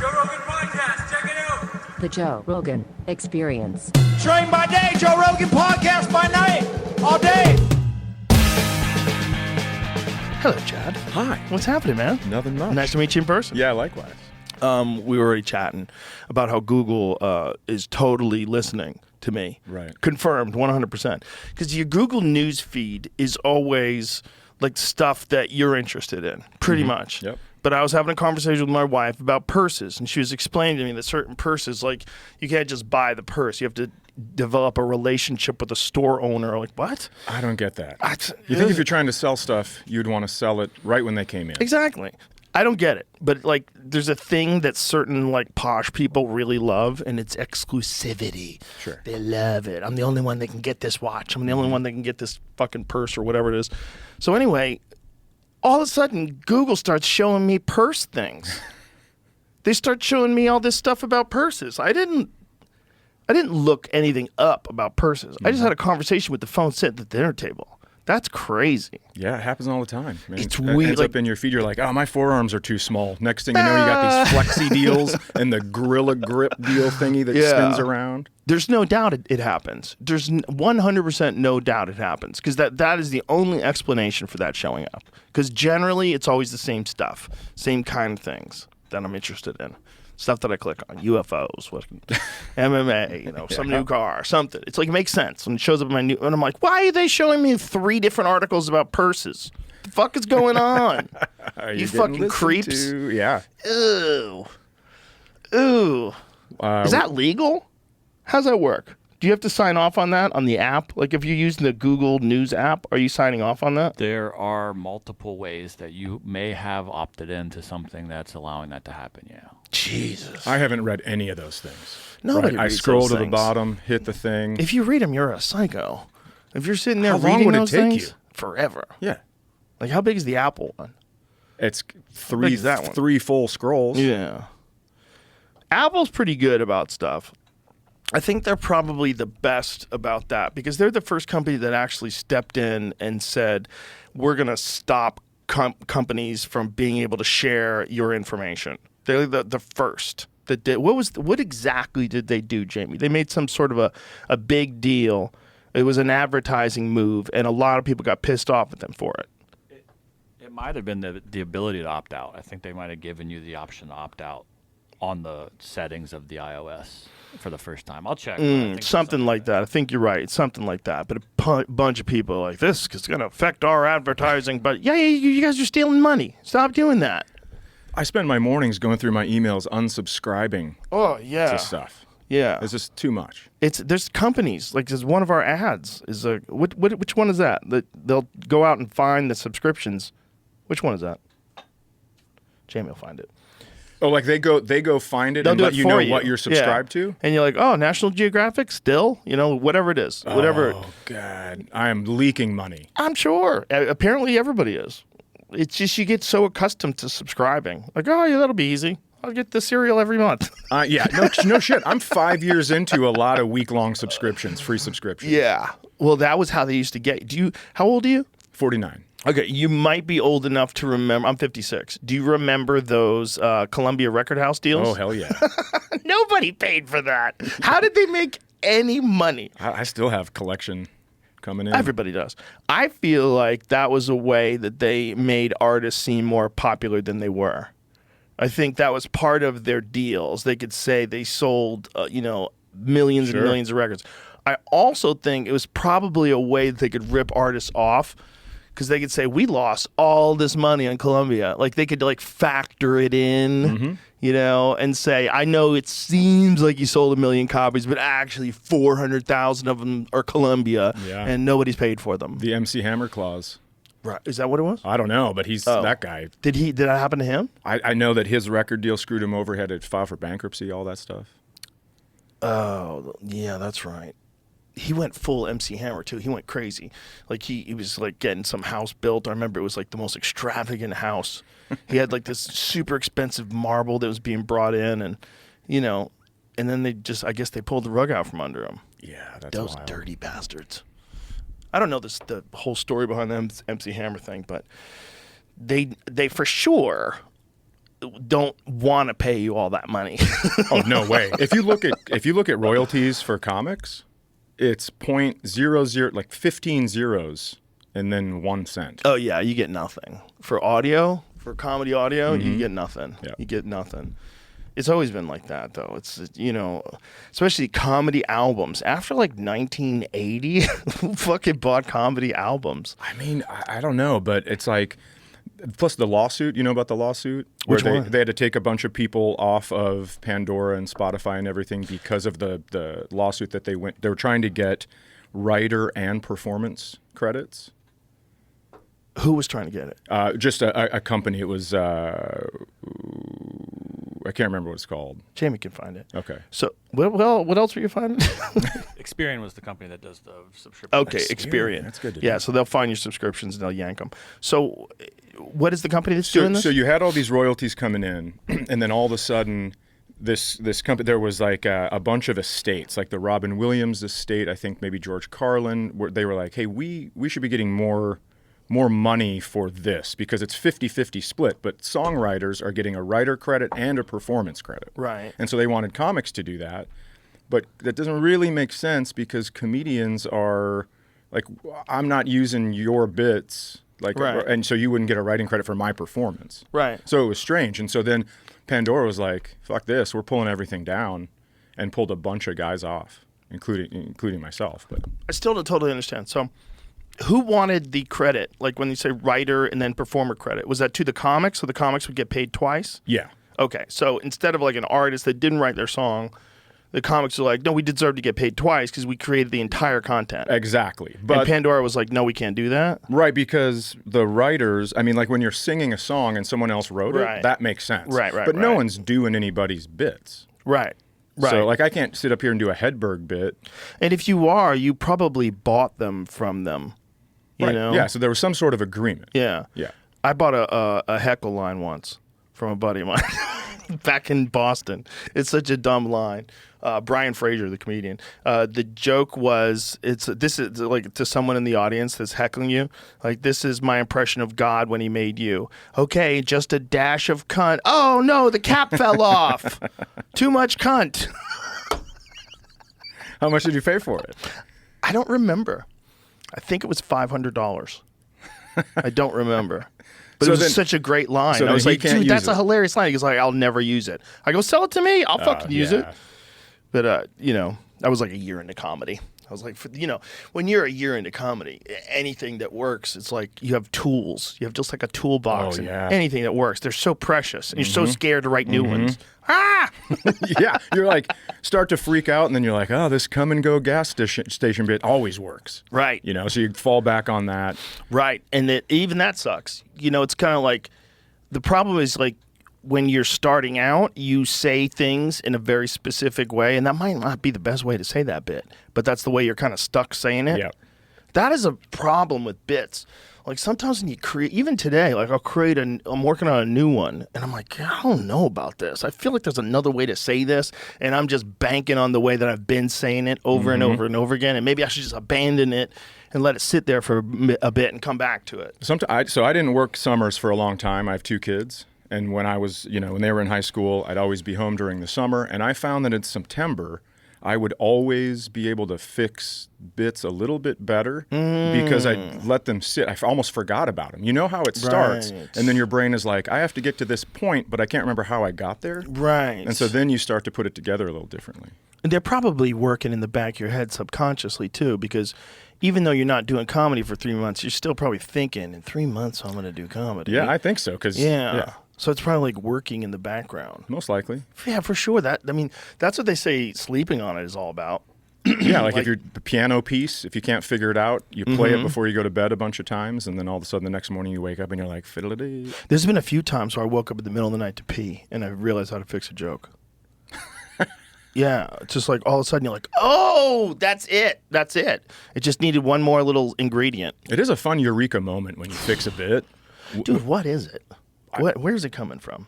Joe Rogan Podcast. Check it out. The Joe Rogan Experience. Train by day, Joe Rogan Podcast by night, all day. Hello, Chad. Hi. What's happening, man? Nothing much. Nice to meet you in person. Yeah, likewise. We were already chatting about how Google is totally listening to me. Right. Confirmed, 100%. Because your Google News feed is always like stuff that you're interested in, pretty much. Yep. But I was having a conversation with my wife about purses, and she was explaining to me that certain purses, like, you can't just buy the purse. You have to develop a relationship with a store owner. Like, what? I don't get that. You think if you're trying to sell stuff, you'd want to sell it right when they came in. Exactly. I don't get it. But, like, there's a thing that certain, like, posh people really love, and it's exclusivity. Sure. They love it. I'm the only one that can get this watch. I'm the only one that can get this fucking purse or whatever it is. So anyway, all of a sudden, Google starts showing me purse things. They start showing me all this stuff about purses. I didn't look anything up about purses. I just had a conversation with the phone sitting at the dinner table. That's crazy. Yeah, it happens all the time. Man. It's It weird, ends like- up in your feed. You're like, oh, my forearms are too small. Next thing you know, you got these flexi deals and the Gorilla Grip deal thingy that spins around. There's no doubt it happens. There's 100% no doubt it happens, because that is the only explanation for that showing up. Because generally, it's always the same stuff, same kind of things that I'm interested in. Stuff that I click on, UFOs, MMA, some new car, something. It's like, it makes sense when it shows up in my new, and I'm like, why are they showing me 3 different articles about purses? The fuck is going on? Are You getting fucking listened creeps. to? Yeah. Ew. Is that legal? How's that work? Do you have to sign off on that on the app? Like, if you're using the Google News app, are you signing off on that? There are multiple ways that you may have opted into something that's allowing that to happen, yeah. Jesus. I haven't read any of those things. Nobody I reads scroll those to the things. bottom, hit the thing. If you read them, you're a psycho. If you're sitting there How long reading would it those take things, you? forever. Yeah. Like, how big is the Apple one? It's big is that one? 3 full scrolls. Yeah. Apple's pretty good about stuff. I think they're probably the best about that, because they're the first company that actually stepped in and said, we're going to stop companies from being able to share your information. They're the first that did. What exactly did they do, Jamie? They made some sort of a big deal. It was an advertising move, and a lot of people got pissed off at them for it. It might have been the ability to opt out. I think they might have given you the option to opt out on the settings of the iOS for the first time. I'll check. Something like that. I think you're right. It's something like that. But a bunch of people are like, this is going to affect our advertising. But yeah, you guys are stealing money. Stop doing that. I spend my mornings going through my emails, unsubscribing Oh, yeah. to stuff. Yeah. It's just too much. There's companies, like there's one of our ads is which one is that? They'll go out and find the subscriptions. Which one is that? Jamie will find it. Oh, like they go find it They'll and do let it you for know you. what you're subscribed to? And you're like, oh, National Geographic still? Whatever it is. Whatever. Oh, God. I am leaking money. I'm sure. Apparently everybody is. It's just you get so accustomed to subscribing. Like, oh, yeah, that'll be easy. I'll get the cereal every month. Yeah, no shit. I'm 5 years into a lot of week-long subscriptions, free subscriptions. Yeah. Well, that was how they used to get. How old are you? 49. Okay, you might be old enough to remember. I'm 56. Do you remember those Columbia Record House deals? Oh, hell yeah. Nobody paid for that. How did they make any money? I still have collection coming in. Everybody does. I feel like that was a way that they made artists seem more popular than they were. I think that was part of their deals. They could say they sold, millions and millions of records. I also think it was probably a way that they could rip artists off, because they could say, we lost all this money on Columbia. Like, they could, factor it in, and say, I know it seems like you sold 1 million copies, but actually 400,000 of them are Columbia, and nobody's paid for them. The MC Hammer clause. Right. Is that what it was? I don't know, but he's that guy. Did that happen to him? I know that his record deal screwed him over. He had to file for bankruptcy, all that stuff. Oh, yeah, that's right. He went full MC Hammer too. He went crazy. Like he was like getting some house built. I remember it was like the most extravagant house. He had like this super expensive marble that was being brought in, and and then I guess they pulled the rug out from under him. Yeah, that's those wild. dirty bastards. I don't know the whole story behind the MC Hammer thing, but they for sure don't want to pay you all that money. Oh, no way. If you look at royalties for comics, it's 0.00, like 15 zeros and then 1 cent. Oh yeah, you get nothing. For audio, for comedy audio, you get nothing. Yeah. You get nothing. It's always been like that though. It's, especially comedy albums. After like 1980, who fucking bought comedy albums? I mean, I don't know, but it's like, plus the lawsuit, you know about the lawsuit? Where Which one? They had to take a bunch of people off of Pandora and Spotify and everything because of the lawsuit that they were trying to get writer and performance credits. Who was trying to get it? Just a company. It was, I can't remember what it's called. Jamie can find it. Okay. So, well, what else were you finding? Experian was the company that does the subscription. Okay, Experian. That's good to Yeah, know. so they'll find your subscriptions and they'll yank them. So, what is the company that's doing this? So you had all these royalties coming in, and then all of a sudden, this company, there was like a bunch of estates, like the Robin Williams estate, I think maybe George Carlin, where they were like, hey, we should be getting more money for this because it's 50-50 split, but songwriters are getting a writer credit and a performance credit. Right. And so they wanted comics to do that, but that doesn't really make sense because comedians are like, I'm not using your bits, like, Right. and so you wouldn't get a writing credit for my performance. Right. So it was strange. And so then Pandora was like, fuck this, we're pulling everything down, and pulled a bunch of guys off, including myself. But I still don't totally understand. So, who wanted the credit? Like when you say writer and then performer credit, was that to the comics, so the comics would get paid twice? yeah. Okay, so instead of like an artist that didn't write their song, the comics are like, no, we deserve to get paid twice because we created the entire content. Exactly. And But Pandora was like, no, we can't do that. right, because the writers, I mean, like when you're singing a song and someone else wrote Right. it, that makes sense. Right, But no right. one's doing anybody's bits. Right. Right. So like I can't sit up here and do a Hedberg bit. And if you are, you probably bought them from them. You know? Yeah, so there was some sort of agreement. Yeah. Yeah. I bought a heckle line once from a buddy of mine back in Boston. It's such a dumb line. Brian Fraser, the comedian. The joke was, this is like to someone in the audience that's heckling you. Like, this is my impression of God when he made you. Okay, just a dash of cunt. Oh no, the cap fell off. Too much cunt. How much did you pay for it? I don't remember. I think it was $500. I don't remember. But So it was then- such a great line. so I then was he like, can't dude, use that's a it. hilarious line. He goes like, I'll never use it. I go, sell it to me. I'll fucking use it. Yeah. But, I was like a year into comedy. I was like, when you're a year into comedy, anything that works, it's like you have tools. You have just like a toolbox. Oh, and yeah. anything that works. They're so precious. And you're so scared to write new ones. Ah! Yeah, you're like, start to freak out, and then you're like, oh, this come and go gas station bit always works. Right. So you fall back on that. Right. And even that sucks. It's kind of like the problem is like when you're starting out, you say things in a very specific way, and that might not be the best way to say that bit, but that's the way you're kind of stuck saying it. Yeah. That is a problem with bits. Like sometimes when you create, even today, like I'm working on a new one, and I'm like, I don't know about this. I feel like there's another way to say this, and I'm just banking on the way that I've been saying it over and over and over again, and maybe I should just abandon it and let it sit there for a bit and come back to it. So I didn't work summers for a long time. I have 2 kids. And when I was, when they were in high school, I'd always be home during the summer. And I found that in September, I would always be able to fix bits a little bit better because I let them sit. I almost forgot about them. You know how it starts, Right. and then your brain is like, I have to get to this point, but I can't remember how I got there. Right. And so then you start to put it together a little differently. And they're probably working in the back of your head subconsciously too, because even though you're not doing comedy for 3 months, you're still probably thinking, in 3 months I'm going to do comedy. Yeah, I think so. Yeah. So it's probably like working in the background. Most likely. Yeah, for sure. That's what they say sleeping on it is all about. Yeah, like if you're a piano piece, if you can't figure it out, you play it before you go to bed a bunch of times, and then all of a sudden the next morning you wake up and you're like, fiddle-a-dee. There's been a few times where I woke up in the middle of the night to pee, and I realized how to fix a joke. Yeah, it's just like all of a sudden you're like, oh, that's it. That's it. It just needed one more little ingredient. It is a fun eureka moment when you fix a bit. Dude, what is it? Where's it coming from?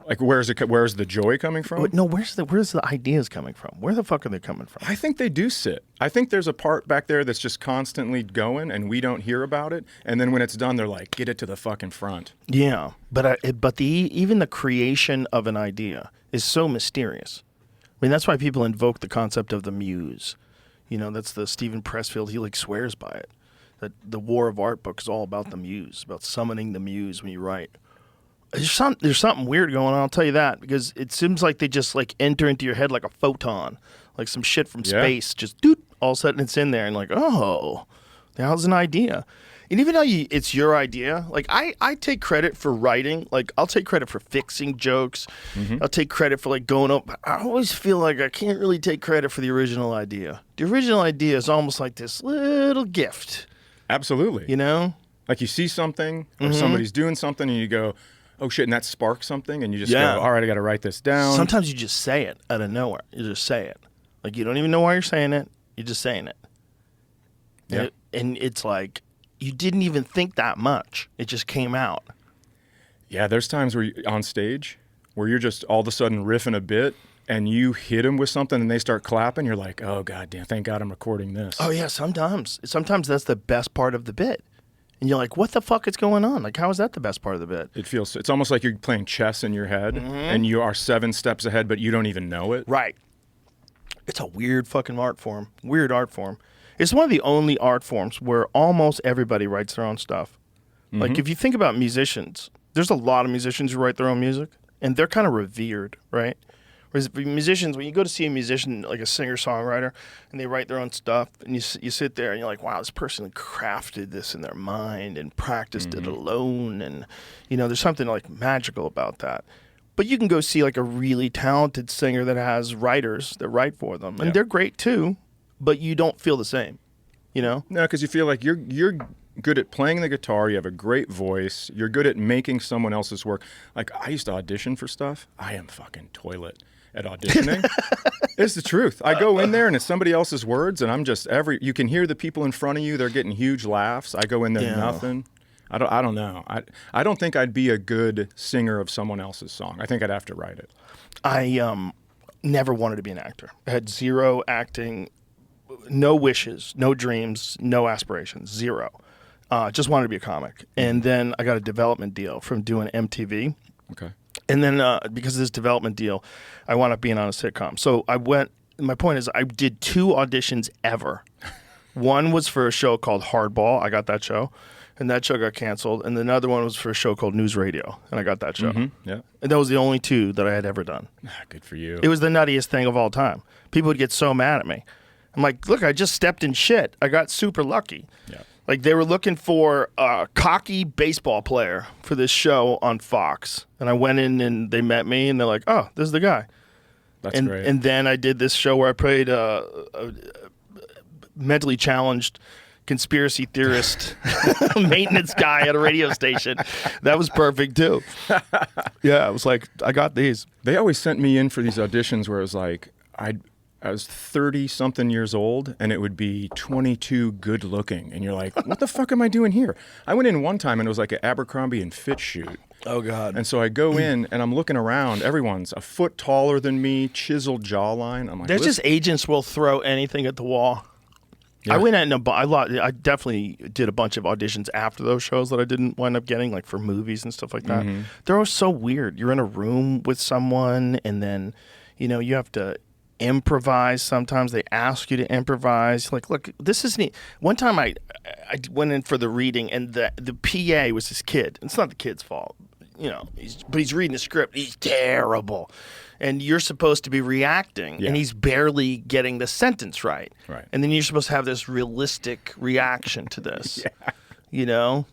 Like, where's the joy coming from? No, where's the ideas coming from? Where the fuck are they coming from? I think they do sit. I think there's a part back there that's just constantly going, and we don't hear about it. And then when it's done, they're like, "Get it to the fucking front." Yeah, but even the creation of an idea is so mysterious. I mean, that's why people invoke the concept of the muse. You know, that's the Stephen Pressfield. He like swears by it. That the War of Art book is all about the muse, about summoning the muse when you write. There's something weird going on, I'll tell you that, because it seems like they just like enter into your head like a photon, like some shit from space, just doot, all of a sudden it's in there, and like, oh, that was an idea. And even though it's your idea, like I take credit for writing, like I'll take credit for fixing jokes, I'll take credit for like going up. I always feel like I can't really take credit for the original idea. The original idea is almost like this little gift. Absolutely. You know? Like you see something, or somebody's doing something, and you go, oh shit, and that sparks something, and you just go, all right, I got to write this down. Sometimes you just say it out of nowhere. You just say it. Like you don't even know why you're saying it. You're just saying it. Yeah. And it's like you didn't even think that much. It just came out. Yeah, there's times where on stage where you're just all of a sudden riffing a bit, and you hit them with something, and they start clapping. You're like, oh god damn, thank God I'm recording this. Oh yeah, sometimes that's the best part of the bit. And you're like, what the fuck is going on? Like, how is that the best part of the bit? It's almost like you're playing chess in your head, and you are 7 steps ahead, but you don't even know it. Right. It's a weird fucking art form. Weird art form. It's one of the only art forms where almost everybody writes their own stuff. Like, if you think about musicians, there's a lot of musicians who write their own music, and they're kind of revered, right? Whereas musicians, when you go to see a musician, like a singer-songwriter, and they write their own stuff, and you sit there and you're like, wow, this person crafted this in their mind and practiced it alone, and, you know, there's something like magical about that. But you can go see like a really talented singer that has writers that write for them, and they're great too, but you don't feel the same, you know? No, because you feel like you're good at playing the guitar, you have a great voice, you're good at making someone else's work. Like, I used to audition for stuff. I am fucking toilet at auditioning. It's the truth. I go in there and it's somebody else's words, and I'm just you can hear the people in front of you, they're getting huge laughs. I go in there, nothing. I don't know. I don't think I'd be a good singer of someone else's song. I think I'd have to write it. I never wanted to be an actor. I had zero acting, no wishes, no dreams, no aspirations, zero. Just wanted to be a comic. And then I got a development deal from doing MTV. Okay. And then because of this development deal, I wound up being on a sitcom. So my point is I did 2 auditions ever. One was for a show called Hardball. I got that show. And that show got canceled. And another one was for a show called News Radio. And I got that show. Yeah. And that was the only 2 that I had ever done. Good for you. It was the nuttiest thing of all time. People would get so mad at me. I'm like, look, I just stepped in shit. I got super lucky. Yeah. Like, they were looking for a cocky baseball player for this show on Fox. And I went in and they met me and they're like, oh, this is the guy. That's great. And then I did this show where I played a mentally challenged conspiracy theorist maintenance guy at a radio station. That was perfect, too. Yeah, I was like, I got these. They always sent me in for these auditions where it was like, I was 30-something years old, and it would be 22 good looking. And you're like, what the fuck am I doing here? I went in one time, and it was like an Abercrombie and Fitch shoot. Oh, God. And so I go in, and I'm looking around. Everyone's a foot taller than me, chiseled jawline. I'm like, there's just agents will throw anything at the wall. Yeah. I went in I definitely did a bunch of auditions after those shows that I didn't wind up getting, like for movies and stuff like that. They're all so weird. You're in a room with someone, and then, you know, you have to improvise. Sometimes they ask you to improvise. Like, look, this is neat. One time I went in for the reading, and the PA was this kid. It's not the kid's fault, you know, but he's reading the script. He's terrible. And you're supposed to be reacting, and he's barely getting the sentence right. Right. And then you're supposed to have this realistic reaction to this, you know?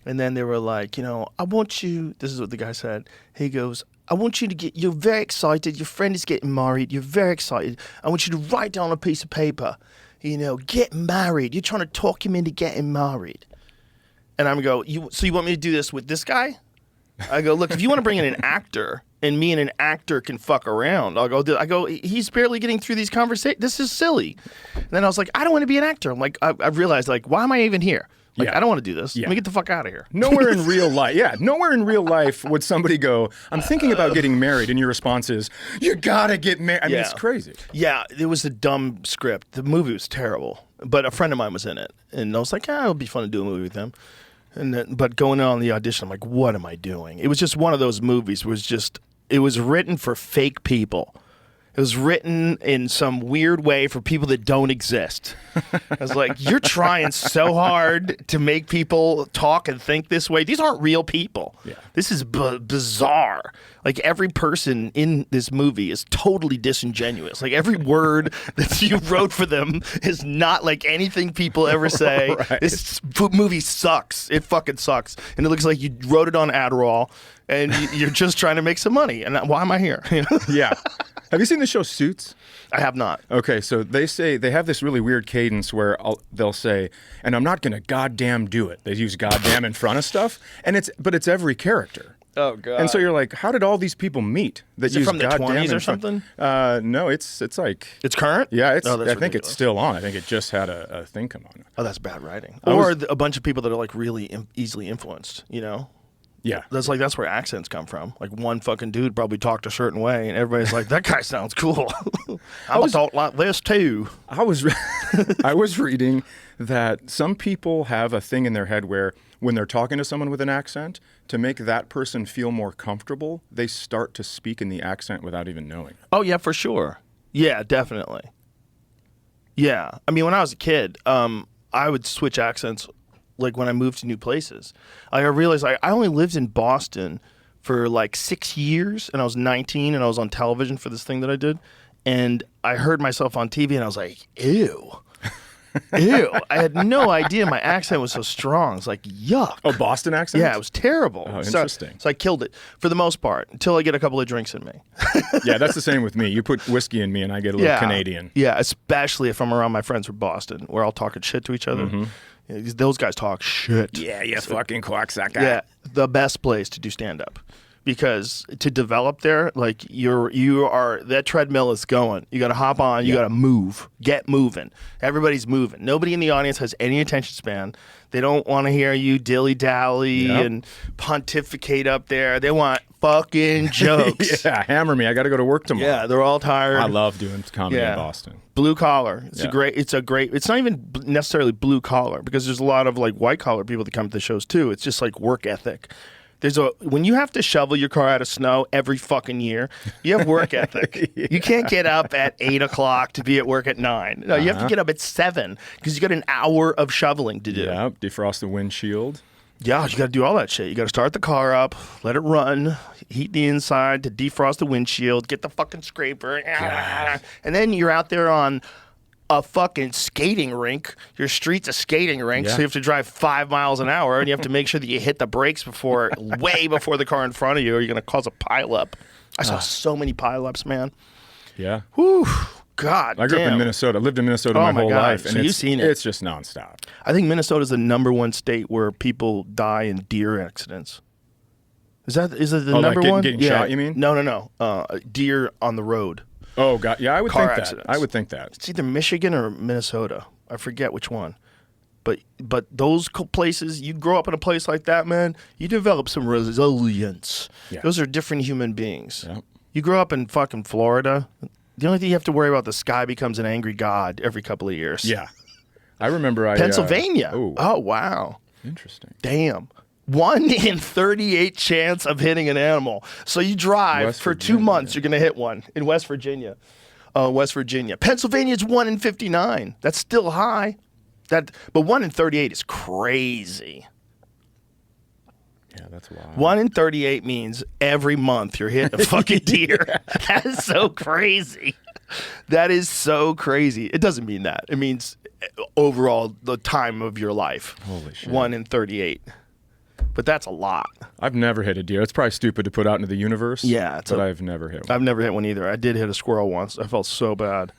And then they were like, you know, I want you, this is what the guy said. He goes, I want you to you're very excited. Your friend is getting married. You're very excited. I want you to write down on a piece of paper, you know, get married. You're trying to talk him into getting married. And I'm go, so you want me to do this with this guy? I go, look, if you want to bring in an actor and me and an actor can fuck around, I go, he's barely getting through these conversations. This is silly. And then I was like, I don't want to be an actor. I'm like, I realized, like, why am I even here? Like, Yeah. I don't want to do this. Yeah. Let me get the fuck out of here. Nowhere in real life, nowhere in real life would somebody go, I'm thinking about getting married, and your response is, you gotta get married. I mean, it's crazy. Yeah, it was a dumb script. The movie was terrible, but a friend of mine was in it, and I was like, it would be fun to do a movie with him. And then, but going on the audition, I'm like, what am I doing? It was just one of those movies. It was written for fake people. It was written in some weird way for people that don't exist. I was like, you're trying so hard to make people talk and think this way. These aren't real people. Yeah. This is bizarre. Like, every person in this movie is totally disingenuous. Like, every word that you wrote for them is not like anything people ever say. Right. This movie sucks. It fucking sucks. And it looks like you wrote it on Adderall and you're just trying to make some money. And why am I here? You know? Yeah. Have you seen the show Suits? I have not. Okay, so they have this really weird cadence where they'll say, and I'm not going to goddamn do it. They use goddamn in front of stuff, but it's every character. Oh, God. And so you're like, how did all these people meet that Is it use from the goddamn 20s or in front- something? No, it's like... It's current? Yeah, Oh, I that's think it's ridiculous. still on. I think it just had a thing come on. Oh, that's bad writing. I Or was- a bunch of people that are like really easily influenced, you know? Yeah. That's where accents come from. Like, one fucking dude probably talked a certain way, and everybody's like, that guy sounds cool. I was talk like this too. I was reading that some people have a thing in their head where when they're talking to someone with an accent, to make that person feel more comfortable, they start to speak in the accent without even knowing. Oh, yeah, for sure. Yeah, definitely. Yeah. I mean, when I was a kid, I would switch accents like when I moved to new places. I realized I only lived in Boston for like 6 years, and I was 19, and I was on television for this thing that I did, and I heard myself on TV, and I was like, ew. Ew. I had no idea my accent was so strong. It's like, yuck. Oh, Boston accent? Yeah, it was terrible. Oh, interesting. So I killed it for the most part until I get a couple of drinks in me. Yeah, that's the same with me. You put whiskey in me and I get a little Canadian. Yeah, especially if I'm around my friends from Boston. We're all talking shit to each other. Yeah, those guys talk shit. Yeah, you fucking cocksucker. Yeah, the best place to do stand-up. Because to develop there, like you are that treadmill is going. You got to hop on. You got to move. Get moving. Everybody's moving. Nobody in the audience has any attention span. They don't want to hear you dilly dally and pontificate up there. They want fucking jokes. Yeah, hammer me. I got to go to work tomorrow. Yeah, they're all tired. I love doing comedy in Boston. Blue collar. It's Yeah. a great. It's not even necessarily blue collar because there's a lot of like white collar people that come to the shows too. It's just like work ethic. When you have to shovel your car out of snow every fucking year, you have work ethic. You can't get up at 8 o'clock to be at work at 9. No, you have to get up at 7 because you got an hour of shoveling to do. Yeah, defrost the windshield. Yeah, you got to do all that shit. You got to start the car up, let it run, heat the inside to defrost the windshield, get the fucking scraper, and then you're out there on a fucking skating rink. Your street's a skating rink, so you have to drive 5 miles an hour, and you have to make sure that you hit the brakes way before the car in front of you, or you're going to cause a pileup. I saw so many pileups, man. Yeah. Whew. God I grew up in Minnesota. I lived in Minnesota my whole life. So And you've it's, seen it. It's just nonstop. I think Minnesota's the #1 state where people die in deer accidents. Is it the number one? Getting shot, you mean? No. Deer on the road. Oh, God. Yeah, I would Car think accidents. that. I would think that. It's either Michigan or Minnesota. I forget which one. But those places, you grow up in a place like that, man, you develop some resilience. Yeah. Those are different human beings. Yep. You grow up in fucking Florida, the only thing you have to worry about, the sky becomes an angry god every couple of years. Yeah. I remember Pennsylvania. Oh, Oh, wow. interesting. Damn. 1 in 38 chance of hitting an animal. So you drive West for 2 Virginia. months, you're going to hit one in West Virginia. Pennsylvania's 1 in 59. That's still high. But 1 in 38 is crazy. Yeah, that's wild. 1 in 38 means every month you're hitting a fucking deer. That is so crazy. That is so crazy. It doesn't mean that. It means overall the time of your life. Holy shit. 1 in 38. But that's a lot. I've never hit a deer. It's probably stupid to put out into the universe. Yeah, but I've never hit one. I've never hit one either. I did hit a squirrel once. I felt so bad.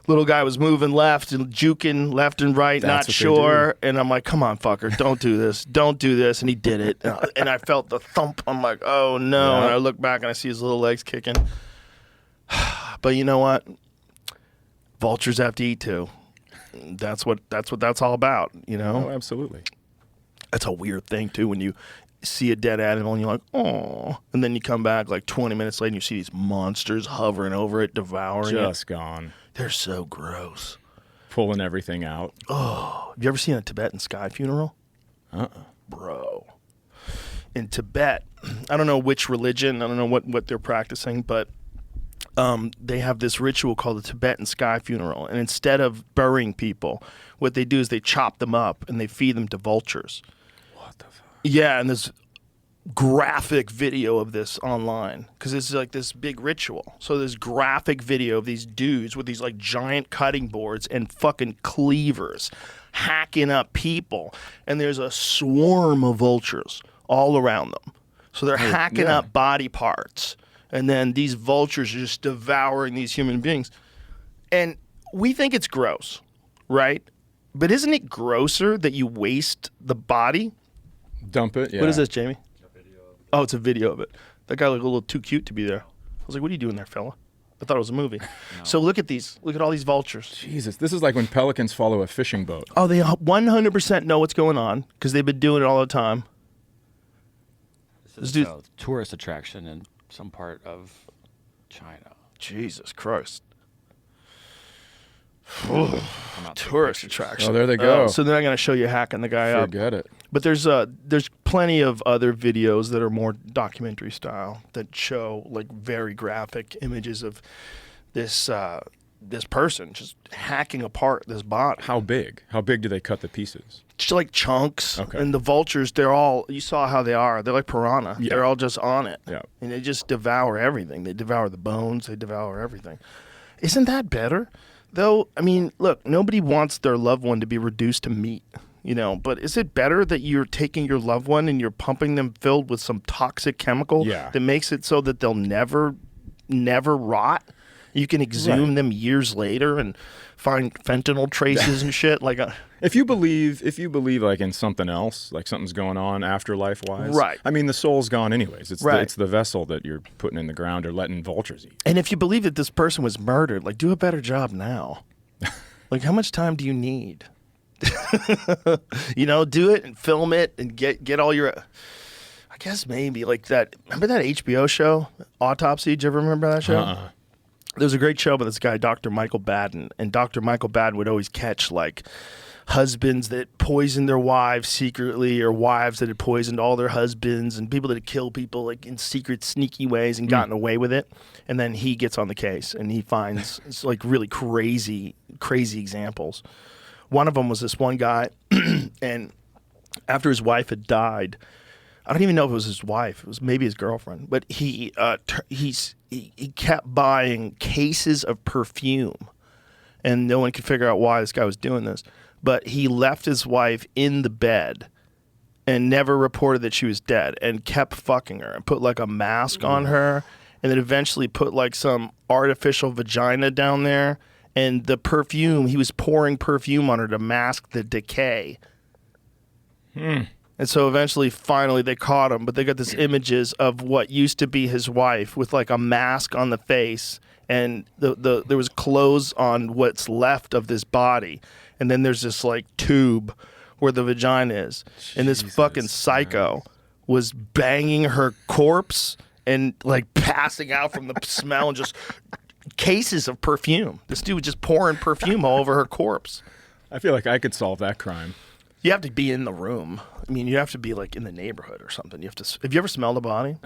Little guy was moving left and juking left and right, That's not what they sure. And I'm like, come on, fucker, don't do this. Don't do this. And he did it. And I felt the thump. I'm like, oh, no. Yeah. And I look back and I see his little legs kicking. But you know what? Vultures have to eat too. That's what that's all about, you know? Oh, absolutely. That's a weird thing too when you see a dead animal and you're like, oh, and then you come back like 20 minutes later and you see these monsters hovering over it, devouring it. Just gone. They're so gross. Pulling everything out. Oh, have you ever seen a Tibetan sky funeral? Bro. In Tibet, I don't know which religion, I don't know what they're practicing, but they have this ritual called the Tibetan sky funeral. And instead of burying people, what they do is they chop them up and they feed them to vultures. What the fuck? Yeah, and there's graphic video of this online because it's like this big ritual. So there's graphic video of these dudes with these like giant cutting boards and fucking cleavers hacking up people. And there's a swarm of vultures all around them. So they're hacking up body parts. And then these vultures are just devouring these human beings. And we think it's gross, right? But isn't it grosser that you waste the body? Dump it, yeah. What is this, Jamie? Oh, it's a video of it. That guy looked a little too cute to be there. I was like, what are you doing there, fella? I thought it was a movie. No. So look at these. Look at all these vultures. Jesus, this is like when pelicans follow a fishing boat. Oh, they 100% know what's going on because they've been doing it all the time. This is a tourist attraction in some part of China. Jesus Christ. Tourist pictures. attraction. Oh, there they go. So they're not going to show you hacking the guy up. Forget it. But there's plenty of other videos that are more documentary style that show like very graphic images of this this person just hacking apart this body. How big? How big do they cut the pieces? Just like chunks. Okay. And the vultures, you saw how they are. They're like piranha. Yeah. They're all just on it. Yeah. And they just devour everything. They devour the bones. They devour everything. Isn't that better? Though, I mean, look, nobody wants their loved one to be reduced to meat, but is it better that you're taking your loved one and you're pumping them filled with some toxic chemical that makes it so that they'll never rot? You can exhume them years later and find fentanyl traces and shit. If you believe like in something else, like something's going on afterlife wise, right? I mean, the soul's gone anyways. It's the vessel that you're putting in the ground or letting vultures eat. And if you believe that this person was murdered, like, do a better job now. Like, how much time do you need? Do it and film it and get all your. I guess maybe like that. Remember that HBO show, Autopsy? Did you ever remember that show? There was a great show about this guy, Dr. Michael Baden, and Dr. Michael Baden would always catch like husbands that poisoned their wives secretly, or wives that had poisoned all their husbands, and people that had killed people like in secret, sneaky ways and gotten away with it. And then he gets on the case and he finds like really crazy examples. One of them was this one guy, and after his wife had died, I don't even know if it was his wife. It was maybe his girlfriend. But he kept buying cases of perfume, and no one could figure out why this guy was doing this. But he left his wife in the bed and never reported that she was dead, and kept fucking her and put like a mask on her, and then eventually put like some artificial vagina down there. And the perfume, he was pouring perfume on her to mask the decay. And so eventually, finally, they caught him, but they got this images of what used to be his wife with like a mask on the face, and there was clothes on what's left of this body, and then there's this like tube where the vagina is, and this fucking psycho was banging her corpse and like passing out from the smell, and just cases of perfume. This dude was just pouring perfume all over her corpse. I feel like I could solve that crime. You have to be in the room. I mean, you have to be like in the neighborhood or something. You have to. Have you ever smelled a body?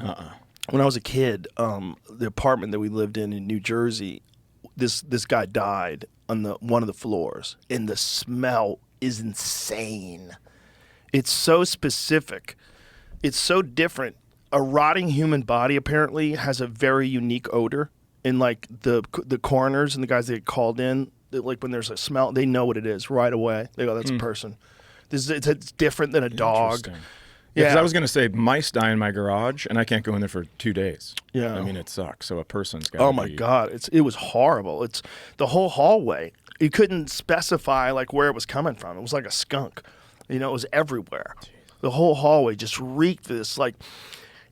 When I was a kid, the apartment that we lived in New Jersey, this guy died on one of the floors, and the smell is insane. It's so specific. It's so different. A rotting human body apparently has a very unique odor, and like the coroners and the guys that get called in, like when there's a smell, they know what it is right away. They go, "That's a person." It's different than a dog. Yeah, because I was going to say mice die in my garage, and I can't go in there for 2 days. Yeah. I mean, it sucks. So a person's got Oh, my God. It was horrible. It's the whole hallway. You couldn't specify, like, where it was coming from. It was like a skunk. It was everywhere. The whole hallway just reeked this, like,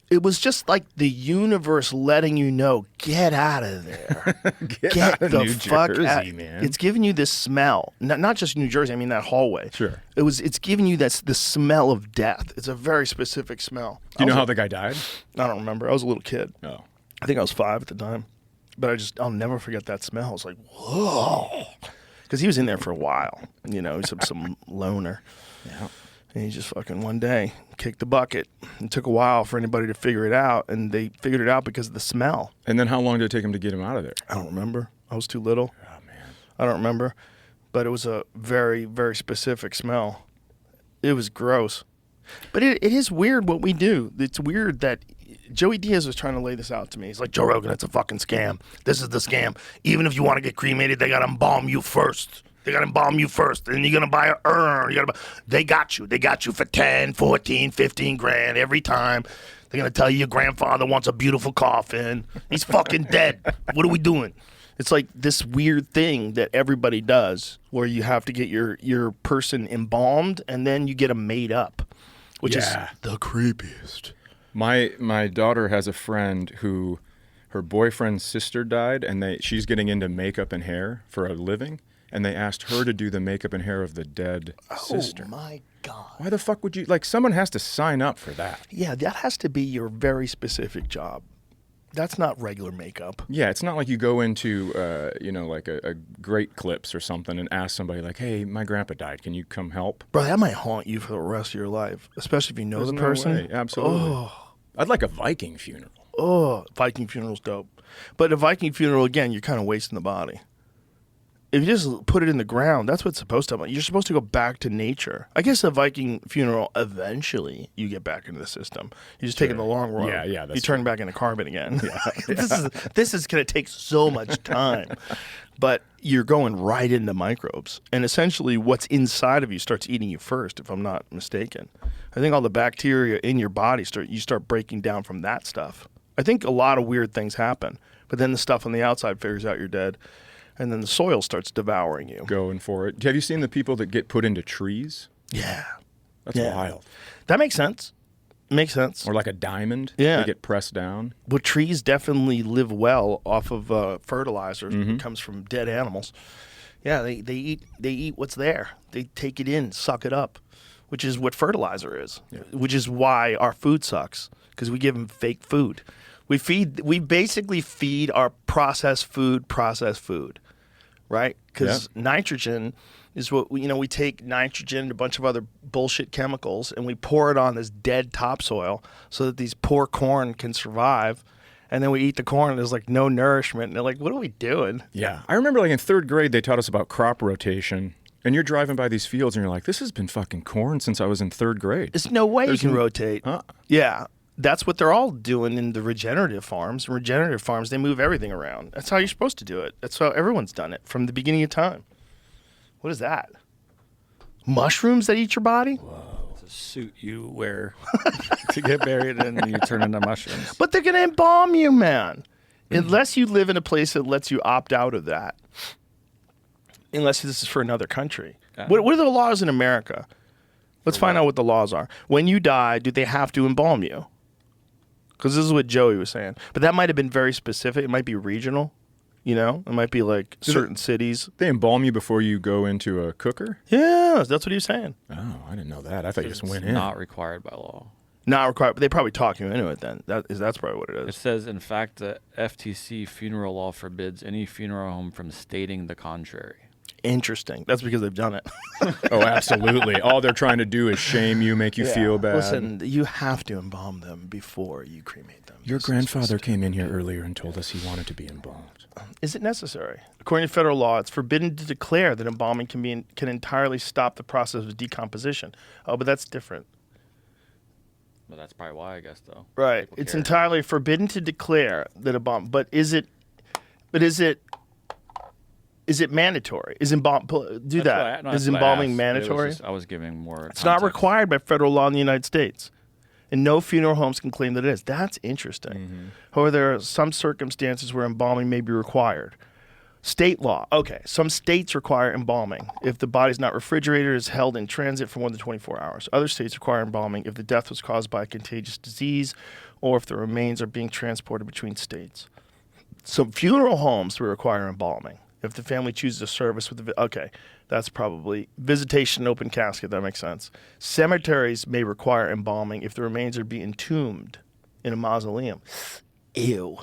It was just like the universe letting you know, get out of there. Get out of the New fuck Jersey, out. man. It's giving you this smell. Not just New Jersey, I mean that hallway. Sure. It's giving you the smell of death. It's a very specific smell. Do you know how the guy died? I don't remember. I was a little kid. Oh. I think I was 5 at the time. But I'll never forget that smell. It's like, whoa. Because he was in there for a while. You know, he's some loner. Yeah. And he just fucking one day kicked the bucket. It took a while for anybody to figure it out, and they figured it out because of the smell. And then how long did it take him to get him out of there? I don't remember. I was too little. Oh, man. I don't remember. But it was a very, very specific smell. It was gross. But it is weird what we do. It's weird that Joey Diaz was trying to lay this out to me. He's like, Joe Rogan, it's a fucking scam. This is the scam. Even if you want to get cremated, they got to embalm you first. They got to embalm you first, and you're going to buy an urn. They got you. They got you for 10, 14, 15 grand every time. They're going to tell you your grandfather wants a beautiful coffin. He's fucking dead. What are we doing? It's like this weird thing that everybody does where you have to get your person embalmed, and then you get them made up, which is the creepiest. My daughter has a friend who her boyfriend's sister died, and she's getting into makeup and hair for a living. And they asked her to do the makeup and hair of the dead sister. Oh, my God. Why the fuck would you... Like, someone has to sign up for that. Yeah, that has to be your very specific job. That's not regular makeup. Yeah, it's not like you go into, like a Great Clips or something and ask somebody like, hey, my grandpa died. Can you come help? Bro, that might haunt you for the rest of your life, especially if you know There's the no person. way. Absolutely. I'd like a Viking funeral. Viking funeral's dope. But a Viking funeral, again, you're kind of wasting the body. If you just put it in the ground, that's what's supposed to happen. You're supposed to go back to nature. I guess a Viking funeral, eventually, you get back into the system. You're just taking the long road. Yeah, you turn back into carbon again. This is going to take so much time. But you're going right into microbes. And essentially, what's inside of you starts eating you first, if I'm not mistaken. I think all the bacteria in your body, you start breaking down from that stuff. I think a lot of weird things happen. But then the stuff on the outside figures out you're dead. And then the soil starts devouring you. Going for it. Have you seen the people that get put into trees? Yeah. That's wild. That makes sense. Makes sense. Or like a diamond. Yeah. They get pressed down. Well, trees definitely live well off of fertilizer that comes from dead animals. Yeah, they eat what's there. They take it in, suck it up, which is what fertilizer is. Yeah. Which is why our food sucks, because we give them fake food. We basically feed our processed food, right? Because nitrogen is what we take nitrogen and a bunch of other bullshit chemicals, and we pour it on this dead topsoil so that these poor corn can survive. And then we eat the corn, and there's like no nourishment. And they're like, what are we doing? Yeah. I remember like in 3rd grade, they taught us about crop rotation. And you're driving by these fields, and you're like, this has been fucking corn since I was in 3rd grade. There's no way you can rotate. Huh? Yeah. That's what they're all doing in the regenerative farms. In regenerative farms, they move everything around. That's how you're supposed to do it. That's how everyone's done it from the beginning of time. What is that? Mushrooms that eat your body? Whoa. It's a suit you wear to get buried in, and you turn into mushrooms. But they're going to embalm you, man. Unless you live in a place that lets you opt out of that. Unless this is for another country. What are the laws in America? Let's find out what the laws are. When you die, do they have to embalm you? Because this is what Joey was saying. But that might have been very specific. It might be regional. It might be like certain cities. They embalm you before you go into a cooker? Yeah, that's what he was saying. Oh, I didn't know that. I thought you just went in. Not required by law. Not required, but they probably talk you into it then. That's probably what it It is. says, in fact, the FTC funeral law forbids any funeral home from stating the contrary. Interesting. That's because they've done it. Oh, absolutely. All they're trying to do is shame you, make you feel bad. Listen, you have to embalm them before you cremate them. Your This is grandfather just- came in here earlier and told us he wanted to be embalmed. Is it necessary? According to federal law, it's forbidden to declare that embalming can entirely stop the process of decomposition. Oh, but that's different. But that's probably why, I guess, though. Right. People It's care. entirely forbidden to declare that embalm. But is it mandatory? Is embalm do that? Is embalming mandatory? I was giving more. It's not required by federal law in the United States. And no funeral homes can claim that it is. That's interesting. However, there are some circumstances where embalming may be required. State law. Okay, some states require embalming if the body's not refrigerated or is held in transit for more than 24 hours. Other states require embalming if the death was caused by a contagious disease or if the remains are being transported between states. So funeral homes will require embalming. If the family chooses a service with okay, that's probably visitation, open casket. That makes sense. Cemeteries may require embalming if the remains are being entombed in a mausoleum. Ew.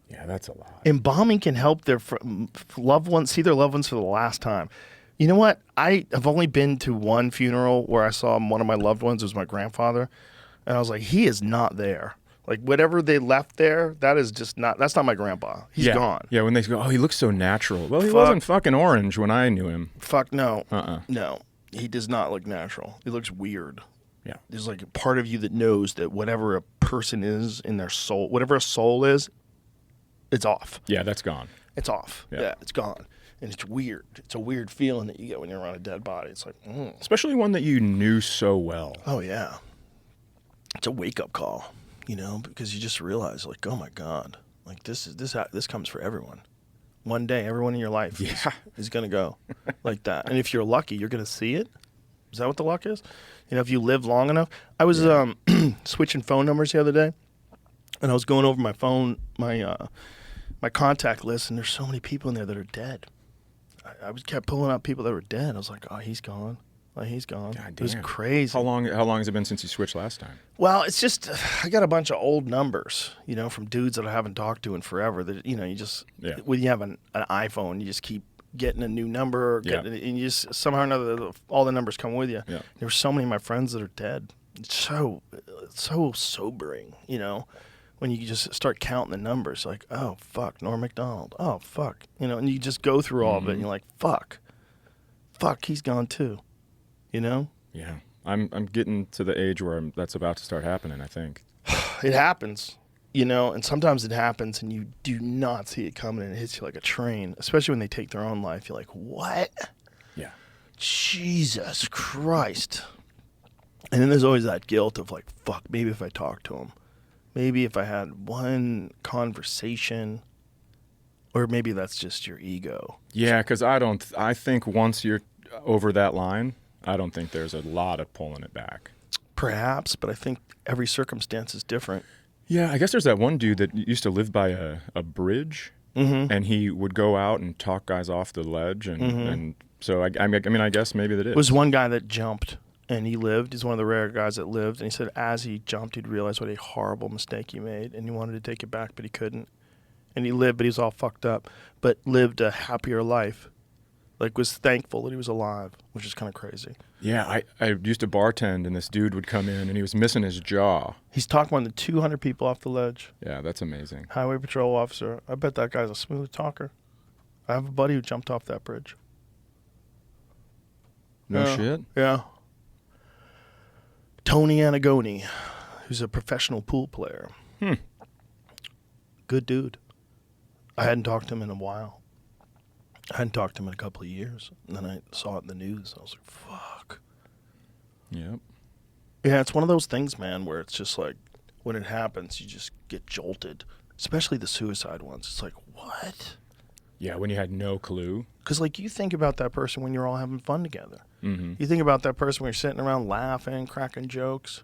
Yeah, that's a lot. Embalming can help their loved ones see their loved ones for the last time. You know what? I have only been to one funeral where I saw one of my loved ones. It was my grandfather, and I was like, he is not there. Like whatever they left there, that is just not. That's not my grandpa. He's gone. Yeah, when they go, oh, he looks so natural. Well, he wasn't fucking orange when I knew him. Fuck no. No, he does not look natural. He looks weird. Yeah. There's like a part of you that knows that whatever a person is in their soul, whatever a soul is, it's off. Yeah, that's gone. It's off. Yeah, it's gone. And it's weird. It's a weird feeling that you get when you're around a dead body. It's like, especially one that you knew so well. Oh, yeah. It's a wake-up call, you know, because you just realize, like, oh, my God. Like, this comes for everyone. One day, everyone in your life is going to go like that. And if you're lucky, you're going to see it. Is that what the luck is? You know, if you live long enough. I was switching phone numbers the other day, and I was going over my phone, my contact list, and there's so many people in there that are dead. I kept pulling up people that were dead. I was like, oh, he's gone. Like, he's gone. God damn. It was crazy. How long has it been since you switched last time? Well, it's just I got a bunch of old numbers, you know, from dudes that I haven't talked to in forever. That you know, you just when you have an iPhone, you just keep getting a new number, and you just somehow or another all the numbers come with you. Yeah. There were so many of my friends that are dead. It's so sobering, you know. When you just start counting the numbers, like, oh, fuck, Norm Macdonald. Oh, fuck. You know, and you just go through all of it, and you're like, fuck, he's gone too. You know? Yeah. I'm getting to the age where that's about to start happening, I think. It happens, you know, and sometimes it happens, and you do not see it coming, and it hits you like a train, especially when they take their own life. You're like, what? Yeah. Jesus Christ. And then there's always that guilt of like, fuck, maybe if I talk to him. Maybe if I had one conversation, or maybe that's just your ego. Yeah, because I think once you're over that line, I don't think there's a lot of pulling it back. Perhaps, but I think every circumstance is different. Yeah, I guess there's that one dude that used to live by a bridge, and he would go out and talk guys off the ledge, and so I mean, I guess maybe that is. There was one guy that jumped. And he lived. He's one of the rare guys that lived. And he said as he jumped, he'd realize what a horrible mistake he made. And he wanted to take it back, but he couldn't. And he lived, but he was all fucked up. But lived a happier life. Like, was thankful that he was alive, which is kind of crazy. Yeah, I used to bartend, and this dude would come in, and he was missing his jaw. He's talked more than 200 people off the ledge. Yeah, that's amazing. Highway patrol officer. I bet that guy's a smooth talker. I have a buddy who jumped off that bridge. No shit? Yeah. Tony Anagoni, who's a professional pool player. Good dude. I hadn't talked to him in a while. I hadn't talked to him in a couple of years. And then I saw it in the news. I was like, fuck. Yep. Yeah, it's one of those things, man, where it's just like, when it happens, you just get jolted. Especially the suicide ones. It's like, what? Yeah, when you had no clue. Because, like, you think about that person when you're all having fun together. You think about that person when you're sitting around laughing, cracking jokes.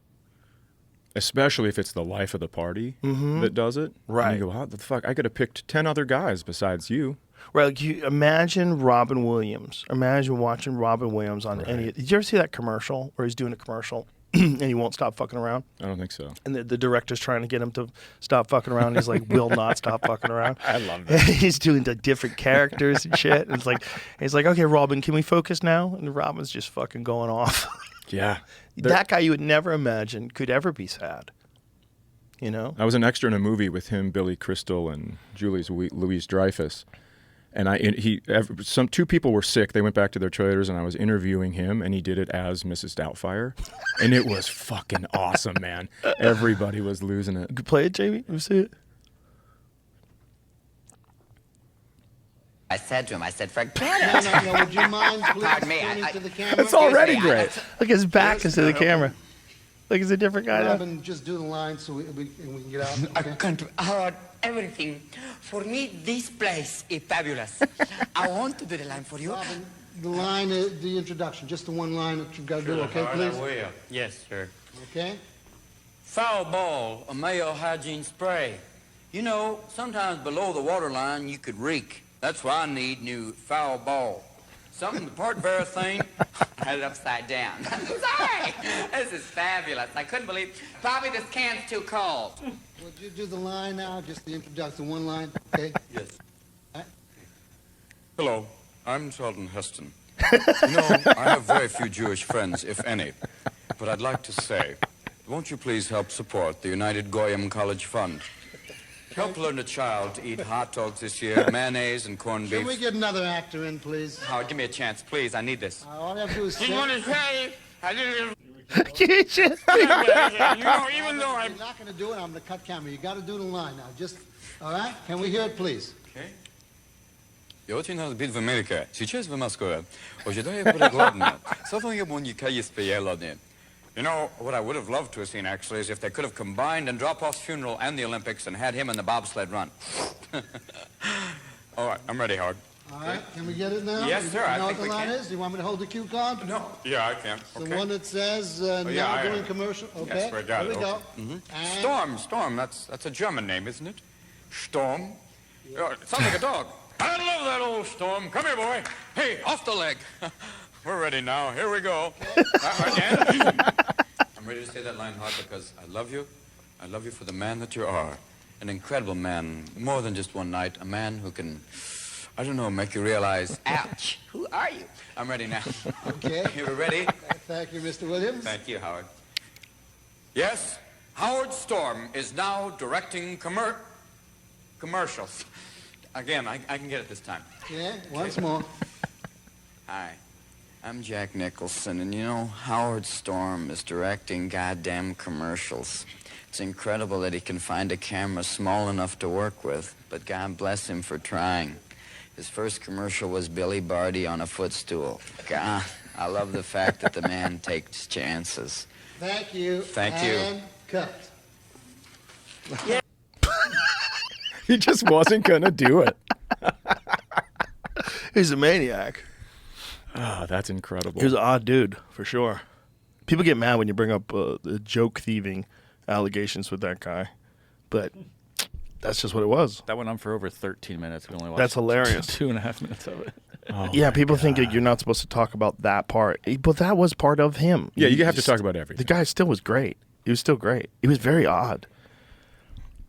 Especially if it's the life of the party that does it. Right. And you go, how the fuck? I could have picked 10 other guys besides you. Right, like you imagine Robin Williams. Imagine watching Robin Williams on any. Did you ever see that commercial where he's doing a commercial and he won't stop fucking around? I don't think so. And the director's trying to get him to stop fucking around. And he's like, will not stop fucking around. I love that. He's doing the different characters and shit. And he's like, okay, Robin, can we focus now? And Robin's just fucking going off. Yeah. That guy you would never imagine could ever be sad. You know? I was an extra in a movie with him, Billy Crystal, and Louise Dreyfus. And some two people were sick. They went back to their trailers, and I was interviewing him, and he did it as Mrs. Doubtfire, and it was fucking awesome, man. Everybody was losing it. You could play it, Jamie? Let me see it. I said to him, forget it. No, would you mind please Pardon me, turning I- to the camera? It's already Excuse me, great. Look, his back is to the camera. Look, it's a different guy now. Robin, just do the line so we can get out. I Okay? can't heard everything. For me, this place is fabulous. I want to do the line for you. Robin, the line, the introduction, just the one line that you've got to do, okay, please? Yes, sir. Okay? Foul ball, a male hygiene spray. You know, sometimes below the waterline you could reek. That's why I need new foul ball. Something, the part bearer thing, I had it upside down. Sorry! This is fabulous. I couldn't believe, probably this can's too cold. Would you do the line now, just the introduction, one line, okay? Yes. All right. Hello, I'm Charlton Heston. You know, I have very few Jewish friends, if any. But I'd like to say, won't you please help support the United Goyim College Fund? Help learn a child to eat hot dogs this year, mayonnaise and corned beef. Can we get another actor in, please? Howard, give me a chance, please. I need this. All I have to do is say... You want to say? I didn't... You just- You know, even though I'm... You're not going to do it, I'm going to cut camera. You got to do the line now. Just, all right? Can we hear it, please? Okay. Я очень рад быть в Америке. Сейчас в Москве. Ожидаю перекладно. Софон Ябунька спеялодни. You know, what I would have loved to have seen, actually, is if they could have combined Andropov's funeral and the Olympics and had him in the bobsled run. All right, I'm ready, Howard. All right, can we get it now? Yes, sir, I You know think what the we line can. is? Do you want me to hold the cue card? No. Yeah, I can. The Okay. one that says yeah, now I doing am. commercial? Okay, Yes, we got here it. we go. Okay. And Storm. That's a German name, isn't it? Storm. It sounds like a dog. I love that old Storm. Come here, boy. Hey, off the leg. We're ready now. Here we go. Again. I'm ready to say that line hard because I love you. I love you for the man that you are. An incredible man. More than just one night. A man who can, I don't know, make you realize, ouch, who are you? I'm ready now. Okay. You ready? Thank you, Mr. Williams. Thank you, Howard. Yes, Howard Storm is now directing commercials. Again, I can get it this time. Yeah, once more. Hi, I'm Jack Nicholson, and you know, Howard Storm is directing goddamn commercials. It's incredible that he can find a camera small enough to work with, but God bless him for trying. His first commercial was Billy Barty on a footstool. God, I love the fact that the man takes chances. Thank you. Thank you. And cut. He just wasn't going to do it. He's a maniac. Oh, that's incredible. He was an odd dude, for sure. People get mad when you bring up the joke thieving allegations with that guy, but that's just what it was. That went on for over 13 minutes. We only watched That's hilarious. 2.5 minutes of it. Oh, Yeah, my people think that God. you're not supposed to talk about that part, but that was part of him. Yeah, you He have to just- talk about everything. The guy still was great. He was still great. He was very odd.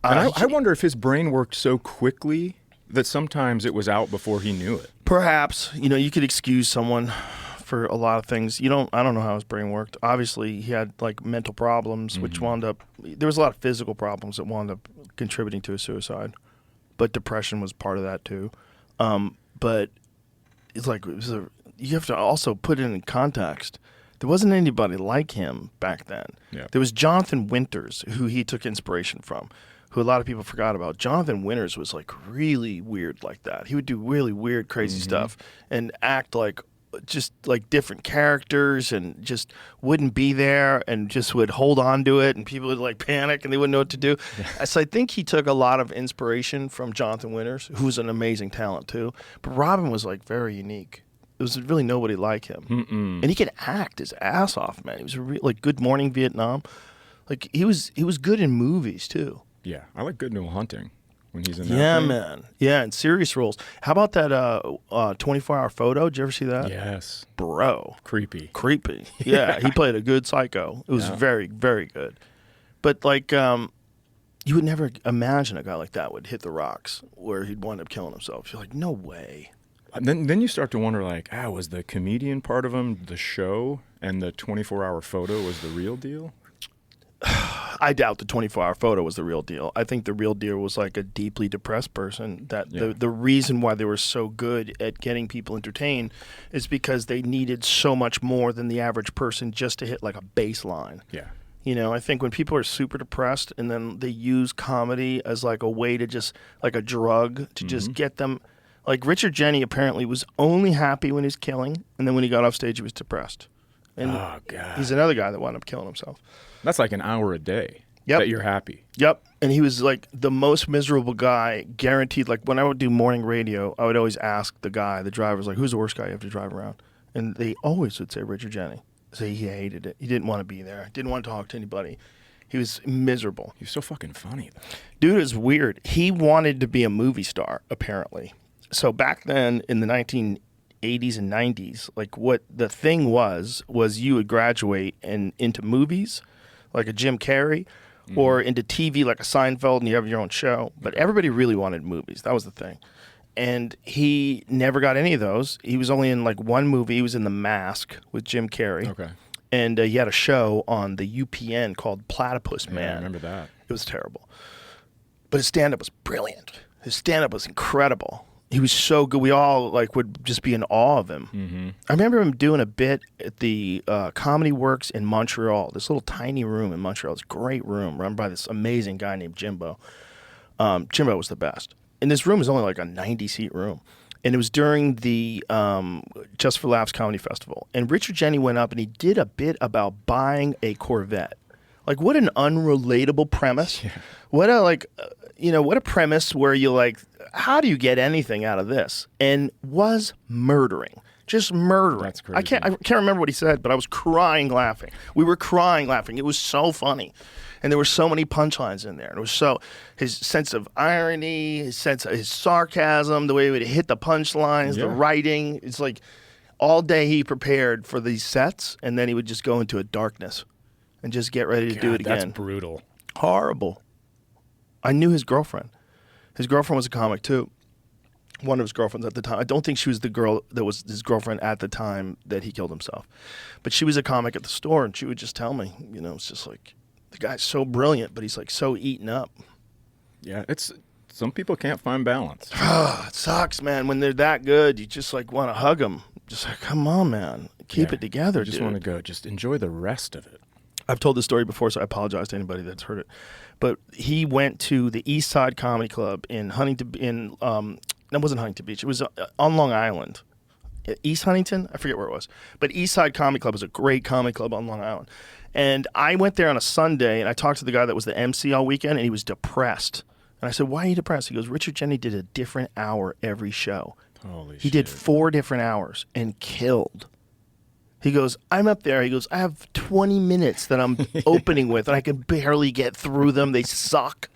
And I wonder if his brain worked so quickly that sometimes it was out before he knew it. Perhaps, you could excuse someone for a lot of things. I don't know how his brain worked. Obviously, he had like mental problems, which wound up, there was a lot of physical problems that wound up contributing to his suicide. But depression was part of that too. But it's like, you have to also put it in context. There wasn't anybody like him back then. Yeah. There was Jonathan Winters, who he took inspiration from, who a lot of people forgot about. Jonathan Winters was like really weird like that. He would do really weird, crazy stuff and act like just like different characters and just wouldn't be there and just would hold on to it and people would like panic and they wouldn't know what to do. So I think he took a lot of inspiration from Jonathan Winters, who's an amazing talent too. But Robin was like very unique. There was really nobody like him. And he could act his ass off, man. He was like Good Morning Vietnam. Like he was good in movies too. Yeah, I like Good Will Hunting when he's in that. Yeah, thing. man. Yeah, in serious roles. How about that 24-hour photo? Did you ever see that? Yes. Bro. Creepy. Yeah, he played a good psycho. It was very, very good. But like, you would never imagine a guy like that would hit the rocks where he'd wind up killing himself. You're like, no way. Then you start to wonder, like, was the comedian part of him the show and the 24-hour photo was the real deal? I doubt the 24-hour photo was the real deal. I think the real deal was like a deeply depressed person. That the reason why they were so good at getting people entertained is because they needed so much more than the average person just to hit like a baseline. Yeah. I think when people are super depressed and then they use comedy as like a way to just like a drug to just get them. Like Richard Jeni apparently was only happy when he was killing, and then when he got off stage, he was depressed. And Oh, God. he's another guy that wound up killing himself. That's like an hour a day Yep. that you're happy. Yep. And he was like the most miserable guy, guaranteed. Like when I would do morning radio, I would always ask the drivers, like, who's the worst guy you have to drive around? And they always would say Richard Jeni. Say he hated it. He didn't want to be there. Didn't want to talk to anybody. He was miserable. He was so fucking funny, though. Dude is weird. He wanted to be a movie star, apparently. So back then in the 1980s and 90s, like what the thing was you would graduate and into movies, like a Jim Carrey, or into TV like a Seinfeld, and you have your own show. But everybody really wanted movies. That was the thing. And he never got any of those. He was only in like one movie. He was in The Mask with Jim Carrey. Okay. And he had a show on the UPN called Platypus Man. Yeah, I remember that. It was terrible. But his stand-up was brilliant. His stand-up was incredible. He was so good. We all like would just be in awe of him. Mm-hmm. I remember him doing a bit at the Comedy Works in Montreal. This little tiny room in Montreal. This great room run by this amazing guy named Jimbo. Jimbo was the best. And this room was only like a 90-seat room. And it was during the Just for Laughs Comedy Festival. And Richard Jeni went up and he did a bit about buying a Corvette. Like, what an unrelatable premise. Yeah. What a, like, what a premise where you like, how do you get anything out of this? And was murdering. Just murdering. That's crazy. I can't remember what he said, but I was crying laughing. We were crying laughing. It was so funny. And there were so many punchlines in there. And it was so, his sense of irony, his sense of his sarcasm, the way he would hit the punchlines, the writing. It's like all day he prepared for these sets, and then he would just go into a darkness and just get ready to do it again. That's brutal. Horrible. I knew his girlfriend. His girlfriend was a comic too. One of his girlfriends at the time. I don't think she was the girl that was his girlfriend at the time that he killed himself. But she was a comic at the store, and she would just tell me, it's just like, the guy's so brilliant, but he's like so eaten up. Yeah, some people can't find balance. It sucks, man. When they're that good, you just like want to hug them. Just like, come on, man. Keep it together, just dude. want to go. Just enjoy the rest of it. I've told this story before, so I apologize to anybody that's heard it. But he went to the East Side Comedy Club in Huntington. That wasn't Huntington Beach. It was on Long Island. East Huntington? I forget where it was. But East Side Comedy Club is a great comedy club on Long Island. And I went there on a Sunday, and I talked to the guy that was the MC all weekend, and he was depressed. And I said, why are you depressed? He goes, Richard Jeni did a different hour every show. Holy shit. He did 4 different hours and killed. He goes, I'm up there. He goes, I have 20 minutes that I'm opening with, and I can barely get through them. They suck.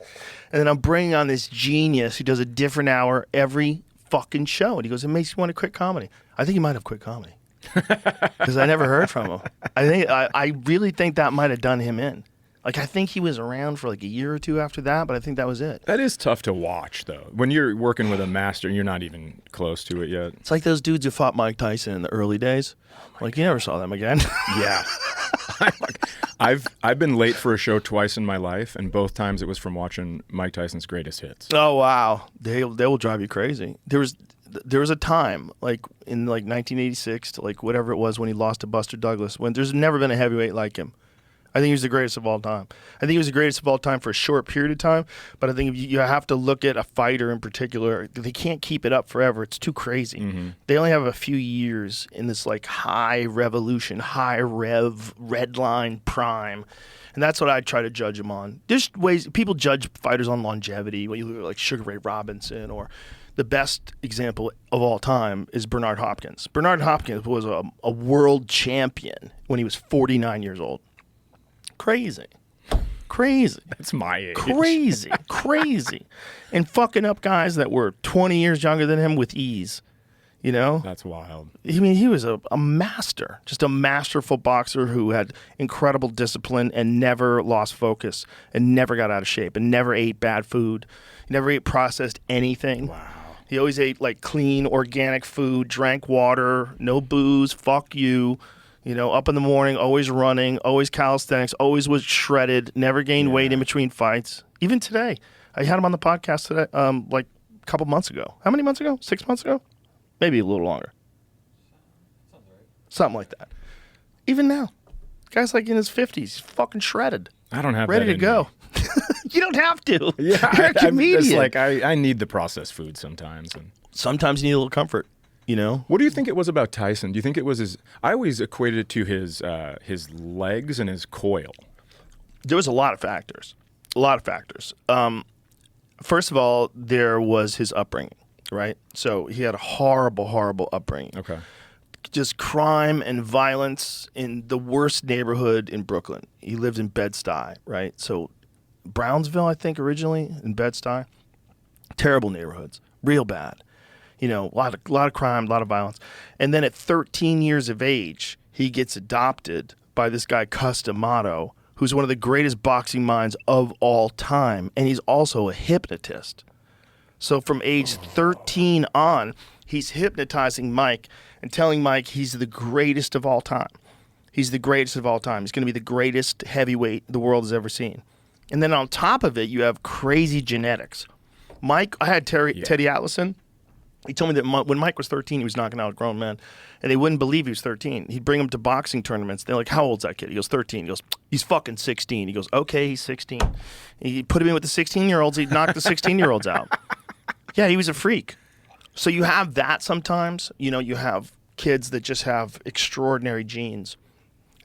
And then I'm bringing on this genius who does a different hour every fucking show. And he goes, it makes you want to quit comedy. I think he might have quit comedy because I never heard from him. I really think that might have done him in. Like, I think he was around for like a year or two after that, but I think that was it. That is tough to watch, though. When you're working with a master and you're not even close to it yet. It's like those dudes who fought Mike Tyson in the early days. Like, you never saw them again. Yeah. I've been late for a show twice in my life, and both times it was from watching Mike Tyson's greatest hits. Oh, wow. They will drive you crazy. There was a time, like in like 1986 to like whatever it was when he lost to Buster Douglas, when there's never been a heavyweight like him. I think he was the greatest of all time. I think he was the greatest of all time for a short period of time, but I think you have to look at a fighter in particular. They can't keep it up forever. It's too crazy. Mm-hmm. They only have a few years in this like high revolution, high rev, red line prime. And that's what I try to judge them on. There's ways people judge fighters on longevity, when you look at like Sugar Ray Robinson, or the best example of all time is Bernard Hopkins. Bernard Hopkins was a world champion when he was 49 years old. Crazy. That's my age. Crazy. And fucking up guys that were 20 years younger than him with ease. That's wild. I mean, he was a master, just a masterful boxer who had incredible discipline and never lost focus and never got out of shape and never ate bad food. He never ate processed anything. Wow. He always ate like clean, organic food, drank water, no booze, fuck you. Up in the morning, always running, always calisthenics, always was shredded, never gained weight in between fights. Even today. I had him on the podcast today, like a couple months ago. How many months ago? 6 months ago? Maybe a little longer. Sounds right. Something like that. Even now. Guy's like in his 50s. He's fucking shredded. I don't have ready that to go. You don't have to. Yeah, You're a comedian. It's like I need the processed food sometimes. And sometimes you need a little comfort. What do you think it was about Tyson? Do you think it was his? I always equated it to his legs and his coil. There was a lot of factors. First of all, there was his upbringing, right? So he had a horrible, horrible upbringing. Okay. just crime and violence in the worst neighborhood in Brooklyn. He lived in Bed-Stuy, right? So Brownsville, I think, originally in Bed-Stuy. Terrible neighborhoods, real bad. You know, a lot of crime, a lot of violence. And then at 13 years of age, he gets adopted by this guy, Cus D'Amato, who's one of the greatest boxing minds of all time. And he's also a hypnotist. So from age 13 on, he's hypnotizing Mike and telling Mike he's the greatest of all time. He's the greatest of all time. He's going to be the greatest heavyweight the world has ever seen. And then on top of it, you have crazy genetics. Mike, I had Teddy Allison. He told me that when Mike was 13, he was knocking out grown men, and they wouldn't believe he was 13. He'd bring him to boxing tournaments. They're like, how old's that kid? He goes, 13. He goes, he's fucking 16. He goes, okay, he's 16. He'd put him in with the 16-year-olds. He'd knock the 16-year-olds out. Yeah, he was a freak. So you have that sometimes. You know, you have kids that just have extraordinary genes.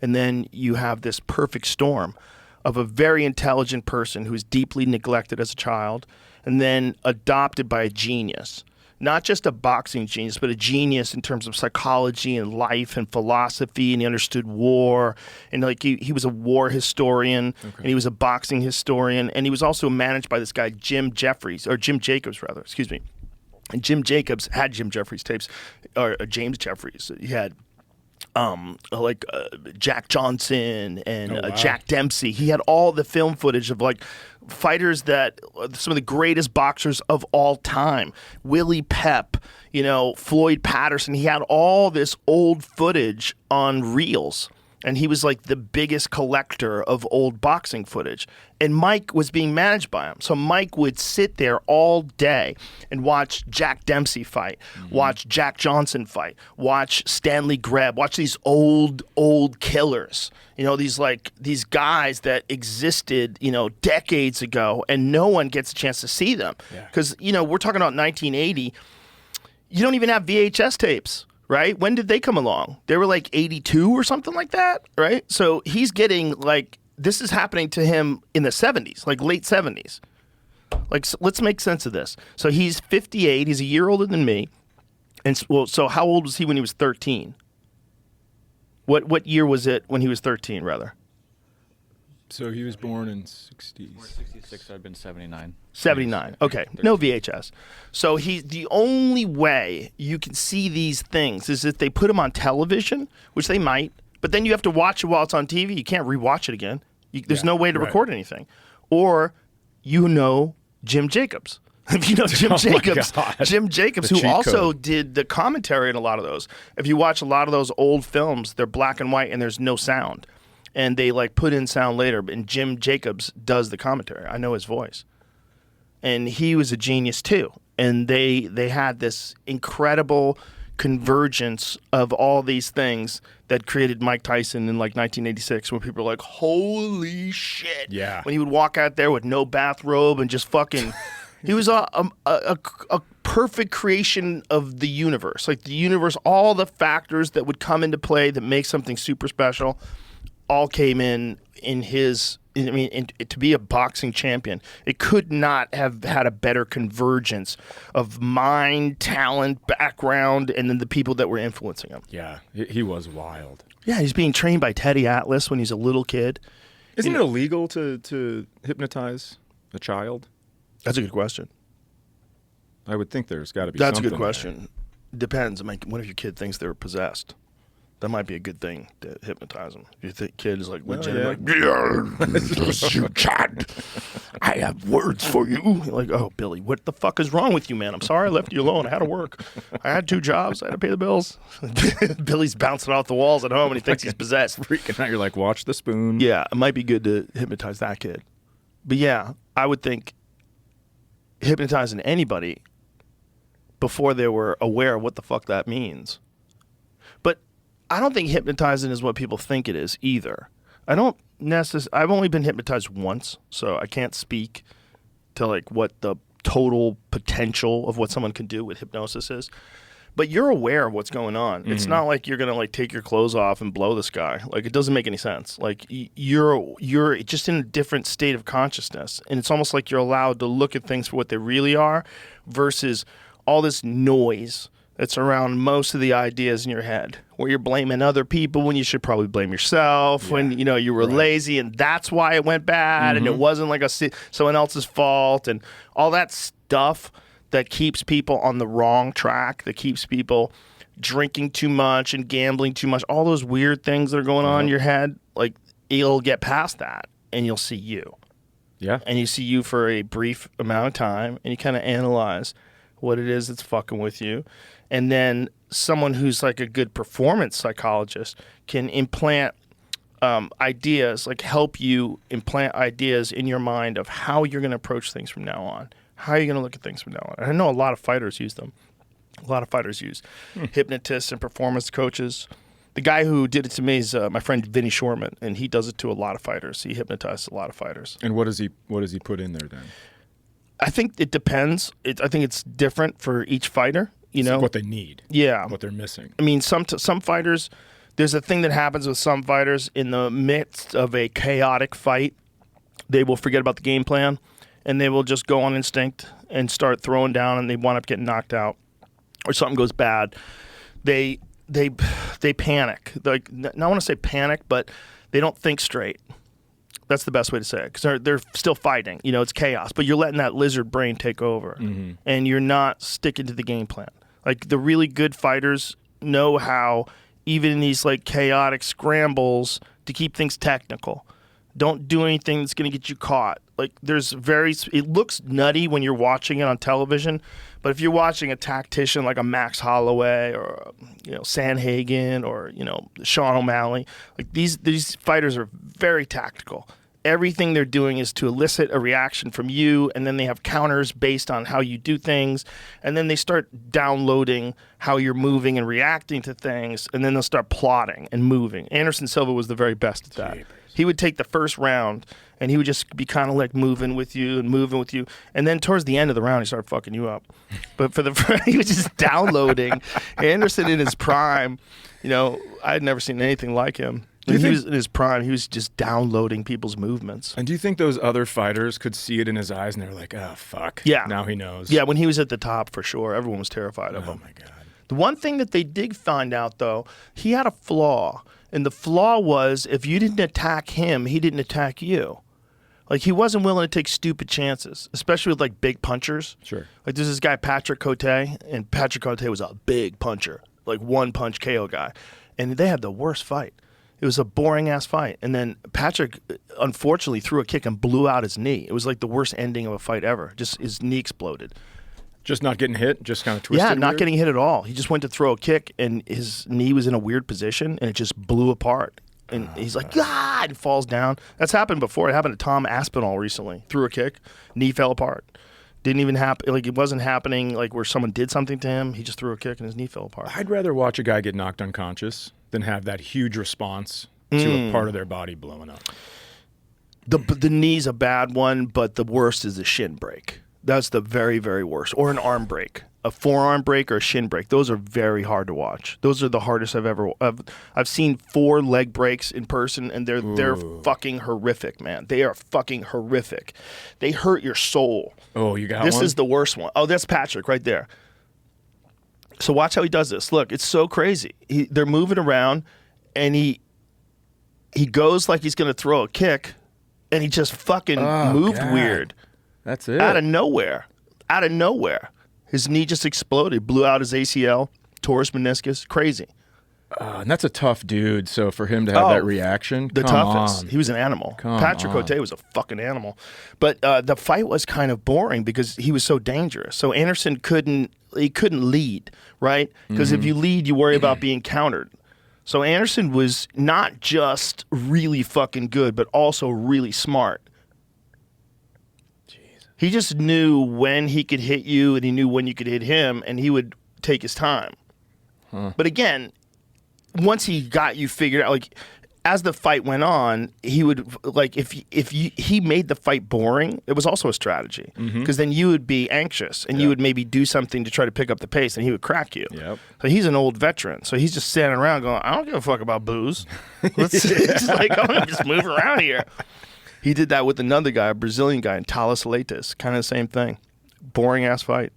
And then you have this perfect storm of a very intelligent person who's deeply neglected as a child and then adopted by a genius. Not just a boxing genius, but a genius in terms of psychology and life and philosophy, and he understood war. And like he was a war historian, and he was a boxing historian, and he was also managed by this guy, Jim Jacobs, excuse me. And Jim Jacobs had Jim Jeffries tapes, or James Jeffries. He had Jack Johnson and Jack Dempsey. He had all the film footage of like fighters that some of the greatest boxers of all time. Willie Pep, you know, Floyd Patterson. He had all this old footage on reels. And he was like the biggest collector of old boxing footage. And Mike was being managed by him. So Mike would sit there all day and watch Jack Dempsey fight, watch Jack Johnson fight, watch Stanley Greb, watch these old killers. You know, these guys that existed, you know, decades ago, and no one gets a chance to see them. Because, you know, we're talking about 1980. You don't even have VHS tapes. Right? When did they come along? They were like 82 or something like that, right? So he's getting like, this is happening to him in the 70s, like late 70s. Like, so let's make sense of this. So he's 58. He's a year older than me. And so how old was he when he was 13? What year was it when he was 13, rather? So he was born in 60s. 66, I've been 79. 79. Okay. No VHS. So the only way you can see these things is if they put them on television, which they might, but then you have to watch it while it's on TV. You can't rewatch it again. There's no way to record anything. Or you know Jim Jacobs. If you know Jim Jacobs, who also did the commentary in a lot of those. If you watch a lot of those old films, they're black and white and there's no sound. And they like put in sound later, and Jim Jacobs does the commentary. I know his voice. And he was a genius too. And they had this incredible convergence of all these things that created Mike Tyson in like 1986, when people were like, holy shit. Yeah. When he would walk out there with no bathrobe and just fucking, he was a perfect creation of the universe. Like the universe, all the factors that would come into play that make something super special all came in his. I mean, to be a boxing champion, it could not have had a better convergence of mind, talent, background, and then the people that were influencing him. Yeah, he was wild. Yeah, he's being trained by Teddy Atlas when he's a little kid. Isn't it illegal to hypnotize a child? That's a good question. I would think there's got to be. That's a good question. Depends. I mean, what if your kid thinks they're possessed? That might be a good thing to hypnotize them. If you think kid is like legit, like, you chat. I have words for you. You're like, oh, Billy, what the fuck is wrong with you, man? I'm sorry I left you alone. I had to work. I had 2 jobs. I had to pay the bills. Billy's bouncing off the walls at home and he thinks he's possessed. Freaking out. You're like, watch the spoon. Yeah, it might be good to hypnotize that kid. But yeah, I would think hypnotizing anybody before they were aware of what the fuck that means. But I don't think hypnotizing is what people think it is either. I've only been hypnotized once, so I can't speak to like what the total potential of what someone can do with hypnosis is. But you're aware of what's going on. Mm-hmm. It's not like you're gonna like take your clothes off and blow the sky. Like it doesn't make any sense. Like you're just in a different state of consciousness, and it's almost like you're allowed to look at things for what they really are, versus all this noise It's around most of the ideas in your head, where you're blaming other people when you should probably blame yourself, when you were lazy and that's why it went bad and it wasn't like someone else's fault, and all that stuff that keeps people on the wrong track, that keeps people drinking too much and gambling too much, all those weird things that are going on in your head, like you'll get past that and you'll see you. Yeah. And you see you for a brief amount of time and you kind of analyze what it is that's fucking with you. And then someone who's like a good performance psychologist can implant ideas, like help you implant ideas in your mind of how you're going to approach things from now on. How are you going to look at things from now on? And I know a lot of fighters use them. A lot of fighters use hypnotists and performance coaches. The guy who did it to me is my friend Vinny Shorman, and he does it to a lot of fighters. He hypnotizes a lot of fighters. And what does he put in there then? I think it depends. I think it's different for each fighter. You know what they need. Yeah, what they're missing. I mean, some fighters. There's a thing that happens with some fighters in the midst of a chaotic fight. They will forget about the game plan, and they will just go on instinct and start throwing down, and they wind up getting knocked out, or something goes bad. They panic. Like, I want to say panic, but they don't think straight. That's the best way to say it, because they're still fighting. You know, it's chaos, but you're letting that lizard brain take over, and you're not sticking to the game plan. Like, the really good fighters know how, even in these like chaotic scrambles, to keep things technical. Don't do anything that's going to get you caught. Like, it looks nutty when you're watching it on television, but if you're watching a tactician like a Max Holloway or Sanhagen or Sean O'Malley, like these fighters are very tactical. Everything they're doing is to elicit a reaction from you, and then they have counters based on how you do things, and then they start downloading how you're moving and reacting to things, and then they'll start plotting and moving. Anderson Silva was the very best at that. He would take the first round, and he would just be kind of like moving with you, and then towards the end of the round, he started fucking you up. But he was just downloading. Anderson in his prime, I had never seen anything like him. When he was in his prime, he was just downloading people's movements. And do you think those other fighters could see it in his eyes and they're like, oh, fuck. Yeah. Now he knows. Yeah, when he was at the top, for sure. Everyone was terrified of him. Oh, my God. The one thing that they did find out, though, he had a flaw. And the flaw was, if you didn't attack him, he didn't attack you. Like, he wasn't willing to take stupid chances, especially with, like, big punchers. Sure. Like, there's this guy, Patrick Cote, and Patrick Cote was a big puncher, like one-punch KO guy. And they had the worst fight. It was a boring-ass fight. And then Patrick, unfortunately, threw a kick and blew out his knee. It was like the worst ending of a fight ever. Just his knee exploded. Just not getting hit? Just kind of twisted? Yeah, not weird? getting hit at all. He just went to throw a kick, and his knee was in a weird position, and it just blew apart. And he's like, ah, and falls down. That's happened before. It happened to Tom Aspinall recently. Threw a kick, knee fell apart. Didn't even happen. Like, it wasn't happening like where someone did something to him. He just threw a kick, and his knee fell apart. I'd rather watch a guy get knocked unconscious than have that huge response to a part of their body blowing up. The knee's a bad one, but the worst is the shin break. That's the very, very worst. Or an arm break. A forearm break or a shin break. Those are very hard to watch. Those are the hardest I've seen 4 leg breaks in person, and they're fucking horrific, man. They are fucking horrific. They hurt your soul. Oh, you got this one? Is the worst one. Oh, that's Patrick right there. So watch how he does this. Look, it's so crazy. They're moving around, and he goes like he's going to throw a kick, and he just fucking moved weird. That's it. Out of nowhere. His knee just exploded, blew out his ACL, tore his meniscus. Crazy. And that's a tough dude, so for him to have that reaction, the come toughest. on. He was an animal. on. Patrick Cote was a fucking animal. But the fight was kind of boring because he was so dangerous. So Anderson couldn't lead, right? Because if you lead, you worry about being countered. So Anderson was not just really fucking good, but also really smart. He just knew when he could hit you, and he knew when you could hit him, and he would take his time. But again, once he got you figured out, like as the fight went on, he would like if he made the fight boring, it was also a strategy because then you would be anxious and you would maybe do something to try to pick up the pace, and he would crack you. Yep. So he's an old veteran, so he's just standing around going, "I don't give a fuck about booze. Let's just like I'm gonna just move around here." He did that with another guy, a Brazilian guy, Thales Leites. Kind of the same thing. Boring ass fight.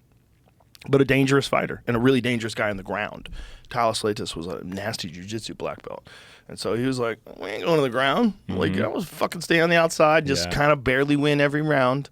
but a dangerous fighter and a really dangerous guy on the ground. Talos Latis was a nasty jiu-jitsu black belt. And so he was like, we ain't going to the ground. Like, I was fucking stay on the outside, just kind of barely win every round.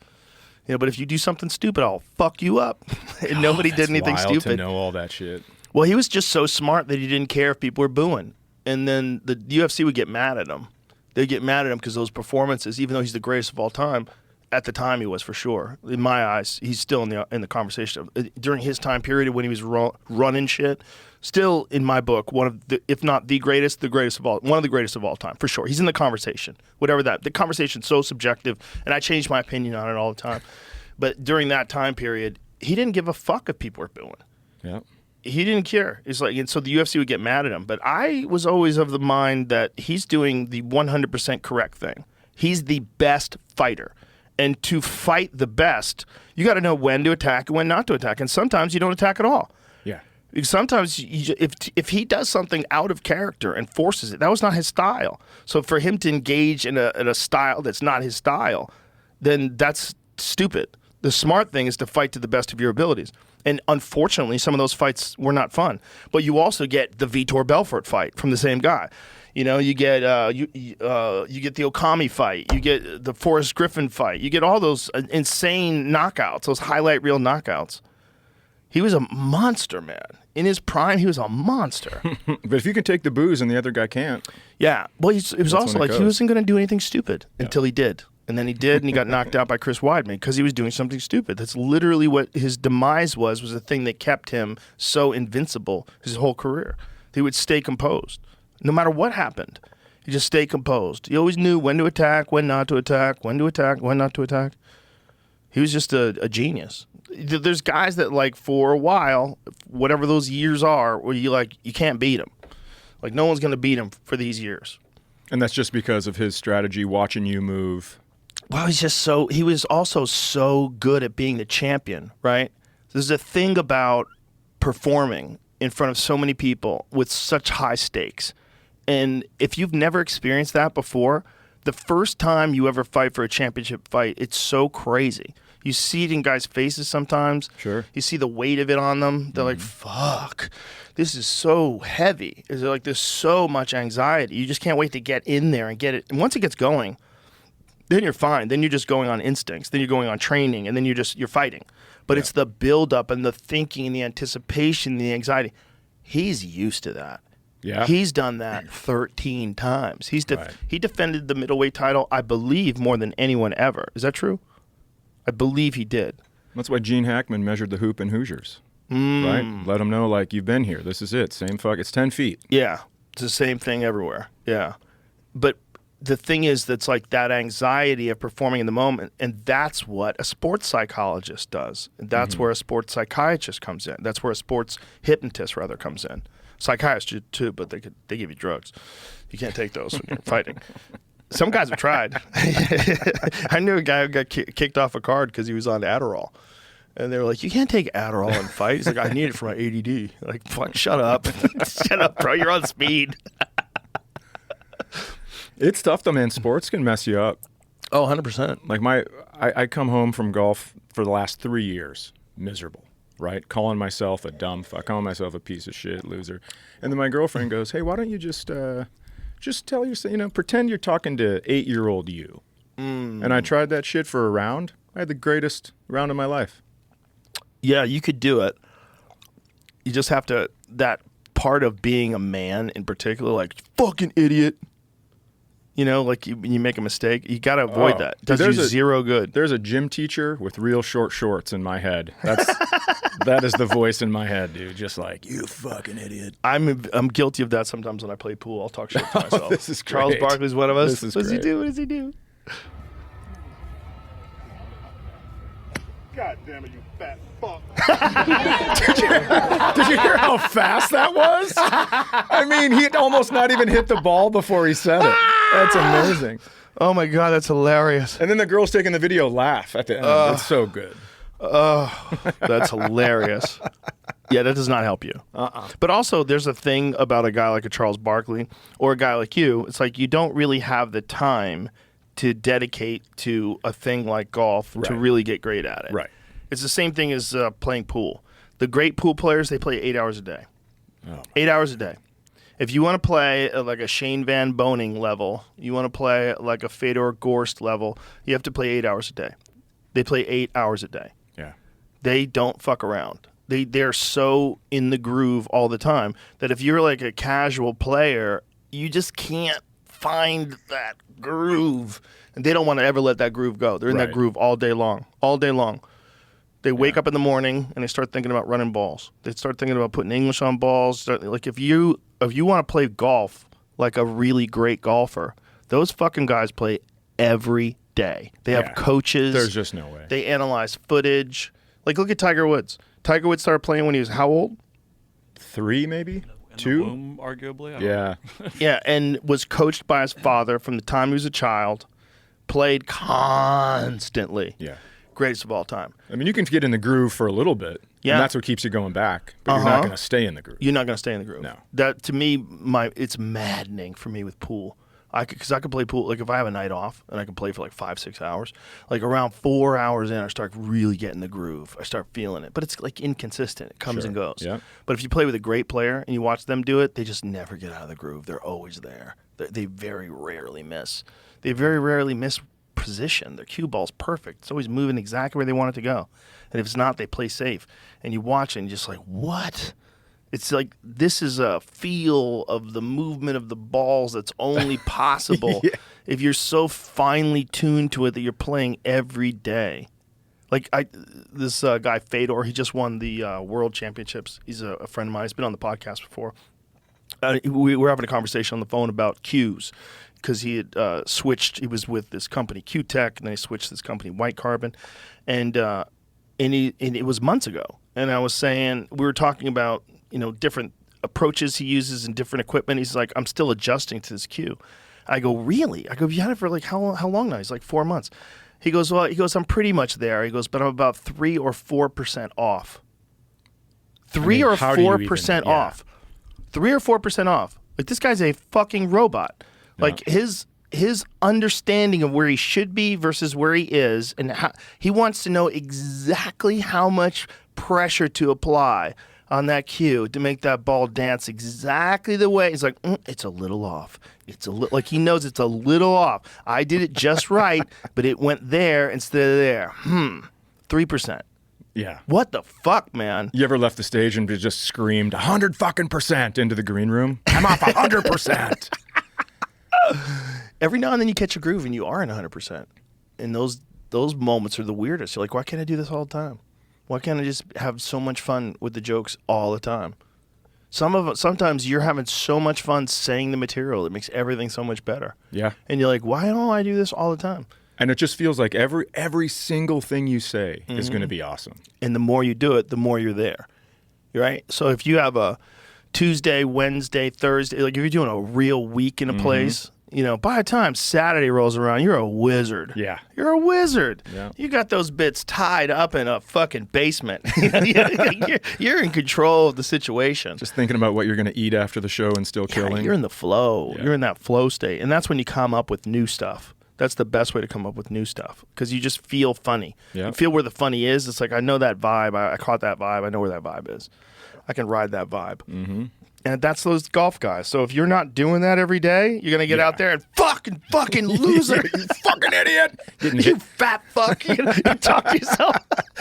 You know, but if you do something stupid, I'll fuck you up. And nobody did anything wild stupid. To know all that shit. Well, he was just so smart that he didn't care if people were booing. And then the UFC would get mad at him. They'd get mad at him because those performances, even though he's the greatest of all time, at the time he was for sure. In my eyes, he's still in the conversation. During his time period when he was running shit, still in my book, one of the, if not the greatest of all, one of the greatest of all time, for sure. He's in the conversation. Whatever that, the conversation's so subjective, and I change my opinion on it all the time. But during that time period, he didn't give a fuck if people were booing. Yeah. He didn't care. It's like, and so the UFC would get mad at him. But I was always of the mind that he's doing the 100% correct thing. He's the best fighter. And to fight the best, you got to know when to attack and when not to attack. And sometimes you don't attack at all. Yeah. Sometimes if he does something out of character and forces it, that was not his style. So for him to engage in a style that's not his style, then that's stupid. The smart thing is to fight to the best of your abilities. And unfortunately, some of those fights were not fun. But you also get the Vitor Belfort fight from the same guy. You know, you get you get the Okami fight, you get the Forrest Griffin fight, you get all those insane knockouts, those highlight reel knockouts. He was a monster, man. In his prime, he was a monster. But if you can take the booze and the other guy can't. Yeah. Well, it was also like he wasn't going to do anything stupid until he did. And then he did, and he got knocked out by Chris Weidman because he was doing something stupid. That's literally what his demise was the thing that kept him so invincible his whole career. He would stay composed. No matter what happened, he just stayed composed. He always knew when to attack, when not to attack, when to attack, when not to attack. He was just a genius. There's guys that, like, for a while, whatever those years are, where you can't beat him. Like, no one's going to beat him for these years. And that's just because of his strategy, watching you move. Well, he was also so good at being the champion, right? There's a thing about performing in front of so many people with such high stakes. And if you've never experienced that before, the first time you ever fight for a championship fight, it's so crazy. You see it in guys' faces sometimes. Sure. You see the weight of it on them. They're like, fuck, this is so heavy. It's like there's so much anxiety. You just can't wait to get in there and get it. And once it gets going, then you're fine. Then you're just going on instincts. Then you're going on training. And then you're fighting. But it's the buildup and the thinking and the anticipation and the anxiety. He's used to that. Yeah. He's done that 13 times. He defended the middleweight title, I believe, more than anyone ever. Is that true? I believe he did. That's why Gene Hackman measured the hoop in Hoosiers. Right? Let him know, like, you've been here. This is it. Same fuck. It's 10 feet. Yeah. It's the same thing everywhere. Yeah. But the thing is, that's like that anxiety of performing in the moment, and that's what a sports psychologist does. And that's where a sports psychiatrist comes in. That's where a sports hypnotist, rather, comes in. Psychiatrists too, but they give you drugs. You can't take those when you're fighting. Some guys have tried. I knew a guy who got kicked off a card because he was on Adderall. And they were like, you can't take Adderall and fight. He's like, I need it for my ADD. Like, fuck, shut up. Shut up, bro. You're on speed. It's tough, though, man. Sports can mess you up. Oh, 100%. Like, I come home from golf for the last 3 years, miserable, right? Calling myself a dumb fuck, calling myself a piece of shit, loser. And then my girlfriend goes, hey, why don't you just tell yourself, pretend you're talking to 8-year-old you. And I tried that shit for a round. I had the greatest round of my life. Yeah, you could do it. You just have to, that part of being a man in particular, like, fucking idiot. You know, like you make a mistake, you got to avoid that. It does you zero good. There's a gym teacher with real short shorts in my head. That is the voice in my head, dude. Just like, you fucking idiot. I'm guilty of that sometimes when I play pool. I'll talk shit to myself. This is great. Charles Barkley's one of us. What does he do? What does he do? God damn it, you fat fuck. Did you hear how fast that was? I mean, he almost not even hit the ball before he said it. That's amazing. Oh my God, that's hilarious. And then the girls taking the video laugh at the end. It's so good. Oh, that's hilarious. Yeah, that does not help you. But also, there's a thing about a guy like a Charles Barkley or a guy like you. It's like you don't really have the time to dedicate to a thing like golf to really get great at it. Right. It's the same thing as playing pool. The great pool players, they play 8 hours a day. Oh. 8 hours a day. If you want to play like a Shane Van Boning level, you want to play like a Fedor Gorst level, you have to play 8 hours a day. They play 8 hours a day. Yeah. They don't fuck around. They're so in the groove all the time that if you're like a casual player, you just can't find that groove. And they don't want to ever let that groove go. They're in that groove all day long. All day long. They wake up in the morning and they start thinking about running balls. They start thinking about putting English on balls. Like if you want to play golf like a really great golfer, those fucking guys play every day. They have coaches. There's just no way. They analyze footage. Like look at Tiger Woods. Tiger Woods started playing when he was how old? 3 maybe? In 2? the womb, arguably. I don't Yeah. Yeah, and was coached by his father from the time he was a child. Played constantly. Yeah. Greatest of all time. I mean, you can get in the groove for a little bit. Yeah. And that's what keeps you going back. But you're not going to stay in the groove. You're not going to stay in the groove. No. That to me, it's maddening for me with pool. Because I could play pool. Like if I have a night off and I can play for like 5-6 hours, like around 4 hours in, I start really getting the groove. I start feeling it. But it's like inconsistent. It comes and goes. Yeah. But if you play with a great player and you watch them do it, they just never get out of the groove. They're always there. They very rarely miss. They very rarely miss position. Their cue ball's perfect. It's always moving exactly where they want it to go. And if it's not, they play safe. And you watch it and you're just like, what? It's like this is a feel of the movement of the balls that's only possible if you're so finely tuned to it that you're playing every day. Like this guy Fedor, he just won the World Championships. He's a friend of mine. He's been on the podcast before. We were having a conversation on the phone about cues because he had switched. He was with this company Q Tech, and then he switched to this company White Carbon, and it was months ago. And I was saying we were talking about different approaches he uses and different equipment. He's like, I'm still adjusting to this cue. I go, really? I go, you had it for like how long now? He's like 4 months. He goes, well, I'm pretty much there. He goes, but I'm about 3 or 4% off. 3 or 4% off. 3 or 4% off. Like this guy's a fucking robot. Yeah. Like his understanding of where he should be versus where he is, and how, he wants to know exactly how much pressure to apply on that cue to make that ball dance exactly the way. He's like, it's a little off. It's a little, like he knows it's a little off. I did it just right, but it went there instead of there. 3%. Yeah. What the fuck, man? You ever left the stage and just screamed 100% into the green room? I'm off 100%. Every now and then you catch a groove and you are in 100%. And those moments are the weirdest. You're like, why can't I do this all the time? Why can't I just have so much fun with the jokes all the time? Sometimes you're having so much fun saying the material. It makes everything so much better. Yeah. And you're like, why don't I do this all the time? And it just feels like every single thing you say is going to be awesome. And the more you do it, the more you're there. Right? So if you have a Tuesday, Wednesday, Thursday, like if you're doing a real week in a place, by the time Saturday rolls around, you're a wizard. Yeah. You're a wizard. Yeah. You got those bits tied up in a fucking basement. You're in control of the situation. Just thinking about what you're going to eat after the show and still killing. You're in the flow. Yeah. You're in that flow state. And that's when you come up with new stuff. That's the best way to come up with new stuff because you just feel funny. Yep. You feel where the funny is. It's like, I know that vibe. I caught that vibe. I know where that vibe is. I can ride that vibe. Mm-hmm. And that's those golf guys. So if you're not doing that every day, you're going to get out there and fucking loser. You fucking idiot. You fat fuck. You talk to yourself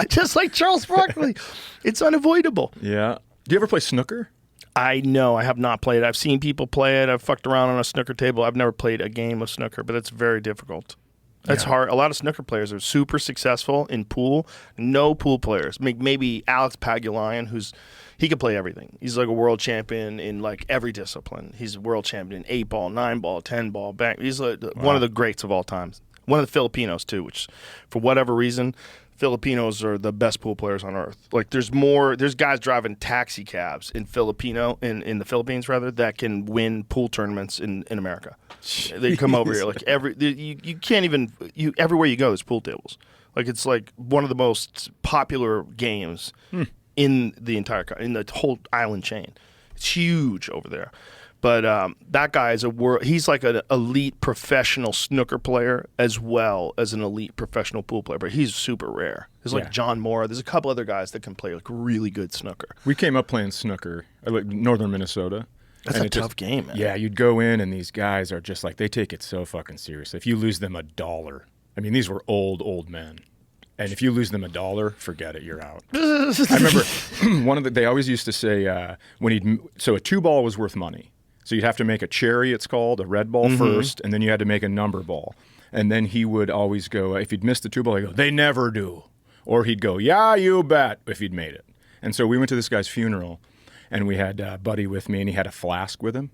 just like Charles Barkley. It's unavoidable. Yeah. Do you ever play snooker? I know. I have not played it. I've seen people play it. I've fucked around on a snooker table. I've never played a game of snooker, but it's very difficult. It's hard. A lot of snooker players are super successful in pool. No pool players. Maybe Alex Pagulayan, he could play everything. He's like a world champion in like every discipline. He's a world champion in 8-ball, 9-ball, 10-ball, back. He's like one of the greats of all time. One of the Filipinos too, which for whatever reason, Filipinos are the best pool players on earth. Like there's guys driving taxi cabs in the Philippines rather, that can win pool tournaments in America. They come over here like you can't even everywhere you go there's pool tables. Like it's like one of the most popular games in the whole island chain. It's huge over there. But that guy is he's like an elite professional snooker player as well as an elite professional pool player. But he's super rare. There's like John Moore. There's a couple other guys that can play like really good snooker. We came up playing snooker, like northern Minnesota. That's a tough game, man. Yeah, you'd go in and these guys are just like, they take it so fucking serious. If you lose them $1, I mean, these were old men. And if you lose them $1, forget it, you're out. I remember they always used to say so a 2-ball was worth money. So you'd have to make a cherry, it's called, a red ball first, and then you had to make a number ball. And then he would always go, if he'd missed the 2-ball, he'd go, they never do. Or he'd go, yeah, you bet, if he'd made it. And so we went to this guy's funeral, and we had a buddy with me, and he had a flask with him.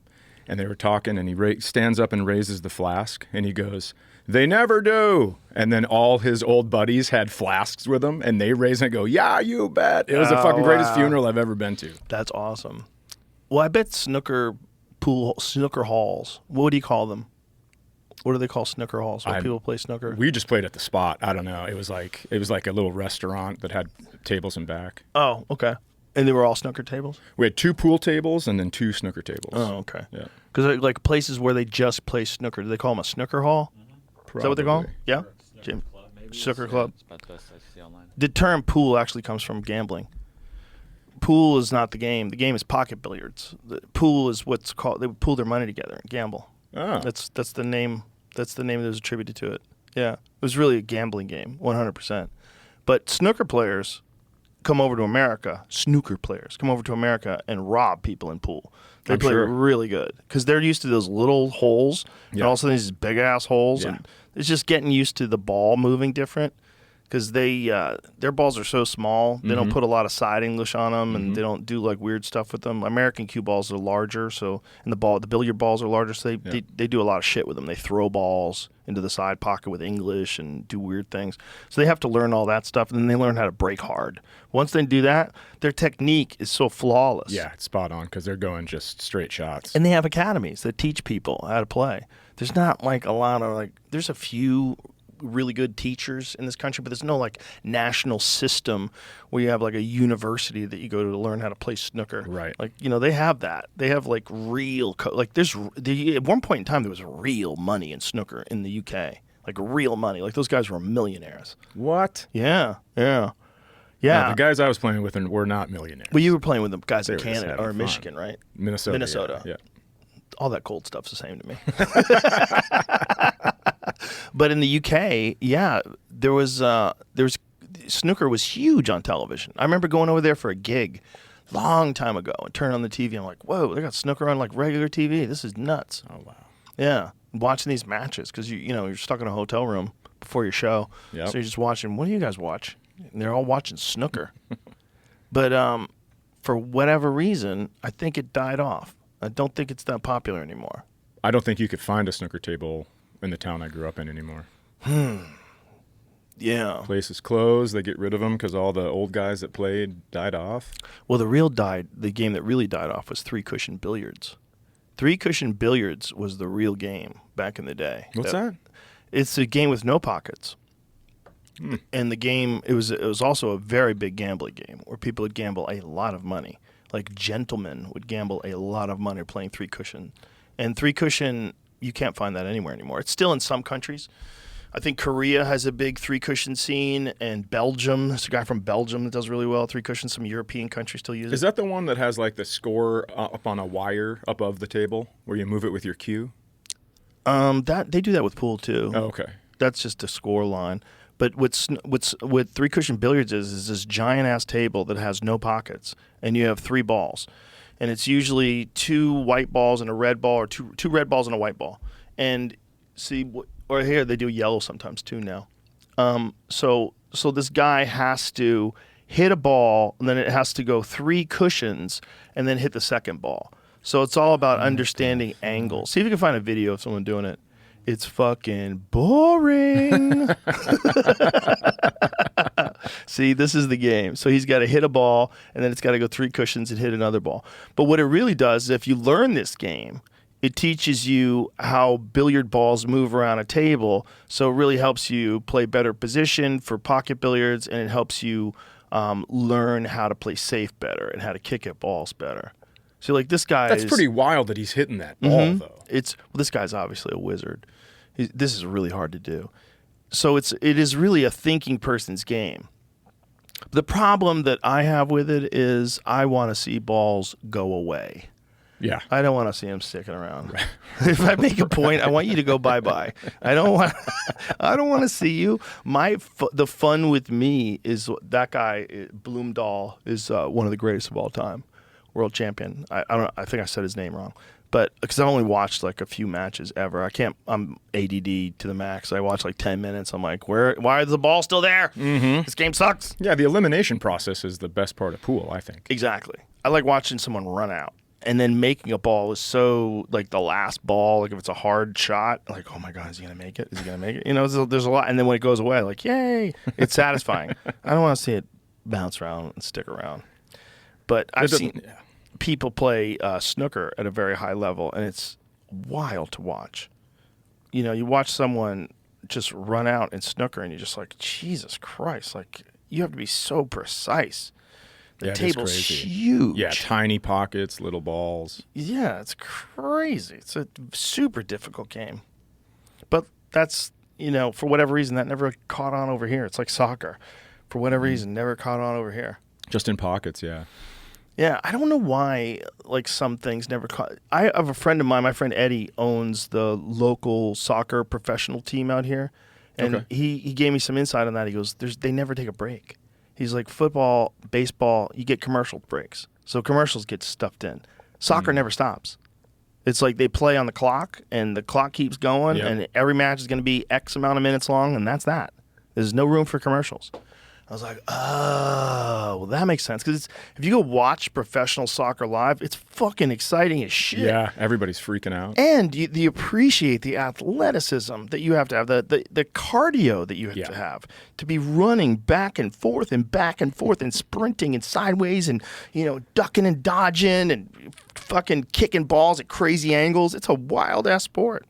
And they were talking, and he stands up and raises the flask, and he goes, they never do. And then all his old buddies had flasks with them, and they raise and go, yeah, you bet. It was the fucking greatest funeral I've ever been to. That's awesome. Well, I bet snooker halls. What do you call them? What do they call snooker halls? Where people play snooker? We just played at the spot. I don't know. It was like a little restaurant that had tables in back. Oh, okay. And they were all snooker tables? We had 2 pool tables and then 2 snooker tables. Oh, okay. Yeah. Because like places where they just play snooker, do they call them a snooker hall? Is that what they call them? Yeah? Snooker club. The term pool actually comes from gambling. Pool is not the game. The game is pocket billiards. The pool is what's called, they would pool their money together and gamble. Oh. That's the name. That's the name that was attributed to it. Yeah. It was really a gambling game, 100%. But snooker players come over to America, and rob people in pool. They play really good because they're used to those little holes, and all of a sudden these big ass holes, and it's just getting used to the ball moving different because their balls are so small. They don't put a lot of side English on them, and they don't do like weird stuff with them. American cue balls are larger, and the billiard balls are larger, so they do a lot of shit with them. They throw balls into the side pocket with English and do weird things. So they have to learn all that stuff, and then they learn how to break hard. Once they do that, their technique is so flawless. Yeah, it's spot on because they're going just straight shots. And they have academies that teach people how to play. There's not like a lot of there's a few really good teachers in this country, but there's no like national system where you have like a university that you go to learn how to play snooker. Right. Like, they have that. They have like real, at one point in time, there was real money in snooker in the UK. Like real money. Like those guys were millionaires. What? Yeah. No, the guys I was playing with were not millionaires. Well, you were playing with the guys in They were just Canada having or fun. Michigan, right? Minnesota. Yeah. All that cold stuff's the same to me. But in the UK, there was snooker was huge on television. I remember going over there for a gig long time ago and turning on the TV. I'm like, whoa, they got snooker on like regular TV. This is nuts. Oh, wow. Yeah, watching these matches because you're stuck in a hotel room before your show. Yep. So you're just watching. What do you guys watch? And they're all watching snooker. But for whatever reason, I think it died off. I don't think it's that popular anymore. I don't think you could find a snooker table in the town I grew up in anymore. Yeah. Places closed. They get rid of them because all the old guys that played died off. Well, the game that really died off was 3-cushion billiards. 3-cushion billiards was the real game back in the day. What's that? It's a game with no pockets. And the game, it was also a very big gambling game where people would gamble a lot of money. Like gentlemen would gamble a lot of money playing 3-cushion. And 3-cushion, you can't find that anywhere anymore. It's still in some countries. I think Korea has a big 3-cushion scene, and Belgium, there's a guy from Belgium that does really well 3-cushion. Some European countries still use it. Is that the one that has like the score up on a wire above the table where you move it with your cue? That they do that with pool too. Oh, okay. That's just a score line. But what's with 3-cushion billiards is this giant ass table that has no pockets, and you have 3 balls, and it's usually 2 white balls and a red ball, or two red balls and a white ball. And or here they do yellow sometimes too now. So this guy has to hit a ball, and then it has to go 3 cushions, and then hit the second ball. So it's all about understanding angles. See if you can find a video of someone doing it. It's fucking boring. See, this is the game. So he's got to hit a ball, and then it's got to go 3 cushions and hit another ball. But what it really does is if you learn this game, it teaches you how billiard balls move around a table. So it really helps you play better position for pocket billiards, and it helps you learn how to play safe better and how to kick at balls better. See, like this guy. That's pretty wild that he's hitting that ball, though. This guy's obviously a wizard. This is really hard to do. So it is really a thinking person's game. The problem that I have with it is I want to see balls go away. Yeah. I don't want to see them sticking around. Right. If I make a point, I want you to go bye-bye. I don't want to see you. The fun with me is that guy Bloomdahl is one of the greatest of all time, world champion. I think I said his name wrong, but because I've only watched like a few matches ever. I'm ADD to the max. I watch like 10 minutes. I'm like, why is the ball still there? Mm-hmm. This game sucks. Yeah, the elimination process is the best part of pool, I think. Exactly. I like watching someone run out. And then making a ball is so, like, the last ball, like, if it's a hard shot, like, oh, my God, is he going to make it? Is he going to make it? You know, there's a lot. And then when it goes away, like, yay, it's satisfying. I don't want to see it bounce around and stick around. But I've seen people play snooker at a very high level, and it's wild to watch. You know, you watch someone just run out in snooker, and you're just like, Jesus Christ, like, you have to be so precise. The table's huge. Yeah, tiny pockets, little balls. Yeah, it's crazy. It's a super difficult game. But that's, you know, for whatever reason, that never caught on over here. It's like soccer. For whatever reason, never caught on over here. Just in pockets, yeah. Yeah, I don't know why, like, some things never caught. I have a friend of mine, my friend Eddie, owns the local soccer professional team out here. And he gave me some insight on that. He goes, they never take a break. He's like, football, baseball, you get commercial breaks. So commercials get stuffed in. Soccer never stops. It's like they play on the clock, and the clock keeps going, and every match is going to be X amount of minutes long, and that's that. There's no room for commercials. I was like, oh, well, that makes sense. Because if you go watch professional soccer live, it's fucking exciting as shit. Yeah, everybody's freaking out. And you appreciate the athleticism that you have to have, the cardio that you have to be running back and forth and sprinting and sideways and, you know, ducking and dodging and fucking kicking balls at crazy angles. It's a wild-ass sport.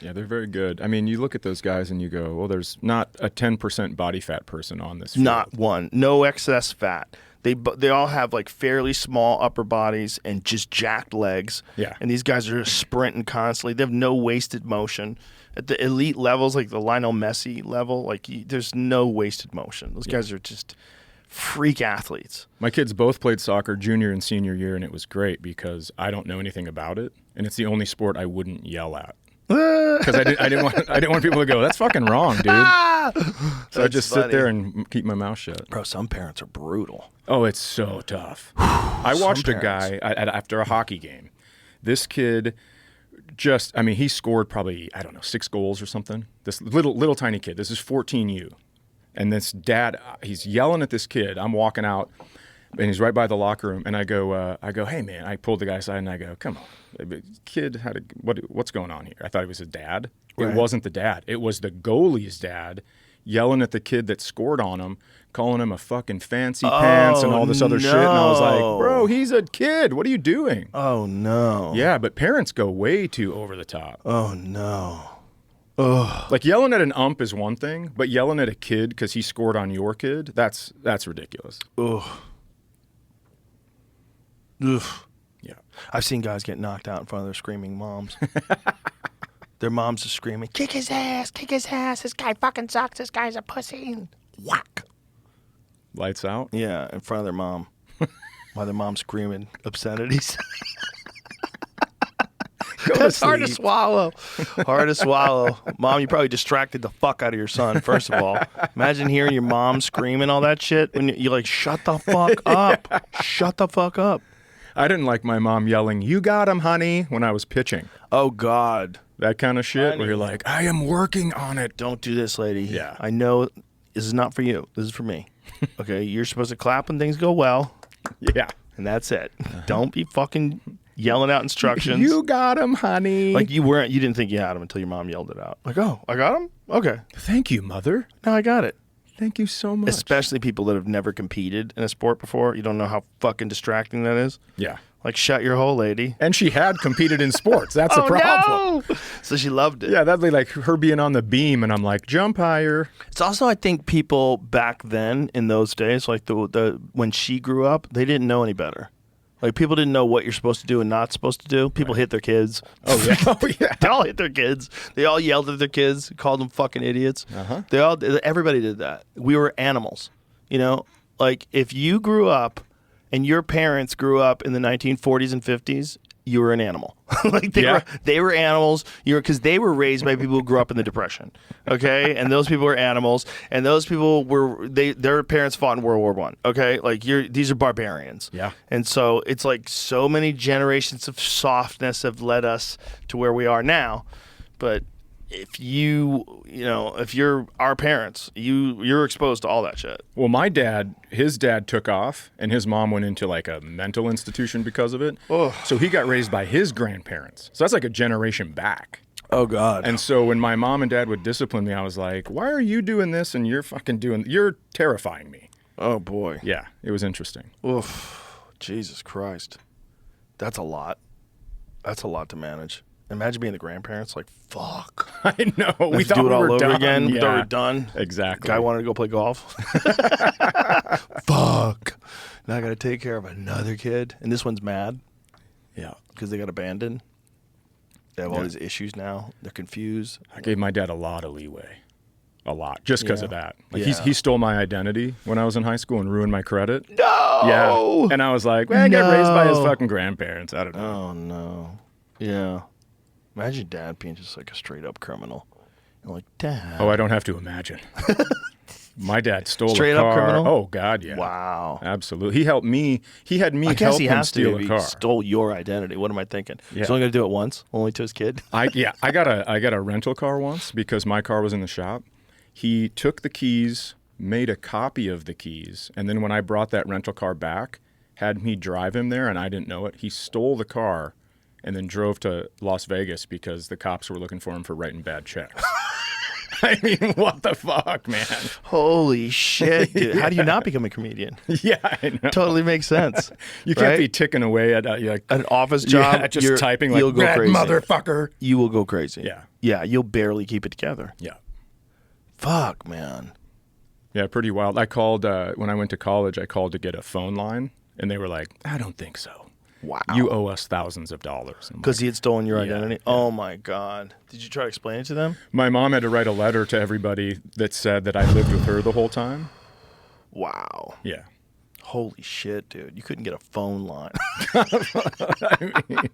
Yeah, they're very good. I mean, you look at those guys and you go, well, there's not a 10% body fat person on this field. Not one. No excess fat. They all have like fairly small upper bodies and just jacked legs. Yeah. And these guys are just sprinting constantly. They have no wasted motion. At the elite levels, like the Lionel Messi level, like there's no wasted motion. Those guys are just freak athletes. My kids both played soccer junior and senior year, and it was great because I don't know anything about it, and it's the only sport I wouldn't yell at. Because I didn't want people to go, that's fucking wrong, dude. So I just sit there and keep my mouth shut. Bro, some parents are brutal. Oh, it's so tough. I watched a guy after a hockey game. This kid he scored probably, 6 goals or something. This little tiny kid. This is 14U. And this dad, he's yelling at this kid. I'm walking out, and he's right by the locker room. And I go, hey, man. I pulled the guy aside, and I go, come on. Kid, what's going on here? I thought it was his dad. Right. It wasn't the dad. It was the goalie's dad yelling at the kid that scored on him, calling him a fucking fancy pants and all this other shit. And I was like, bro, he's a kid. What are you doing? Oh, no. Yeah, but parents go way too over the top. Oh, no. Ugh. Like yelling at an ump is one thing, but yelling at a kid because he scored on your kid, that's ridiculous. Ugh. Ugh. Yeah. I've seen guys get knocked out in front of their screaming moms. Their moms are screaming, kick his ass, this guy fucking sucks, this guy's a pussy. Whack. Lights out? Yeah, in front of their mom. While their mom's screaming obscenities. That's hard to swallow. Hard to swallow. Mom, you probably distracted the fuck out of your son, first of all. Imagine hearing your mom screaming all that shit. When you're like, shut the fuck up. Shut the fuck up. I didn't like my mom yelling, you got him, honey, when I was pitching. Oh, God. That kind of shit where you're like, I am working on it. Don't do this, lady. Yeah. I know this is not for you. This is for me. Okay? You're supposed to clap when things go well. Yeah. And that's it. Don't be fucking yelling out instructions. You got him, honey. Like you didn't think you had him until your mom yelled it out. Like, oh, I got him? Okay. Thank you, mother. No, I got it. Thank you so much. Especially people that have never competed in a sport before. You don't know how fucking distracting that is. Yeah. Like, shut your hole, lady. And she had competed in sports. That's the problem. No! So she loved it. Yeah, that'd be like her being on the beam, and I'm like, jump higher. It's also, I think, people back then in those days, like the when she grew up, they didn't know any better. Like, people didn't know what you're supposed to do and not supposed to do. People hit their kids. Oh, yeah. Oh, yeah. They all hit their kids. They all yelled at their kids, called them fucking idiots. Everybody did that. We were animals. You know, like, if you grew up and your parents grew up in the 1940s and 50s, you were an animal. Like, they were animals. Because they were raised by people who grew up in the Depression. Okay, and those people were animals, and those people were their parents fought in World War One. Okay, like, these are barbarians. Yeah, and so it's like so many generations of softness have led us to where we are now. But if if you're our parents, you're exposed to all that shit. Well, his dad took off, and his mom went into like a mental institution because of it. Oh. So he got raised by his grandparents. So that's like a generation back. Oh, God. And so when my mom and dad would discipline me, I was like, why are you doing this and you're terrifying me? Oh, boy. Yeah, it was interesting. Oof. Jesus Christ. That's a lot. That's a lot to manage. Imagine being the grandparents. Like, fuck. I know. We thought do it we all were over done. again. We Yeah. thought we were done. Exactly. Guy wanted to go play golf. Fuck. Now I got to take care of another kid. And this one's mad. Yeah. Because they got abandoned. They have all these issues now. They're confused. I gave my dad a lot of leeway. A lot. Just because of that. Like, Yeah. he stole my identity when I was in high school and ruined my credit. No! Yeah. And I was like, well, I got raised by his fucking grandparents. I don't know. Oh, no. Yeah. Imagine dad being just like a straight up criminal. You're like, Dad. Oh, I don't have to imagine. My dad stole Straight a car. up criminal? Oh, God, yeah. Wow. Absolutely. He helped me. He had me I guess help he him has steal to a if car. he stole your identity. What am I thinking? Yeah. He's only going to do it once, only to his kid. I got a rental car once because my car was in the shop. He took the keys, made a copy of the keys, and then when I brought that rental car back, had me drive him there, and I didn't know it. He stole the car and then drove to Las Vegas because the cops were looking for him for writing bad checks. I mean, what the fuck, man? Holy shit, dude. How do you not become a comedian? Yeah, I know. Totally makes sense. You can't be ticking away at like an office job. Yeah, just typing like, you'll go "Red crazy. motherfucker." You will go crazy. Yeah. Yeah, you'll barely keep it together. Yeah. Fuck, man. Yeah, pretty wild. I called, when I went to college, I called to get a phone line, and they were like, I don't think so. Wow. You owe us thousands of dollars. Because he had stolen your identity? Yeah. Oh, my God. Did you try to explain it to them? My mom had to write a letter to everybody that said that I lived with her the whole time. Wow. Yeah. Holy shit, dude. You couldn't get a phone line. I mean,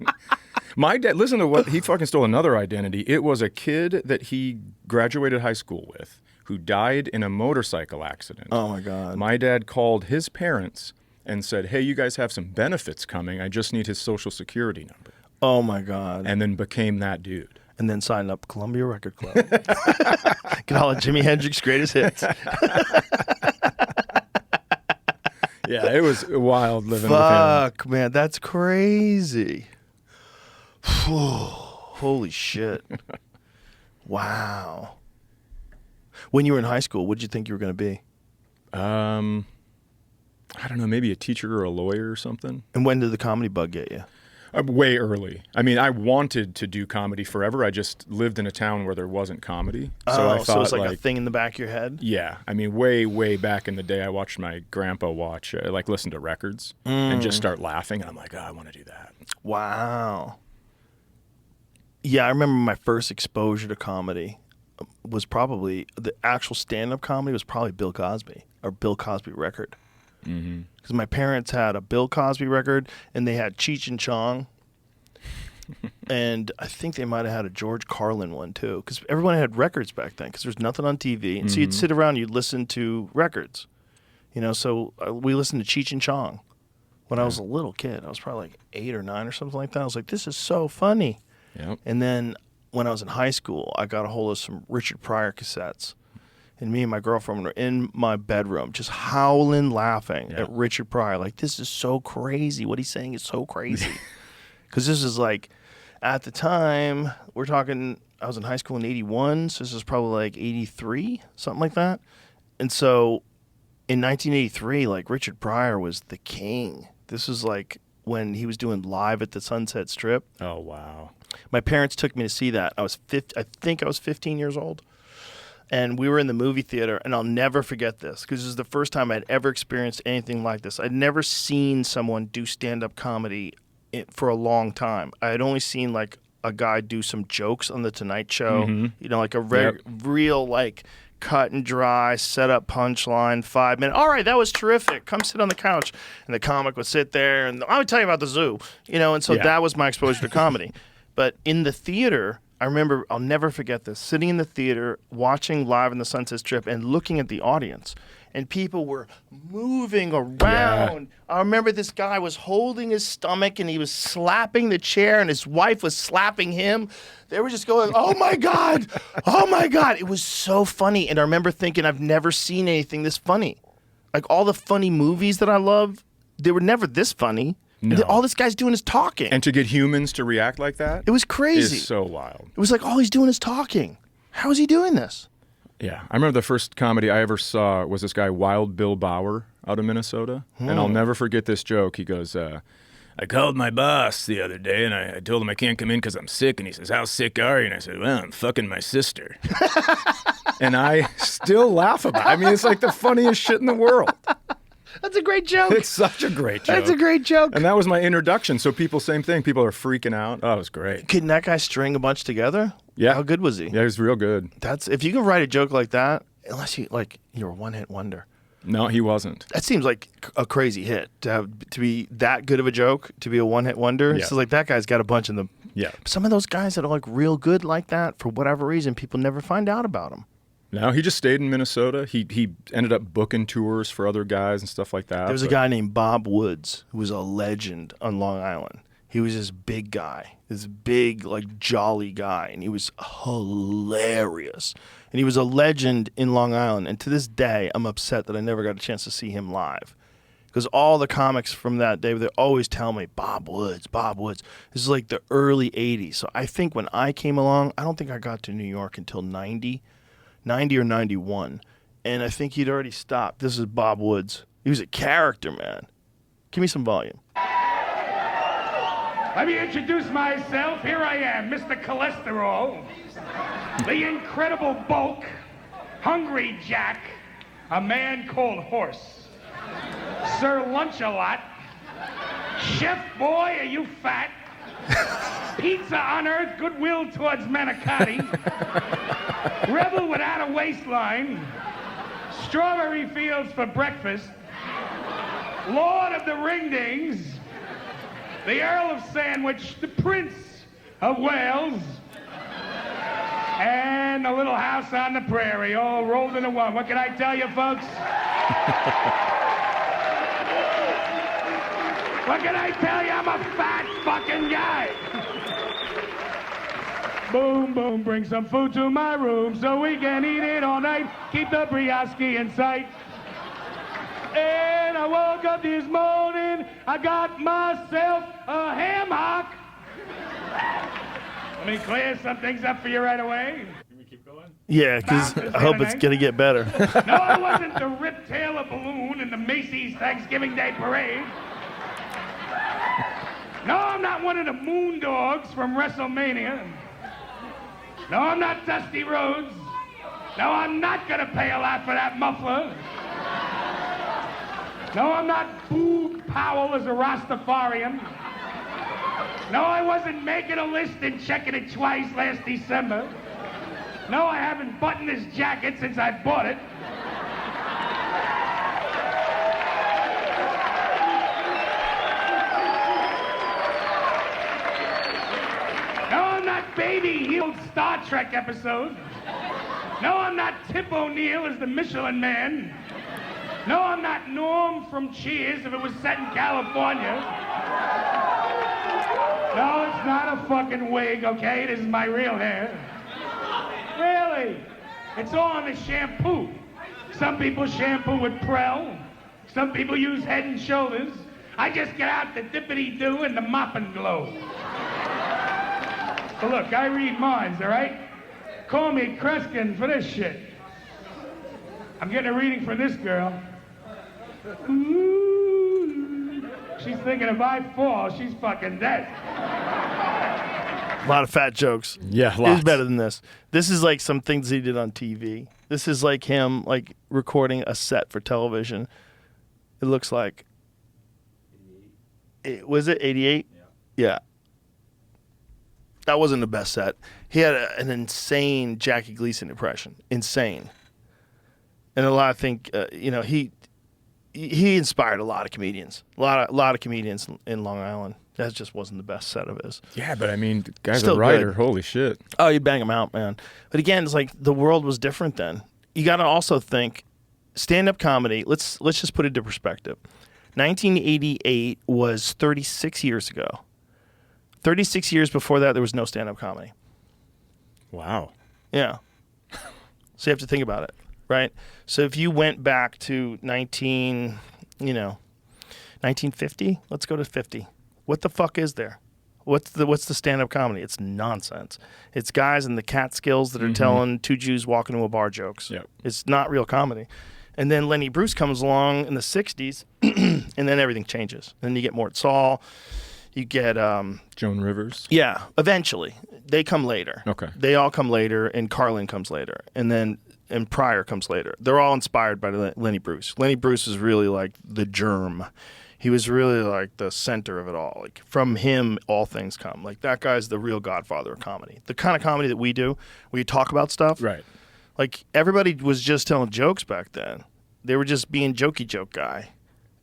my dad, listen to what, he fucking stole another identity. It was a kid that he graduated high school with who died in a motorcycle accident. Oh, my God. My dad called his parents and said, hey, you guys have some benefits coming. I just need his social security number. Oh, my God. And then became that dude. And then signed up Columbia Record Club. Get all of Jimi Hendrix's greatest hits. Yeah, it was wild living with him. Fuck, man. That's crazy. Holy shit. Wow. When you were in high school, what did you think you were going to be? I don't know, maybe a teacher or a lawyer or something. And when did the comedy bug get you? Way early. I mean, I wanted to do comedy forever. I just lived in a town where there wasn't comedy. So I thought, so it's like a thing in the back of your head? Yeah. I mean, way back in the day, I watched my grandpa listen to records and just start laughing. And I'm like, oh, I want to do that. Wow. Yeah, I remember my first exposure to comedy was probably, the actual stand-up comedy was probably Bill Cosby, or Bill Cosby record. Because my parents had a Bill Cosby record, and they had Cheech and Chong, and I think they might have had a George Carlin one too. Because everyone had records back then, because there's nothing on TV, and so you'd sit around, you'd listen to records, you know. So we listened to Cheech and Chong when I was a little kid. I was probably like 8 or 9 or something like that. I was like, this is so funny. Yep. And then when I was in high school, I got a hold of some Richard Pryor cassettes. And me and my girlfriend were in my bedroom just howling, laughing at Richard Pryor. Like, this is so crazy. What he's saying is so crazy. Because this is like, at the time, we're talking, I was in high school in 81, so this is probably like 83, something like that. And so in 1983, like, Richard Pryor was the king. This was like when he was doing Live at the Sunset Strip. Oh, wow. My parents took me to see that. I think I was 15 years old. And we were in the movie theater, and I'll never forget this because this is the first time I'd ever experienced anything like this. I'd never seen someone do stand-up comedy for a long time. I had only seen like a guy do some jokes on the Tonight Show, you know, like a real like cut and dry, set up punchline, 5 minutes. All right, that was terrific. Come sit on the couch. And the comic would sit there, and I would tell you about the zoo, you know, and so that was my exposure to comedy. But in the theater, I remember, I'll never forget this, sitting in the theater, watching Live in the Sunset Strip and looking at the audience. And people were moving around. I remember this guy was holding his stomach and he was slapping the chair and his wife was slapping him. They were just going, oh my God, oh my God. It was so funny. And I remember thinking, I've never seen anything this funny. Like all the funny movies that I love, they were never this funny. No. All this guy's doing is talking. And to get humans to react like that, it was crazy. Is so wild. It was like all he's doing is talking. How is he doing this? Yeah, I remember the first comedy I ever saw was this guy Wild Bill Bauer out of Minnesota, and I'll never forget this joke. He goes, I called my boss the other day, and I told him I can't come in because I'm sick, and he says, how sick are you? And I said, well, I'm fucking my sister. And I still laugh about it. I mean, it's like the funniest shit in the world. That's a great joke. It's such a great joke. That's a great joke. And that was my introduction. So people, same thing. People are freaking out. Oh, it was great. Couldn't that guy string a bunch together? Yeah. How good was he? Yeah, he was real good. That's if you can write a joke like that, unless you're a one-hit wonder. No, he wasn't. That seems like a crazy hit to be that good of a joke, to be a one-hit wonder. Yeah. So like that guy's got a bunch in them. Yeah. Some of those guys that are like real good like that, for whatever reason, people never find out about them. No, he just stayed in Minnesota. He ended up booking tours for other guys and stuff like that. There was a guy named Bob Woods who was a legend on Long Island. He was this big guy, this big, like, jolly guy, and he was hilarious. And he was a legend in Long Island. And to this day, I'm upset that I never got a chance to see him live. Because all the comics from that day, they always tell me, Bob Woods, Bob Woods. This is like the early 80s. So I think when I came along, I don't think I got to New York until 90 or 91. And I think he'd already stopped. This is Bob Woods. He was a character, man. Give me some volume. Let me introduce myself. Here I am, Mr. Cholesterol, the incredible bulk, Hungry Jack, a man called Horse, Sir Lunch-a-Lot, Chef Boy, are you fat? Pizza on Earth, goodwill towards manicotti, rebel without a waistline, strawberry fields for breakfast, Lord of the Ringdings, the Earl of Sandwich, the Prince of Wales, and a little house on the prairie, all rolled into one. What can I tell you, folks? What can I tell you? I'm a fat fucking guy. Boom, boom, bring some food to my room so we can eat it all night. Keep the brioche in sight. And I woke up this morning, I got myself a ham hock. Let me clear some things up for you right away. Can we keep going? Yeah, because I hope it's going to get better. No, I wasn't the Rip Taylor balloon in the Macy's Thanksgiving Day Parade. No, I'm not one of the moon dogs from WrestleMania. No, I'm not Dusty Rhodes. No, I'm not going to pay a lot for that muffler. No, I'm not Boog Powell as a Rastafarian. No, I wasn't making a list and checking it twice last December. No, I haven't buttoned this jacket since I bought it. No, I'm not baby-heeled Star Trek episode. No, I'm not Tip O'Neill as the Michelin Man. No, I'm not Norm from Cheers if it was set in California. No, it's not a fucking wig, okay? This is my real hair. Really? It's all in the shampoo. Some people shampoo with Prel. Some people use Head and Shoulders. I just get out the dippity-doo and the mop and glow. But look, I read minds, all right? Call me Kreskin for this shit. I'm getting a reading from this girl. Ooh. She's thinking if I fall, she's fucking dead. A lot of fat jokes. Yeah, It was lots. better than this. This is like some things he did on TV. This is like him like recording a set for television. It looks like. Was it 88? Yeah. That wasn't the best set. He had an insane Jackie Gleason impression. Insane. And a lot, I think, he inspired a lot of comedians. A lot of comedians in Long Island. That just wasn't the best set of his. Yeah, but I mean, the guy's Still a writer. good. Holy shit. Oh, you bang them out, man. But again, it's like the world was different then. You got to also think stand-up comedy. Let's just put it into perspective. 1988 was 36 years ago. 36 years before that, there was no stand-up comedy. Wow. Yeah. So you have to think about it, right? So if you went back to 1950, let's go to 50. What the fuck is there? What's the stand-up comedy? It's nonsense. It's guys in the Catskills that are telling two Jews walking to a bar jokes. Yep. It's not real comedy. And then Lenny Bruce comes along in the 60s, and then everything changes. Then you get Mort Saul. You get Joan Rivers. Yeah, eventually. They come later. Okay. They all come later, and Carlin comes later. And Pryor comes later. They're all inspired by Lenny Bruce. Lenny Bruce is really like the germ. He was really like the center of it all. Like from him, all things come. Like that guy's the real godfather of comedy. The kind of comedy that we do, where you talk about stuff. Right. Like everybody was just telling jokes back then. They were just being jokey joke guy.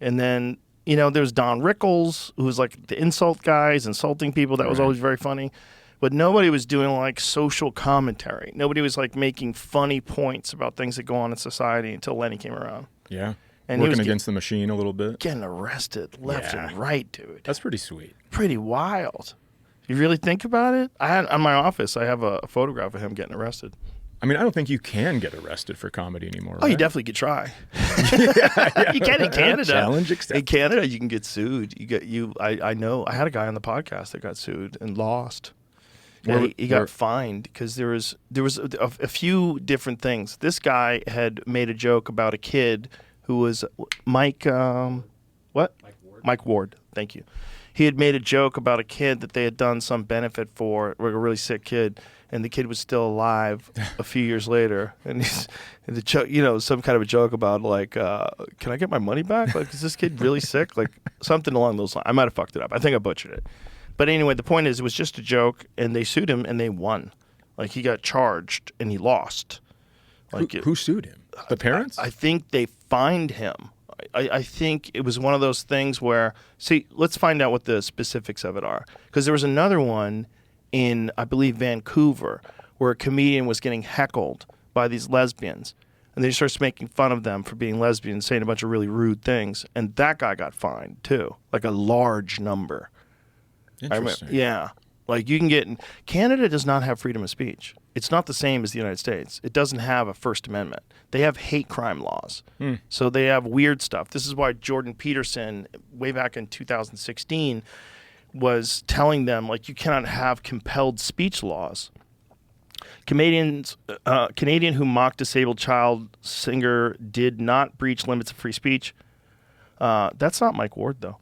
And then, there's Don Rickles, who was like the insult guys, insulting people. That was always very funny. But nobody was doing like social commentary. Nobody was like making funny points about things that go on in society until Lenny came around. Yeah. And he working was against the machine a little bit. Getting arrested left and right, dude. That's pretty sweet. Pretty wild. You really think about it? On my office, I have a photograph of him getting arrested. I mean, I don't think you can get arrested for comedy anymore. Oh, you right? definitely could try. You can in Canada. Challenge accepted. In Canada, you can get sued. I know. I had a guy on the podcast that got sued and lost. Yeah, he got fined because there was a few different things. This guy had made a joke about a kid who was Mike Ward. Thank you. He had made a joke about a kid that they had done some benefit for, like a really sick kid, and the kid was still alive a few years later. And the joke, some kind of a joke about like, can I get my money back? Like, is this kid really sick? Like something along those lines. I might have fucked it up. I think I butchered it. But anyway, the point is, it was just a joke, and they sued him, and they won. Like he got charged, and he lost. Like who sued him? The parents? I think they fined him. I think it was one of those things where, let's find out what the specifics of it are. Because there was another one in, I believe, Vancouver, where a comedian was getting heckled by these lesbians. And they started making fun of them for being lesbians, saying a bunch of really rude things. And that guy got fined, too. Like a large number. Interesting. Yeah. Like you can get Canada does not have freedom of speech. It's not the same as the United States. It doesn't have a First Amendment. They have hate crime laws. So they have weird stuff. This is why Jordan Peterson, way back in 2016, was telling them, like, you cannot have compelled speech laws. Canadian who mocked disabled child singer did not breach limits of free speech. That's not Mike Ward, though.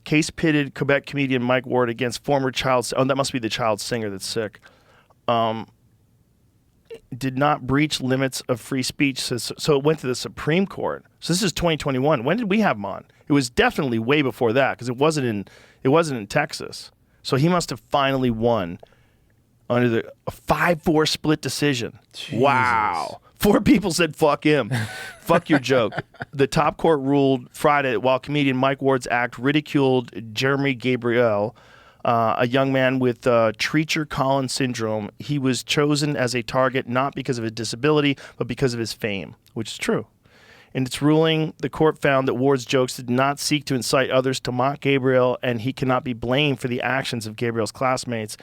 Case pitted Quebec comedian Mike Ward against former child... Oh, that must be the child singer that's sick. Did not breach limits of free speech. So it went to the Supreme Court. So this is 2021. When did we have him on? It was definitely way before that because it wasn't in Texas. So he must have finally won under a 5-4 split decision. Jesus. Wow. 4 people said, fuck him. Fuck your joke. The top court ruled Friday while comedian Mike Ward's act ridiculed Jeremy Gabriel, a young man with Treacher-Collins syndrome. He was chosen as a target not because of his disability, but because of his fame, which is true. In its ruling, the court found that Ward's jokes did not seek to incite others to mock Gabriel, and he cannot be blamed for the actions of Gabriel's classmates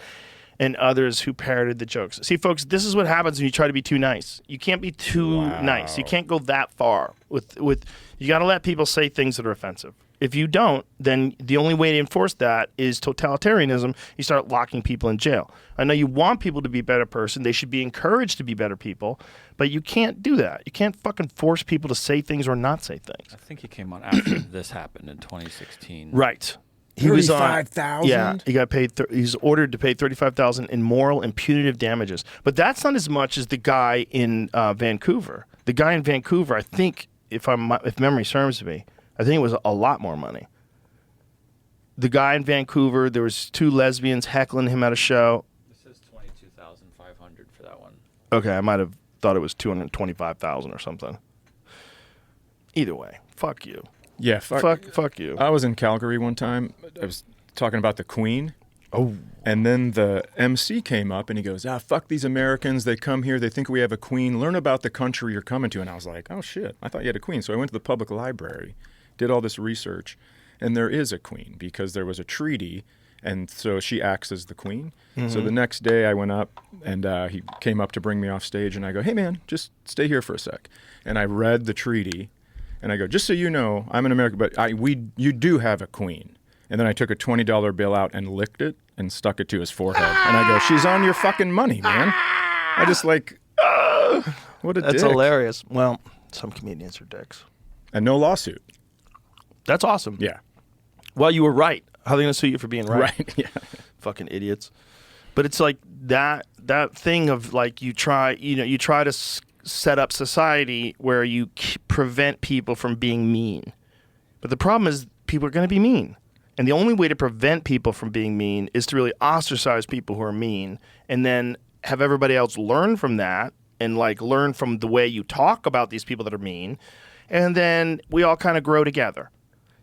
and others who parroted the jokes. See, folks, this is what happens when you try to be too nice. You can't be too nice. You can't go that far. You got to let people say things that are offensive. If you don't, then the only way to enforce that is totalitarianism. You start locking people in jail. I know you want people to be a better person. They should be encouraged to be better people, but you can't do that. You can't fucking force people to say things or not say things. I think he came on after this happened in 2016. Right. He was on 35,000? Yeah, he got paid. He's ordered to pay 35,000 in moral and punitive damages. But that's not as much as the guy in Vancouver. The guy in Vancouver, I think, if memory serves me, I think it was a lot more money. The guy in Vancouver, there was 2 lesbians heckling him at a show. It says 22,500 for that one. Okay, I might have thought it was 225,000 or something. Either way, fuck you. Yeah, Fuck you. I was in Calgary one time. I was talking about the Queen. Oh. And then the MC came up and he goes, fuck these Americans. They come here. They think we have a queen. Learn about the country you're coming to. And I was like, oh, shit. I thought you had a queen. So I went to the public library, did all this research, and there is a queen because there was a treaty. And so she acts as the queen. Mm-hmm. So the next day I went up and he came up to bring me off stage. And I go, hey, man, just stay here for a sec. And I read the treaty. And I go, just so you know, I'm an American, but you do have a queen. And then I took a $20 bill out and licked it and stuck it to his forehead. And I go, she's on your fucking money, man. I just like, what a dick. That's hilarious. Well, some comedians are dicks. And no lawsuit. That's awesome. Yeah. Well, you were right. How are they going to sue you for being right? Right, yeah. Fucking idiots. But it's like that thing of like you try to set up society where you prevent people from being mean. But the problem is people are going to be mean. And the only way to prevent people from being mean is to really ostracize people who are mean and then have everybody else learn from that and like learn from the way you talk about these people that are mean. And then we all kind of grow together.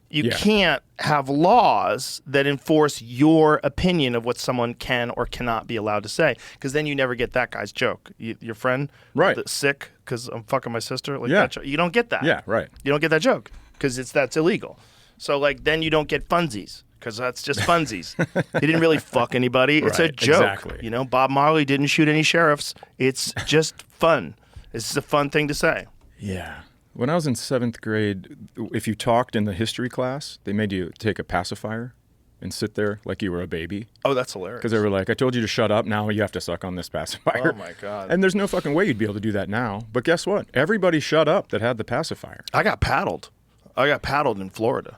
You can't have laws that enforce your opinion of what someone can or cannot be allowed to say, because then you never get that guy's joke. Your friend, right? That's sick because I'm fucking my sister. Like that joke. You don't get that. Yeah, right. You don't get that joke because that's illegal. So like then you don't get funsies because that's just funsies. He didn't really fuck anybody. It's a joke. Exactly. You know, Bob Marley didn't shoot any sheriffs. It's just fun. It's just a fun thing to say. Yeah. When I was in 7th grade, if you talked in the history class, they made you take a pacifier and sit there like you were a baby. Oh, that's hilarious. Because they were like, I told you to shut up, now you have to suck on this pacifier. Oh, my God. And there's no fucking way you'd be able to do that now. But guess what? Everybody shut up that had the pacifier. I got paddled. In Florida.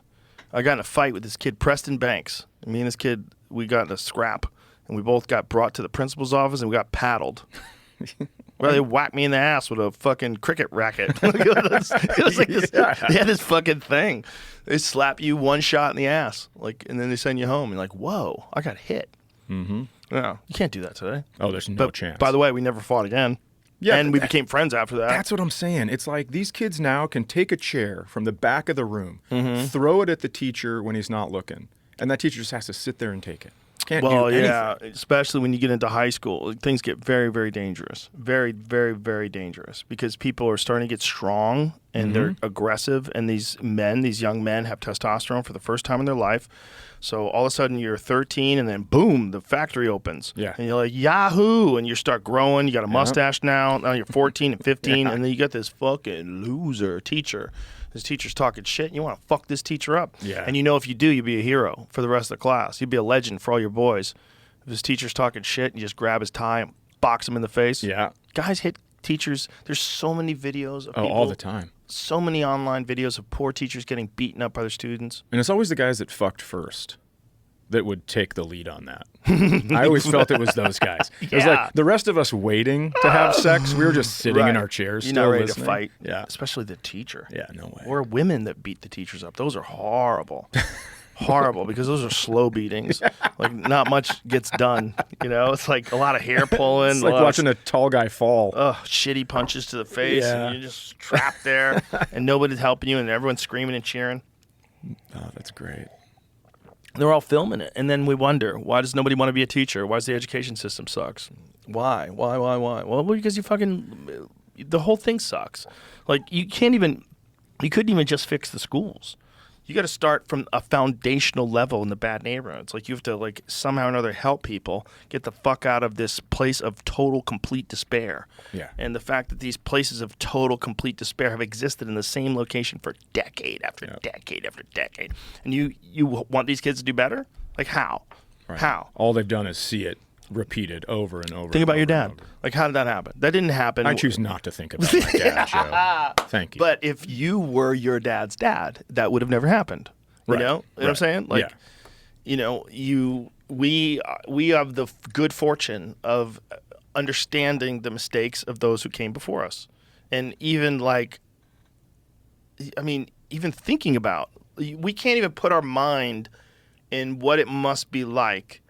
I got in a fight with this kid, Preston Banks. Me and this kid, we got in a scrap. And we both got brought to the principal's office and we got paddled. Well, they whacked me in the ass with a fucking cricket racket. It was like this, they had this fucking thing. They slap you one shot in the ass, and then they send you home. You're like, whoa, I got hit. Mm-hmm. No, you can't do that today. Oh, there's no chance. By the way, we never fought again. Yeah, and we became friends after that. That's what I'm saying. It's like these kids now can take a chair from the back of the room, throw it at the teacher when he's not looking, and that teacher just has to sit there and take it. Can't do anything. Yeah, especially when you get into high school, things get very, very dangerous. Very, very, very dangerous because people are starting to get strong and they're aggressive. And these young men have testosterone for the first time in their life. So all of a sudden you're 13 and then boom, the factory opens. Yeah. And you're like, Yahoo! And you start growing. You got a mustache now. Now you're 14 and 15. And then you got this fucking loser teacher. This teacher's talking shit, and you want to fuck this teacher up. Yeah. And you know if you do, you'll be a hero for the rest of the class. You'll be a legend for all your boys. If this teacher's talking shit, you just grab his tie and box him in the face. Yeah. Guys hit teachers. There's so many videos of people. all the time. So many online videos of poor teachers getting beaten up by their students. And it's always the guys that fucked first that would take the lead on that. I always felt it was those guys. It was like the rest of us waiting to have sex, we were just sitting in our chairs. You're still not ready listening. to fight. Yeah. Especially the teacher. Yeah, no way. Or women that beat the teachers up. Those are horrible. Horrible, because those are slow beatings. Like, not much gets done. You know, it's like a lot of hair pulling. It's like watching a tall guy fall. Shitty punches to the face, and you're just trapped there, and nobody's helping you, and everyone's screaming and cheering. Oh, that's great. They're all filming it, and then we wonder, why does nobody want to be a teacher? Why does the education system sucks? Why? Well, because the whole thing sucks. Like, you couldn't even just fix the schools. You got to start from a foundational level in the bad neighborhoods. Like, you have to, like, somehow or another help people get the fuck out of this place of total, complete despair. Yeah. And the fact that these places of total, complete despair have existed in the same location for decade after decade after decade. And you want these kids to do better? Like, how? Right. How? All they've done is see it repeated over and over. Think about your and dad. Like, how did that happen? That didn't happen. I choose not to think about my dad, Joe. Thank you. But if you were your dad's dad, that would have never happened. You know what I'm saying? Like, we have the good fortune of understanding the mistakes of those who came before us, and even even thinking about, we can't even put our mind in what it must be like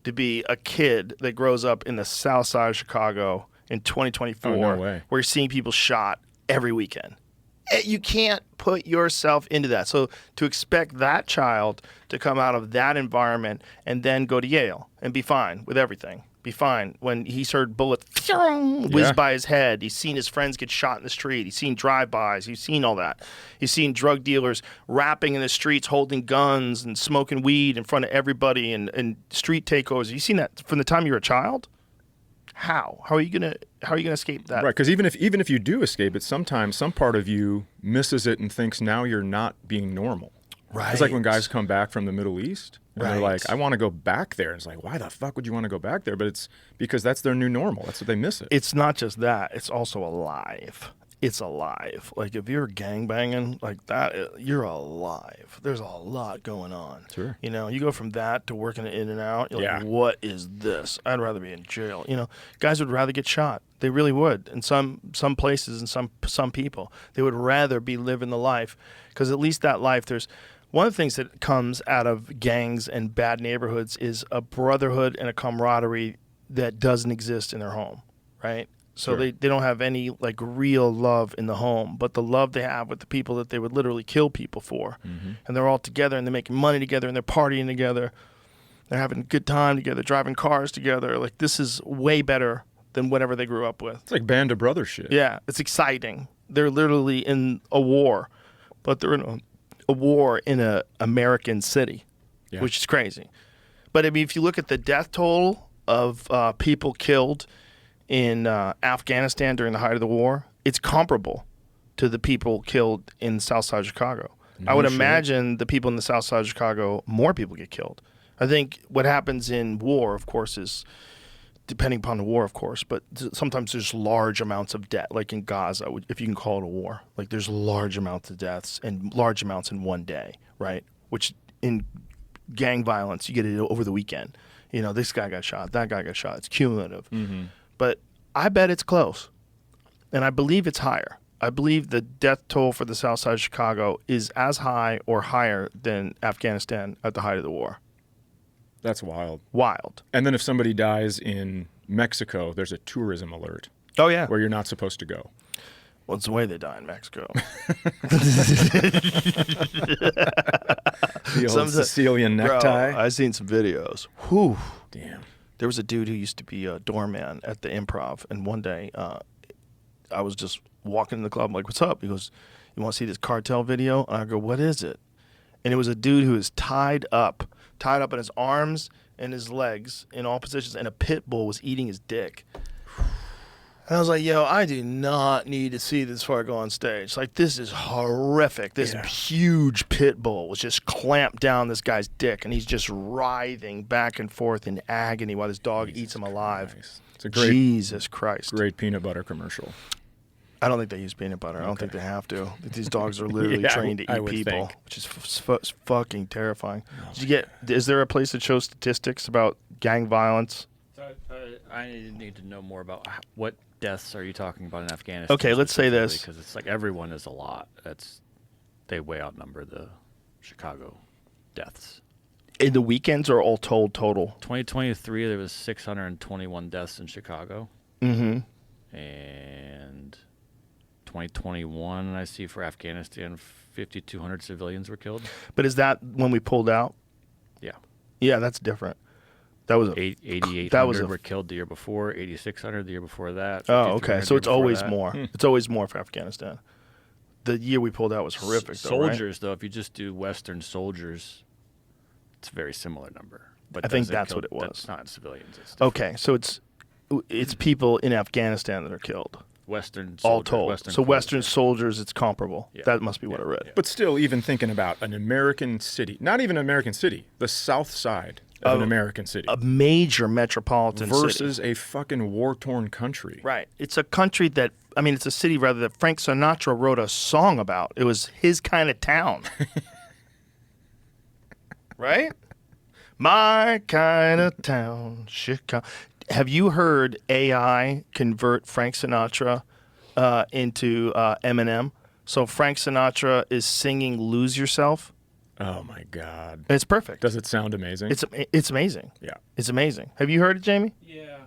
to be a kid that grows up in the South Side of Chicago in 2024, Oh, no way. where you're seeing people shot every weekend. You can't put yourself into that. So to expect that child to come out of that environment and then go to Yale and be fine with everything, be fine when he's heard bullets whiz by his head, he's seen his friends get shot in the street, he's seen drive-bys, he's seen all that. He's seen drug dealers rapping in the streets, holding guns and smoking weed in front of everybody, and street takeovers. You've seen that from the time you were a child? How are you gonna escape that? Right, because even if you do escape it, sometimes some part of you misses it and thinks now you're not being normal. Right. It's like when guys come back from the Middle East and they're Right. like, I want to go back there. It's like, why the fuck would you want to go back there? But it's because that's their new normal. That's what they miss it. It's not just that. It's also alive. It's alive. Like, if you're gangbanging like that, you're alive. There's a lot going on. Sure. You go from that to working it in and out. You're Yeah. like, what is this? I'd rather be in jail. Guys would rather get shot. They really would. In some places and some people, they would rather be living the life, because at least that life, there's one of the things that comes out of gangs and bad neighborhoods is a brotherhood and a camaraderie that doesn't exist in their home, right? So Sure. they don't have any real love in the home, but the love they have with the people that they would literally kill people for. Mm-hmm. And they're all together and they're making money together and they're partying together. They're having a good time together, driving cars together. Like, this is way better than whatever they grew up with. It's like band of brothers shit. Yeah, it's exciting. They're literally in a war, but they're in a war in a American city, Yeah. which is crazy. But I mean, if you look at the death toll of people killed in Afghanistan during the height of the war, it's comparable to the people killed in the South Side of Chicago. I would shit. imagine the people in the South Side of Chicago, more people get killed. I think what happens in war, of course, is depending upon the war, of course, but sometimes there's large amounts of death, like in Gaza, if you can call it a war. Like, there's large amounts of deaths and large amounts in one day, right? Which in gang violence, you get it over the weekend. This guy got shot, that guy got shot. It's cumulative. Mm-hmm. But I bet it's close, and I believe it's higher. I believe the death toll for the South Side of Chicago is as high or higher than Afghanistan at the height of the war. That's wild. Wild. And then if somebody dies in Mexico, there's a tourism alert Oh, yeah. where you're not supposed to go. Well, it's the way they die in Mexico. The old Sometimes- Sicilian necktie. Bro, I've seen some videos. Whew. Damn. There was a dude who used to be a doorman at the Improv, and one day I was just walking in the club. I'm like, what's up? He goes, you want to see this cartel video? And I go, what is it? And it was a dude who was tied up in his arms and his legs in all positions, and a pit bull was eating his dick. And I was like, yo, I do not need to see this before I go on stage. Like, this is horrific. This huge pit bull was just clamped down this guy's dick, and he's just writhing back and forth in agony while this dog eats him alive. Christ. It's a great, Jesus Christ. great peanut butter commercial. I don't think they use peanut butter. I don't think they have to. These dogs are literally Yeah, trained to I eat would people, think. which is fucking terrifying. Is there a place that shows statistics about gang violence? So, I need to know more about what deaths are you talking about in Afghanistan? Okay, let's say this. Because it's like everyone is a lot. They way outnumber the Chicago deaths. In the weekends or all told total? 2023, there was 621 deaths in Chicago. Mm-hmm. And 2021, I see for Afghanistan, 5,200 civilians were killed. But is that when we pulled out? Yeah. Yeah, that's different. That was 8,800 were killed the year before, 8,600 the year before that. Oh, okay. 5,300 So the it's year before always that. more. It's always more for Afghanistan. The year we pulled out was horrific, though, right? Soldiers, though, if you just do Western soldiers, it's a very similar number. But I think does it that's kill- what it was. That's not civilians. It's different. Okay, so it's people in Afghanistan that are killed. Western soldiers. All told. So Western soldiers. soldiers, it's comparable. Yeah. That must be what I read. But still, even thinking about an American city, not even an American city, the south side of an American city A major metropolitan versus city. a fucking war-torn country. Right. It's a country that, I mean, it's a city rather that Frank Sinatra wrote a song about. It was his kind of town. Right? My kind of town, Chicago. Have you heard AI convert Frank Sinatra into Eminem? So Frank Sinatra is singing "Lose Yourself." Oh my God. It's perfect. Does it sound amazing? It's amazing. Yeah. It's amazing. Have you heard it, Jamie? Yeah.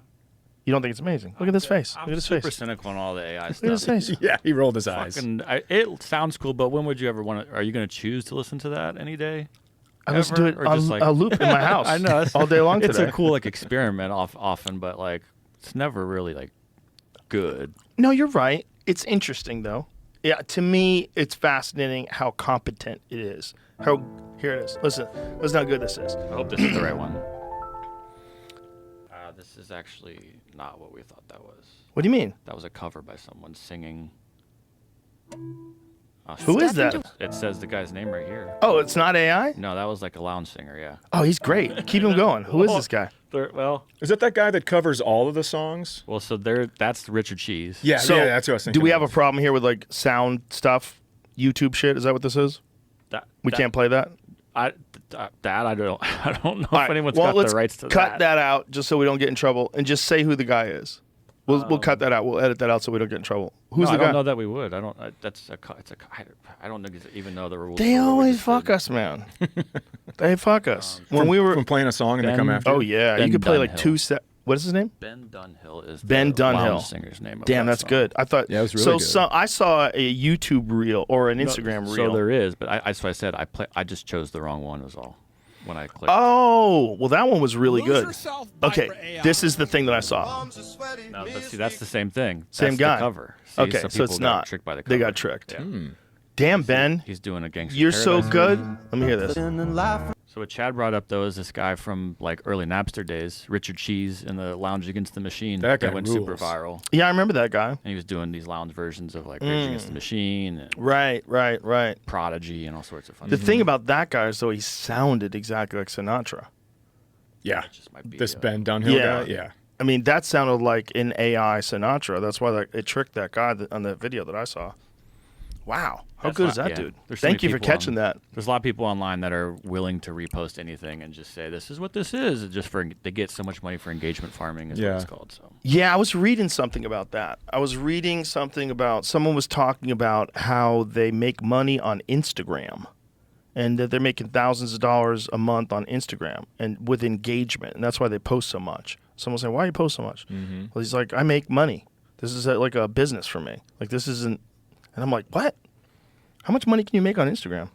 You don't think it's amazing? Look at this face. Look at his face. Super cynical on all the AI stuff. Look at his face. Yeah, he rolled his eyes. It sounds cool, but when would you ever want to? Are you going to choose to listen to that any day? I listen to it Or on just, like- a loop in my house. I know all day long It's today. a cool experiment often, but it's never really good. No, you're right. It's interesting though. Yeah, to me, it's fascinating how competent it is. Here it is. Listen how good this is. I hope this is the right one. This is actually not what we thought that was. What do you mean? That was a cover by someone singing. Who is that? It says the guy's name right here. Oh, it's not AI? No, that was like a lounge singer, yeah. Oh, he's great. Keep him going. Who is this guy? Well, Is it that guy that covers all of the songs? so that's Richard Cheese. Yeah, So, yeah, that's what I was thinking. do we have a problem here with sound stuff, YouTube shit? Is that what this is? We can't play that? I don't know All if anyone's well, got let's the rights to cut that out just so we don't get in trouble, and just say who the guy is. We'll cut that out. We'll edit that out so we don't get in trouble. Who's No, the I guy? don't know that we would. I don't. I don't even know the rules. They for what we always just fuck did. us, man. They fuck us. When we were from playing a song and they Ben- come after. oh you? yeah, Ben you could play like Dunhill. two set. What is his name? Ben Dunhill is Ben the Dunhill. lounge singer's name. Of Damn, that that's song. good. I thought. Yeah, it was really good. So I saw a YouTube reel or an No, Instagram so reel. there is, but that's why I said I just chose the wrong one. Was all when I clicked. Oh, well, that one was really Lose good. yourself, Viper Okay, AI. this is the thing that I saw. No, but see, that's the same thing. Same That's guy. The cover. See, Okay, so people it's got not. tricked by the They cover. got tricked. Yeah. Damn, Ben, He's doing a gangster. you're so Paradise. good. Let me hear this. So what Chad brought up though is this guy from early Napster days, Richard Cheese, in the Lounge Against the Machine. That guy went super rules. viral. Yeah, I remember that guy. And he was doing these lounge versions of Rage Against the Machine and Right. Prodigy and all sorts of fun. The thing about that guy is, though, he sounded exactly like Sinatra. Yeah. just might be, This Ben Dunhill Yeah. guy? Yeah. I mean, that sounded like an AI Sinatra. That's why it tricked that guy on the video that I saw. Wow. How That's good why- is that yeah. dude? There's so Thank you many for people catching that. There's a lot of people online that are willing to repost anything and just say this is what this is, just they get so much money for engagement farming is what Yeah. it's called. So Yeah, I was reading something about that. I was reading something about someone was talking about how they make money on Instagram and that they're making thousands of dollars a month on Instagram and with engagement. And that's why they post so much. Someone saying, why do you post so much? Mm-hmm. Well, he's like, I make money. This is like a business for me. Like, this isn't. And I'm like, what? How much money can you make on Instagram?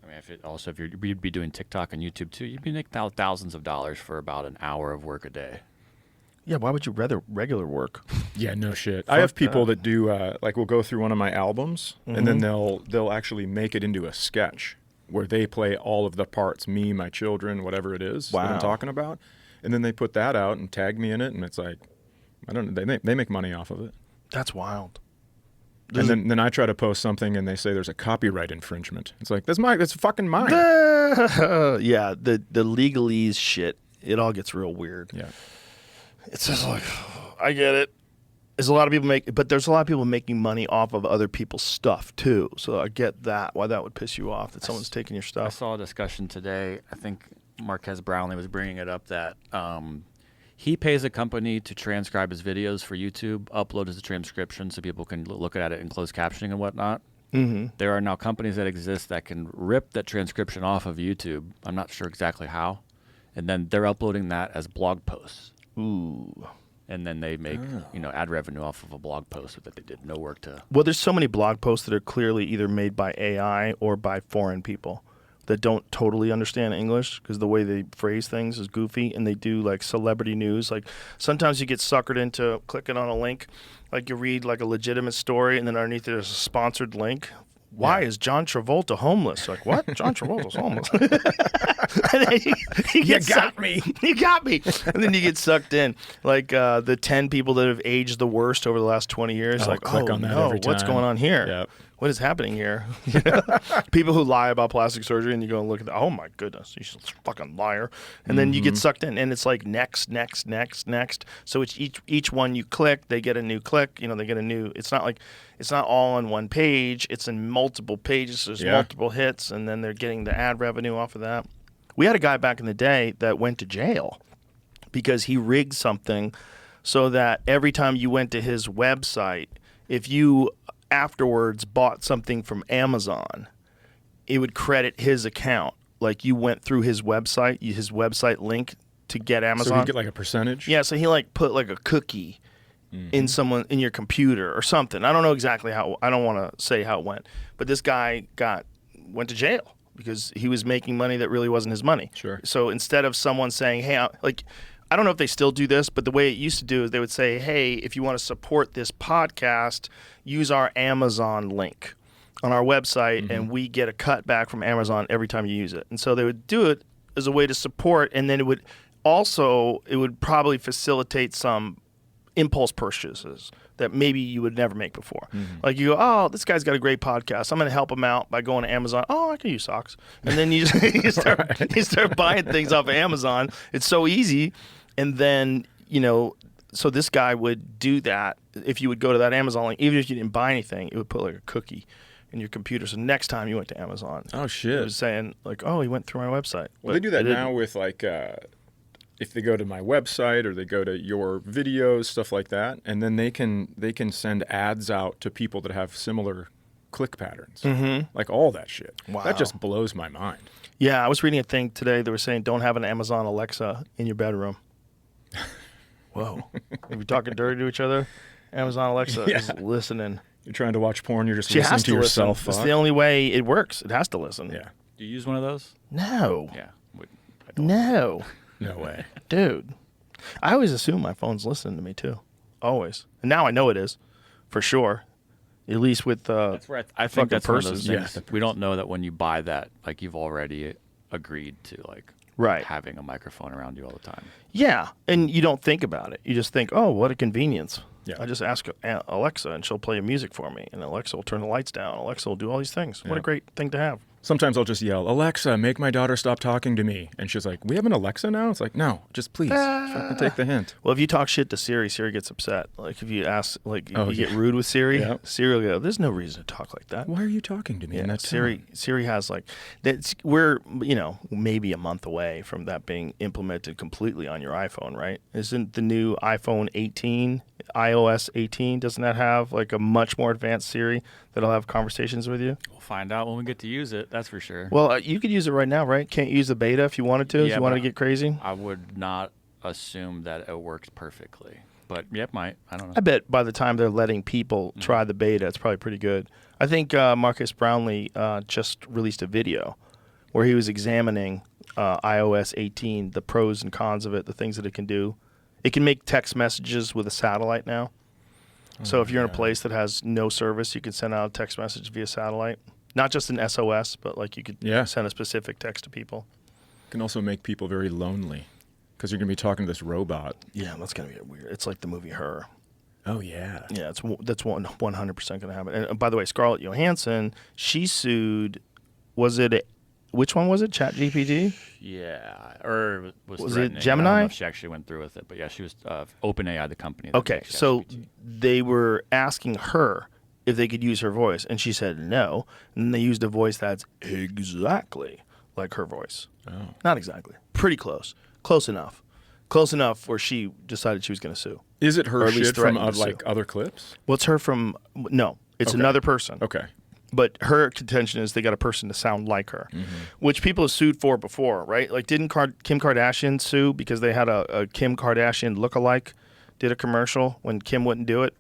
I mean, if you'd be doing TikTok and YouTube too, you'd be making thousands of dollars for about an hour of work a day. Yeah, why would you rather regular work? Yeah, no shit. I have people that do will go through one of my albums and then Mm-hmm. they'll actually make it into a sketch where they play all of the parts, me, my children, whatever it is that Wow. I'm talking about, and then they put that out and tag me in it, and it's like, I don't know, they make money off of it. That's wild. And then I try to post something and they say there's a copyright infringement. It's like, that's fucking mine. Yeah, the legalese shit, it all gets real weird. Yeah. It's just like, I get it. There's a lot of people but there's a lot of people making money off of other people's stuff too. So I get that, why that would piss you off that someone's taking your I stuff. saw a discussion today. I think Marquez Brownlee was bringing it up that he pays a company to transcribe his videos for YouTube, upload as a transcription so people can look at it in closed captioning and whatnot. Mm-hmm. There are now companies that exist that can rip that transcription off of YouTube. I'm not sure exactly how. And then they're uploading that as blog posts. Ooh. And then they make ad revenue off of a blog post that they did no work to. Well, there's so many blog posts that are clearly either made by AI or by foreign people that don't totally understand English because the way they phrase things is goofy, and they do like celebrity news. Like sometimes you get suckered into clicking on a link, like you read like a legitimate story, and then underneath there's a sponsored link. Why is John Travolta homeless? Like, what? John Travolta's homeless. And then you got me. You got me. And then you get sucked in. Like the 10 people that have aged the worst over the last 20 years. Like, click on that every what's time. going on here? Yep. What is happening here? People who lie about plastic surgery, and you go and look at oh my goodness, you're a fucking liar. And then you get sucked in, and it's like next. So it's each one you click, they get a new click. They get a new. It's not all on one page. It's in multiple pages. So there's multiple hits, and then they're getting the ad revenue off of that. We had a guy back in the day that went to jail because he rigged something so that every time you went to his website, if you afterwards bought something from Amazon, it would credit his account. Like you went through his website link to get Amazon. So you get like a percentage? Yeah, so he like put like a cookie in your computer or something. I don't know exactly how. I don't want to say how it went, but this guy went to jail because he was making money that really wasn't his money. Sure. So instead of someone saying, "Hey," I don't know if they still do this, but the way it used to do is they would say, "Hey, if you want to support this podcast, use our Amazon link on our website, and we get a cut back from Amazon every time you use it." And so they would do it as a way to support, and then it would probably facilitate some impulse purchases that maybe you would never make before. Like you go, "Oh, this guy's got a great podcast. I'm going to help him out by going to Amazon. Oh, I can use socks." And then you start buying things off of Amazon. It's so easy. And then, so this guy would do that. If you would go to that Amazon link, even if you didn't buy anything, it would put like a cookie in your computer. So next time you went to Amazon, oh shit, it was saying like, "Oh, he went through my website." Well, they do that now with like if they go to my website or they go to your videos, stuff like that, and then they can send ads out to people that have similar click patterns, like all that shit. Wow. That just blows my mind. Yeah, I was reading a thing today. They were saying don't have an Amazon Alexa in your bedroom. Whoa, are we talking dirty to each other? Amazon Alexa is listening. You're trying to watch porn. You're just She listening has to to yourself. listen. It's the only way it works. It has to listen. Yeah. Do you use one of those? No. Yeah. No. No way. Dude. I always assume my phone's listening to me too. Always. And now I know it is. For sure. At least with That's where I think that's one of those purses. things. We don't know that when you buy that, like you've already agreed to like having a microphone around you all the time. Yeah, and you don't think about it. You just think, "Oh, what a convenience." Yeah. I just ask Alexa, and she'll play music for me, and Alexa will turn the lights down. Alexa will do all these things. What a great thing to have. Sometimes I'll just yell, "Alexa, make my daughter stop talking to me." And she's like, "We have an Alexa now?" It's like, "No, just please fucking take the hint." Well, if you talk shit to Siri, Siri gets upset. Like if you ask, like if you get rude with Siri, Siri will go, "There's no reason to talk like that. Why are you talking to me?" Yeah, Siri has like that's we're maybe a month away from that being implemented completely on your iPhone, right? Isn't the new iPhone 18, iOS 18, doesn't that have like a much more advanced Siri that'll have conversations with you? We'll find out when we get to use it. That's for sure. Well, you could use it right now, right? Can't you use the beta if you wanted to? If you wanted to get crazy? I would not assume that it works perfectly. But yeah, it might. I don't know. I bet by the time they're letting people try the beta, it's probably pretty good. I think Marcus Brownlee just released a video where he was examining iOS 18, the pros and cons of it, the things that it can do. It can make text messages with a satellite now. So if you're in a place that has no service, you can send out a text message via satellite. Not just an SOS, but like you could send a specific text to people. It can also make people very lonely because you're going to be talking to this robot. Yeah, that's going to be weird. It's like the movie Her. Oh, yeah. Yeah, that's 100% going to happen. And by the way, Scarlett Johansson, she sued, which one was it? ChatGPT? Yeah, or was it Gemini? I don't know if she actually went through with it, but yeah, she was OpenAI, the company. Okay, so they were asking her if they could use her voice, and she said no. And they used a voice that's exactly like her voice. Oh. Not exactly. Pretty close. Close enough. Close enough where she decided she was going to sue. Is it her shit from like other clips? Well, it's her from no. It's another person. Okay. But her contention is they got a person to sound like her, which people have sued for before, right? Like, didn't Kim Kardashian sue because they had a Kim Kardashian lookalike, did a commercial when Kim wouldn't do it?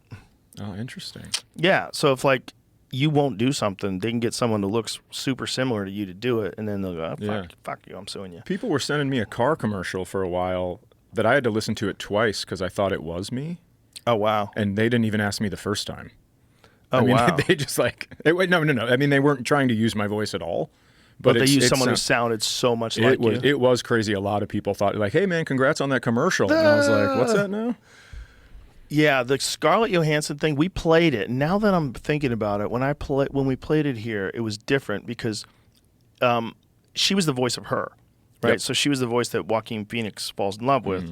Oh, interesting. Yeah, so if, like, you won't do something, they can get someone who looks super similar to you to do it, and then they'll go, fuck you, I'm suing you. People were sending me a car commercial for a while that I had to listen to it twice because I thought it was me. Oh, wow. And they didn't even ask me the first time. Oh, I mean, wow. They just like, wait, no. I mean, they weren't trying to use my voice at all. But they used someone who sounded so much like you. It was crazy. A lot of people thought, like, hey, man, congrats on that commercial. And I was like, what's that now? Yeah, the Scarlett Johansson thing, we played it. Now that I'm thinking about it, when we played it here, it was different because she was the voice of her, right? Yep. So she was the voice that Joaquin Phoenix falls in love with.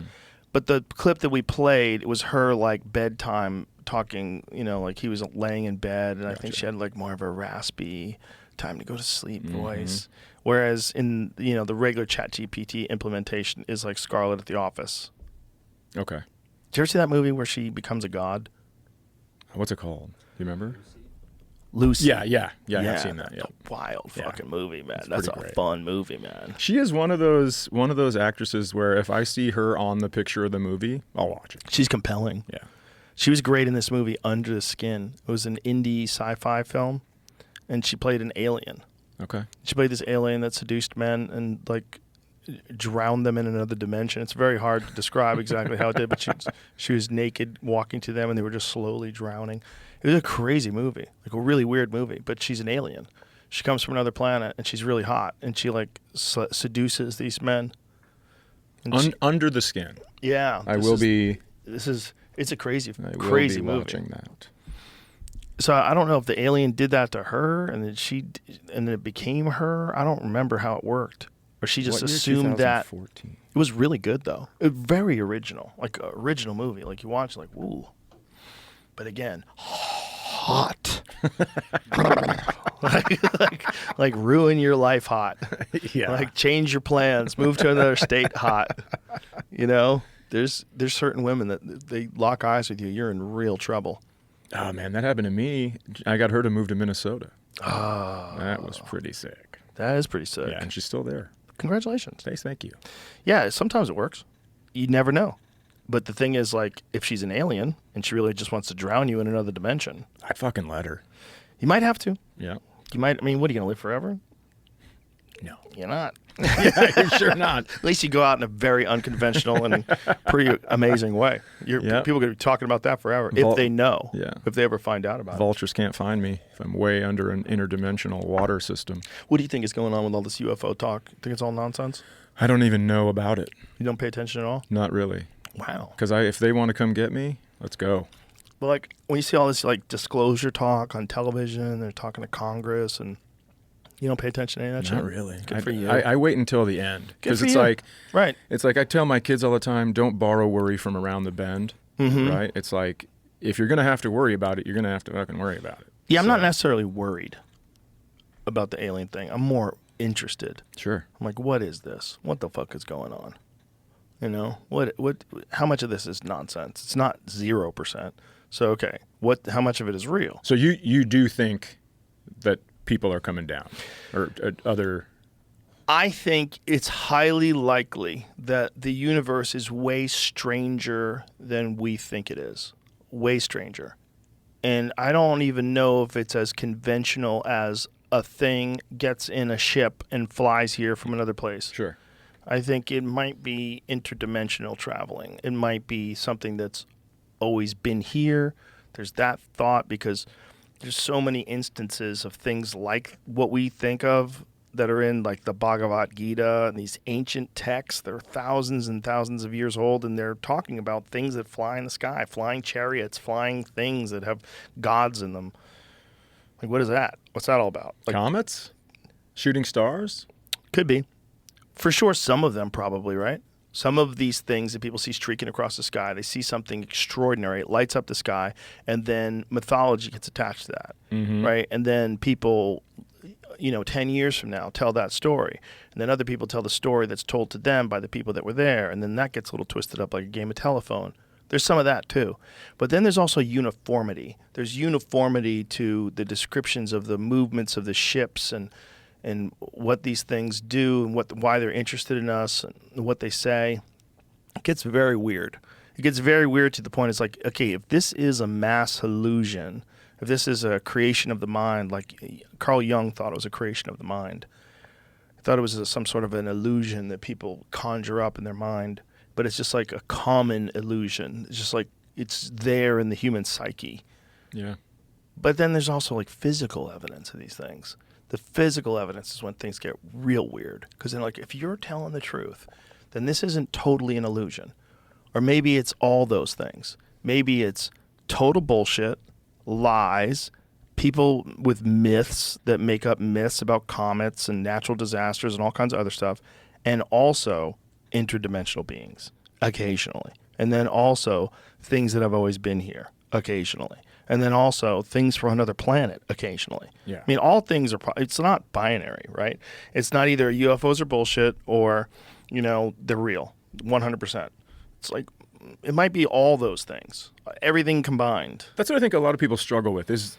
But the clip that we played, it was her, like, bedtime talking, like he was laying in bed, and I think she had, like, more of a raspy time to go to sleep voice. Whereas in the regular ChatGPT implementation is like Scarlett at the office. Okay. Did you ever see that movie where she becomes a god? What's it called? Do you remember? Lucy. Yeah, I've seen that. Yeah. A wild fucking movie, man. It's That's a pretty great. fun movie, man. She is one of those actresses where if I see her on the picture of the movie, I'll watch it. She's compelling. Yeah. She was great in this movie, Under the Skin. It was an indie sci-fi film, and she played an alien. Okay. She played this alien that seduced men and like drowned them in another dimension. It's very hard to describe exactly how it did, but she was naked walking to them, and they were just slowly drowning. It was a crazy movie, like a really weird movie, but she's an alien. She comes from another planet, and she's really hot, and she like seduces these men. Under the Skin. Yeah. It's a crazy movie. movie. Watching that. So I don't know if the alien did that to her, and then it became her. I don't remember how it worked, or she just What year? assumed that. 2014. It was really good though. Very original, like original movie. Like you watch, like woo. But again, hot. like ruin your life hot. Yeah. Like change your plans, move to another state hot. There's certain women that they lock eyes with you, you're in real trouble. Oh man, that happened to me. I got her to move to Minnesota. Oh. That was pretty sick. That is pretty sick. Yeah, and she's still there. Congratulations. Thank you. Yeah, sometimes it works. You never know. But the thing is, like, if she's an alien and she really just wants to drown you in another dimension, I'd fucking let her. You might have to. Yeah. You might. I mean, what are you gonna live forever? No, you're not. Yeah, you're sure not. At least you go out in a very unconventional and pretty amazing way. People are gonna be talking about that forever if they know. Yeah. If they ever find out about Vultures can't find me if I'm way under an interdimensional water system. What do you think is going on with all this UFO talk? Think it's all nonsense? I don't even know about it. You don't pay attention at all? Not really. Wow. Because if they want to come get me, let's go. But like when you see all this like disclosure talk on television, they're talking to Congress, and you don't pay attention to any of that shit? Not really. Good for you. I wait until the end because it's you. like right. It's like I tell my kids all the time, don't borrow worry from around the bend. Mm-hmm. Right? It's like if you're gonna have to worry about it, you're gonna have to fucking worry about it. Yeah, I'm not necessarily worried about the alien thing. I'm more interested. Sure. I'm like, what is this? What the fuck is going on? You know, what? How much of this is nonsense? It's not 0%. So okay, how much of it is real? So you do think that people are coming down, or other? I think it's highly likely that the universe is way stranger than we think it is. Way stranger. And I don't even know if it's as conventional as a thing gets in a ship and flies here from another place. Sure. I think it might be interdimensional traveling. It might be something that's always been here. There's that thought because there's so many instances of things like what we think of that are in like the Bhagavad Gita and these ancient texts. They're thousands and thousands of years old, and they're talking about things that fly in the sky, flying chariots, flying things that have gods in them. Like, what is that? What's that all about? Like, comets? Shooting stars? Could be. For sure, some of them probably, right? Some of these things that people see streaking across the sky, they see something extraordinary, it lights up the sky, and then mythology gets attached to that, right? And then people, 10 years from now tell that story. And then other people tell the story that's told to them by the people that were there, and then that gets a little twisted up like a game of telephone. There's some of that too. But then there's also uniformity. There's uniformity to the descriptions of the movements of the ships and what these things do and why they're interested in us and what they say. It gets very weird. It gets very weird to the point it's like, okay, if this is a mass illusion, if this is a creation of the mind, like Carl Jung thought it was a creation of the mind. He thought it was some sort of an illusion that people conjure up in their mind, but it's just like a common illusion. It's just like it's there in the human psyche. Yeah. But then there's also like physical evidence of these things. The physical evidence is when things get real weird. Because then, like, if you're telling the truth, then this isn't totally an illusion. Or maybe it's all those things. Maybe it's total bullshit, lies, people with myths that make up myths about comets and natural disasters and all kinds of other stuff, and also interdimensional beings, occasionally. And then also things that have always been here, occasionally. And then also things from another planet occasionally. Yeah. I mean, all things are, it's not binary, right? It's not either UFOs are bullshit or, they're real, 100%. It's like, it might be all those things, everything combined. That's what I think a lot of people struggle with is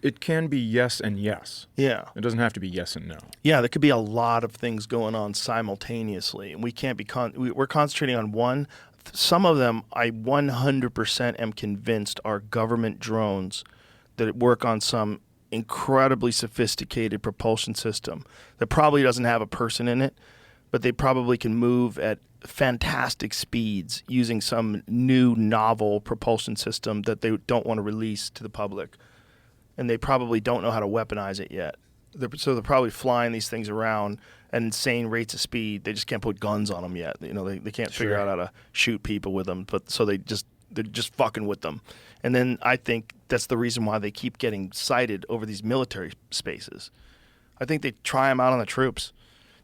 it can be yes and yes. Yeah. It doesn't have to be yes and no. Yeah, there could be a lot of things going on simultaneously, and we can't be we're concentrating on one. Some of them, I 100% am convinced, are government drones that work on some incredibly sophisticated propulsion system that probably doesn't have a person in it, but they probably can move at fantastic speeds using some new novel propulsion system that they don't want to release to the public. And they probably don't know how to weaponize it yet. So they're probably flying these things around at insane rates of speed. They just can't put guns on them yet. They can't figure out how to shoot people with them. But so they're just fucking with them. And then I think that's the reason why they keep getting sighted over these military spaces. I think they try them out on the troops.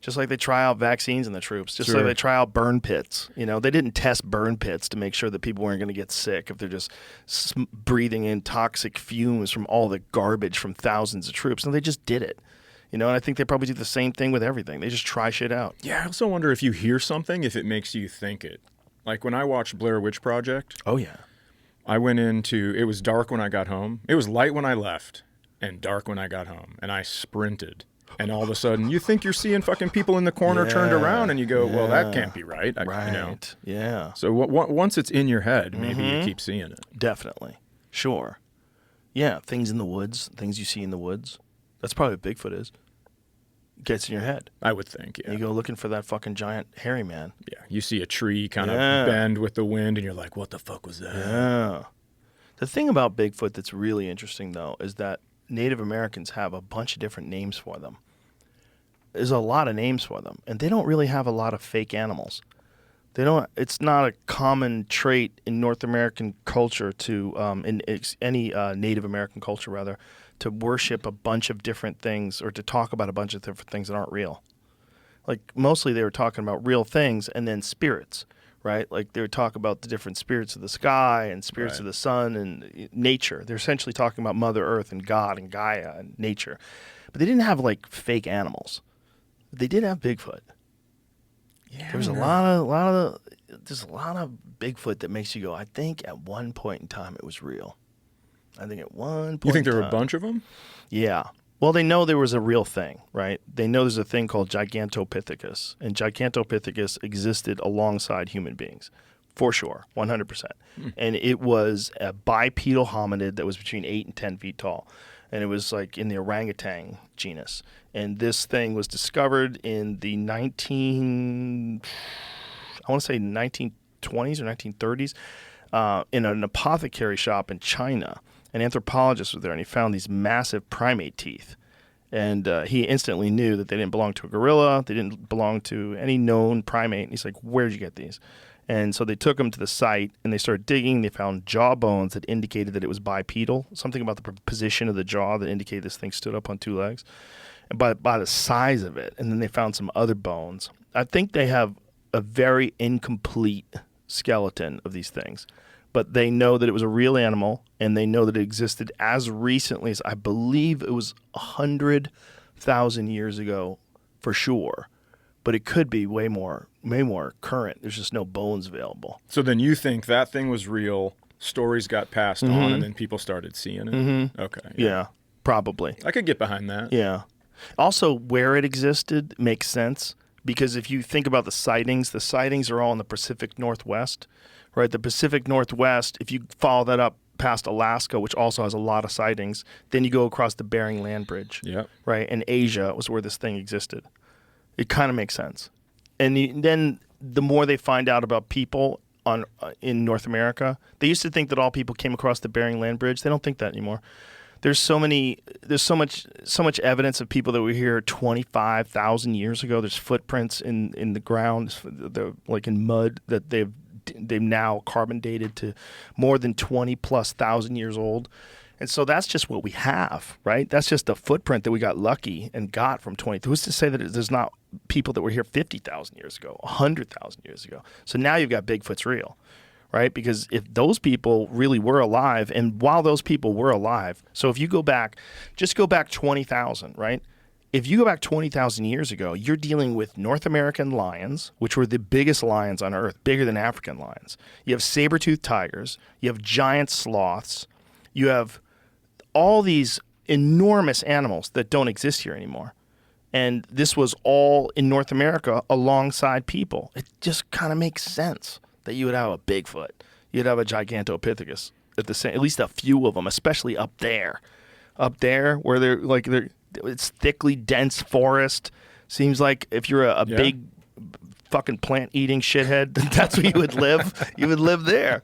Just like they try out vaccines in the troops. Just like they try out burn pits. They didn't test burn pits to make sure that people weren't going to get sick if they're just breathing in toxic fumes from all the garbage from thousands of troops. No, they just did it. And I think they probably do the same thing with everything. They just try shit out. Yeah, I also wonder if you hear something, if it makes you think it. Like when I watched Blair Witch Project. Oh, yeah. I went it was dark when I got home. It was light when I left and dark when I got home. And I sprinted. And all of a sudden, you think you're seeing fucking people in the corner turned around, and you go, well, that can't be right. Right, yeah. So once it's in your head, maybe you keep seeing it. Definitely. Sure. Yeah, things in the woods, things you see in the woods. That's probably what Bigfoot is. Gets in your head. I would think, yeah. You go looking for that fucking giant hairy man. Yeah, you see a tree kind of bend with the wind, and you're like, what the fuck was that? Yeah. The thing about Bigfoot that's really interesting, though, is that Native Americans have a bunch of different names for them. There's a lot of names for them, and they don't really have a lot of fake animals. It's not a common trait in North American culture in any Native American culture, rather, to worship a bunch of different things or to talk about a bunch of different things that aren't real. Like, mostly they were talking about real things and then spirits, right? Like, they would talk about the different spirits of the sky and spirits of the sun and nature. They're essentially talking about Mother Earth and God and Gaia and nature. But they didn't have, like, fake animals. They did have Bigfoot. Yeah, there's a lot of Bigfoot that makes you go, I think at one point in time it was real. I think at one point You think there were a bunch of them? Yeah. Well, they know there was a real thing, right? They know there's a thing called Gigantopithecus, and Gigantopithecus existed alongside human beings, for sure, 100%. And it was a bipedal hominid that was between 8 and 10 feet tall, and it was like in the orangutan genus. And this thing was discovered in the 1920s or 1930s in an apothecary shop in China. An anthropologist was there, and he found these massive primate teeth. And he instantly knew that they didn't belong to a gorilla. They didn't belong to any known primate. And he's like, where'd you get these? And so they took him to the site, and they started digging. They found jaw bones that indicated that it was bipedal, something about the position of the jaw that indicated this thing stood up on two legs, and by the size of it. And then they found some other bones. I think they have a very incomplete skeleton of these things. But they know that it was a real animal, and they know that it existed as recently as, I believe it was 100,000 years ago for sure. But it could be way more current. There's just no bones available. So then you think that thing was real, stories got passed on, and then people started seeing it? Okay. Yeah, probably. I could get behind that. Yeah. Also, where it existed makes sense, because if you think about the sightings are all in the Pacific Northwest. Right, the Pacific Northwest, if you follow that up past Alaska, which also has a lot of sightings, then you go across the Bering Land Bridge. Yep. Right, and Asia was where this thing existed. It kind of makes sense. And then the more they find out about people in North America, they used to think that all people came across the Bering Land Bridge. They don't think that anymore. There's so much evidence of people that were here 25,000 years ago. There's footprints in the ground, like in mud, that they've now carbon dated to more than 20,000+ years old. And so that's just what we have, right? That's just a footprint that we got lucky and got from 20. Who's to say that there's not people that were here 50,000 years ago, 100,000 years ago? So now you've got Bigfoot's real, right? Because if those people really were alive, and while those people were alive, so if you go back, just go back 20,000, right? If you go back 20,000 years ago, you're dealing with North American lions, which were the biggest lions on Earth, bigger than African lions. You have saber-toothed tigers. You have giant sloths. You have all these enormous animals that don't exist here anymore. And this was all in North America alongside people. It just kind of makes sense that you would have a Bigfoot. You'd have a Gigantopithecus at least a few of them, especially up there. Up there where it's thickly dense forest. Seems like if you're a big fucking plant-eating shithead, that's where you would live. You would live there.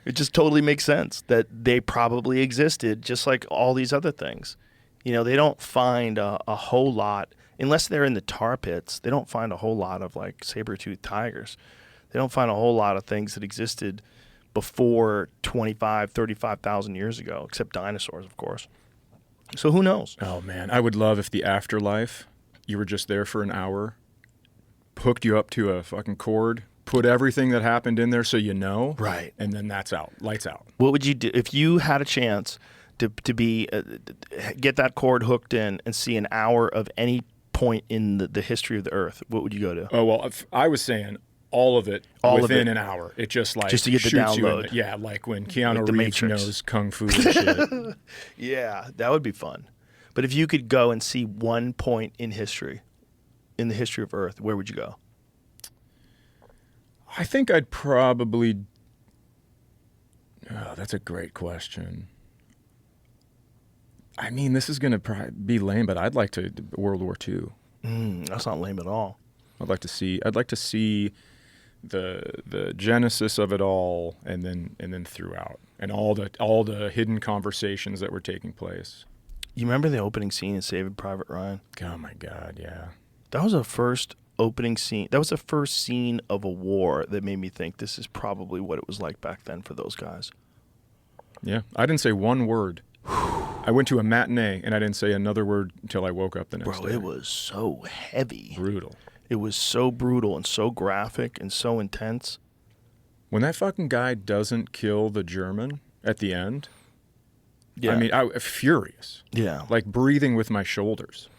It just totally makes sense that they probably existed just like all these other things. You know, they don't find a whole lot, unless they're in the tar pits, they don't find a whole lot of like saber-toothed tigers. They don't find a whole lot of things that existed before 25, 35,000 years ago, except dinosaurs, of course. So who knows? Oh, man. I would love if the afterlife, you were just there for an hour, hooked you up to a fucking cord, put everything that happened in there so you know. Right. And then that's out. Lights out. What would you do if you had a chance to be get that cord hooked in and see an hour of any point in the history of the Earth? What would you go to? Oh, well, if I was saying all of it within an hour. It just like just to get the shoots download. you in like when Keanu Like Reeves knows kung fu and shit. Yeah, that would be fun. But if you could go and see one point in history, in the history of Earth, where would you go? I think I'd probably... Oh, that's a great question. I mean, this is going to probably be lame, but I'd like to... World War II. That's not lame at all. I'd like to see the genesis of it all, and then throughout, and all the hidden conversations that were taking place. You remember the opening scene in Saving Private Ryan? Oh my God, yeah. That was the first opening scene. That was the first scene of a war that made me think this is probably what it was like back then for those guys. Yeah, I didn't say one word. I went to a matinee and I didn't say another word until I woke up the next day. Bro, it was so heavy. Brutal. It was so brutal and so graphic and so intense. When that fucking guy doesn't kill the German at the end, yeah. I mean, I was furious. Yeah. Like breathing with my shoulders.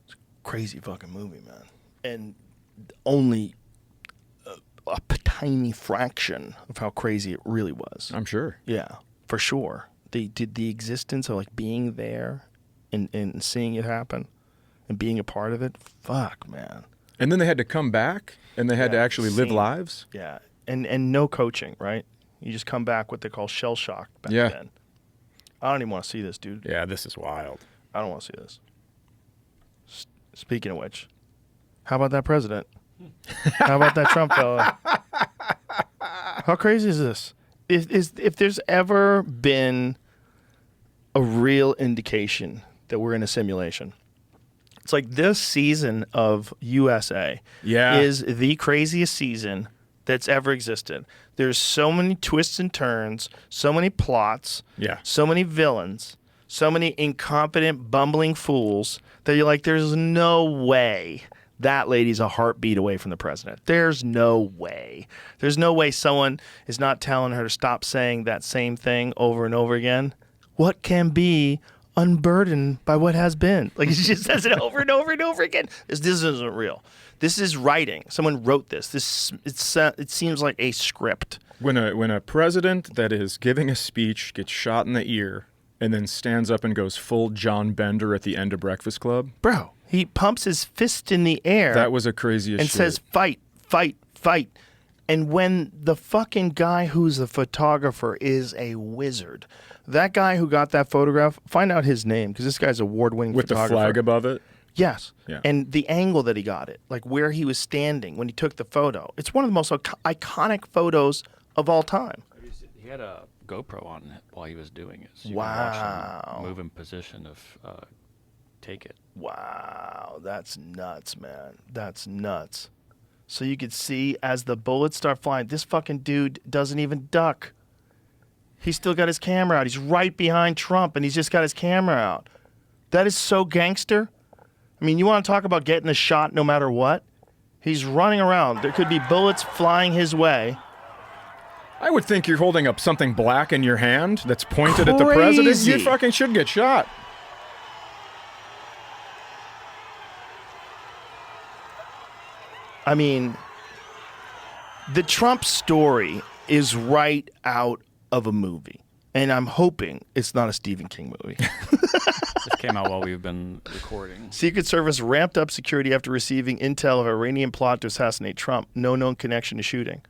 It's a crazy fucking movie, man. And only a tiny fraction of how crazy it really was. I'm sure. Yeah, for sure. The existence of like being there and seeing it happen and being a part of it, fuck, man. And then they had to come back and they had to actually live lives. Yeah, and no coaching, right? You just come back what they call shell shock back then. I don't even want to see this, dude. Yeah, this is wild. I don't want to see this. Speaking of which, how about that president? How about that Trump fella? How crazy is this? If there's ever been a real indication that we're in a simulation, it's like this season of USA is the craziest season that's ever existed. There's so many twists and turns, so many plots, so many villains, so many incompetent, bumbling fools that you're like, there's no way that lady's a heartbeat away from the president. There's no way. There's no way someone is not telling her to stop saying that same thing over and over again. What can be unburdened by what has been? Like, she just says it over and over and over again. This isn't real. This is writing. Someone wrote this. It seems like a script. When a president that is giving a speech gets shot in the ear and then stands up and goes full John Bender at the end of Breakfast Club. Bro, he pumps his fist in the air. That was a craziest and shit. says, fight, fight, fight. And when the fucking guy who's the photographer is a wizard, that guy who got that photograph, find out his name, because this guy's award-winning photographer. With the flag above it? Yes. Yeah. And the angle that he got it, like where he was standing when he took the photo. It's one of the most iconic photos of all time. He had a GoPro on it while he was doing it. So you Wow. can watch him move in position of take it. Wow. That's nuts, man. That's nuts. So you could see as the bullets start flying, this fucking dude doesn't even duck. He's still got his camera out. He's right behind Trump, and he's just got his camera out. That is so gangster. I mean, you want to talk about getting a shot no matter what? He's running around. There could be bullets flying his way, I would think you're holding up something black in your hand that's pointed at the president. Crazy. You fucking should get shot. I mean, the Trump story is right out of a movie. And I'm hoping it's not a Stephen King movie. This came out while we've been recording. Secret Service ramped up security after receiving intel of an Iranian plot to assassinate Trump. No known connection to shooting.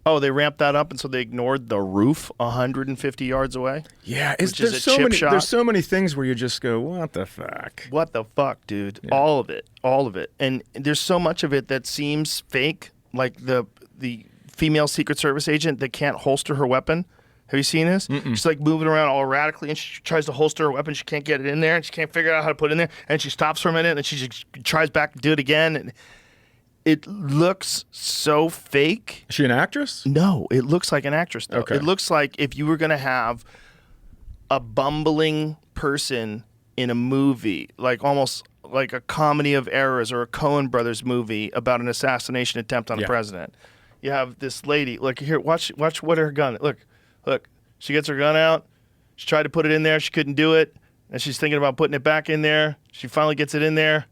Oh, they ramped that up, and so they ignored the roof 150 yards away? Yeah, which is a chip many, shot. there's so many things where you just go, what the fuck? What the fuck, dude? Yeah. All of it. And there's so much of it that seems fake, like the female Secret Service agent that can't holster her weapon. Have you seen this? Mm-mm. She's like moving around all erratically, and she tries to holster her weapon. She can't get it in there, and she can't figure out how to put it in there. And she stops for a minute, and she just tries back to do it again. And it looks so fake. Is she an actress? No, it looks like an actress, though. Okay. It looks like if you were going to have a bumbling person in a movie, like almost like a comedy of errors or a Coen Brothers movie about an assassination attempt on a president. You have this lady. Look here. Watch what her gun. Look. She gets her gun out. She tried to put it in there. She couldn't do it, and she's thinking about putting it back in there. She finally gets it in there.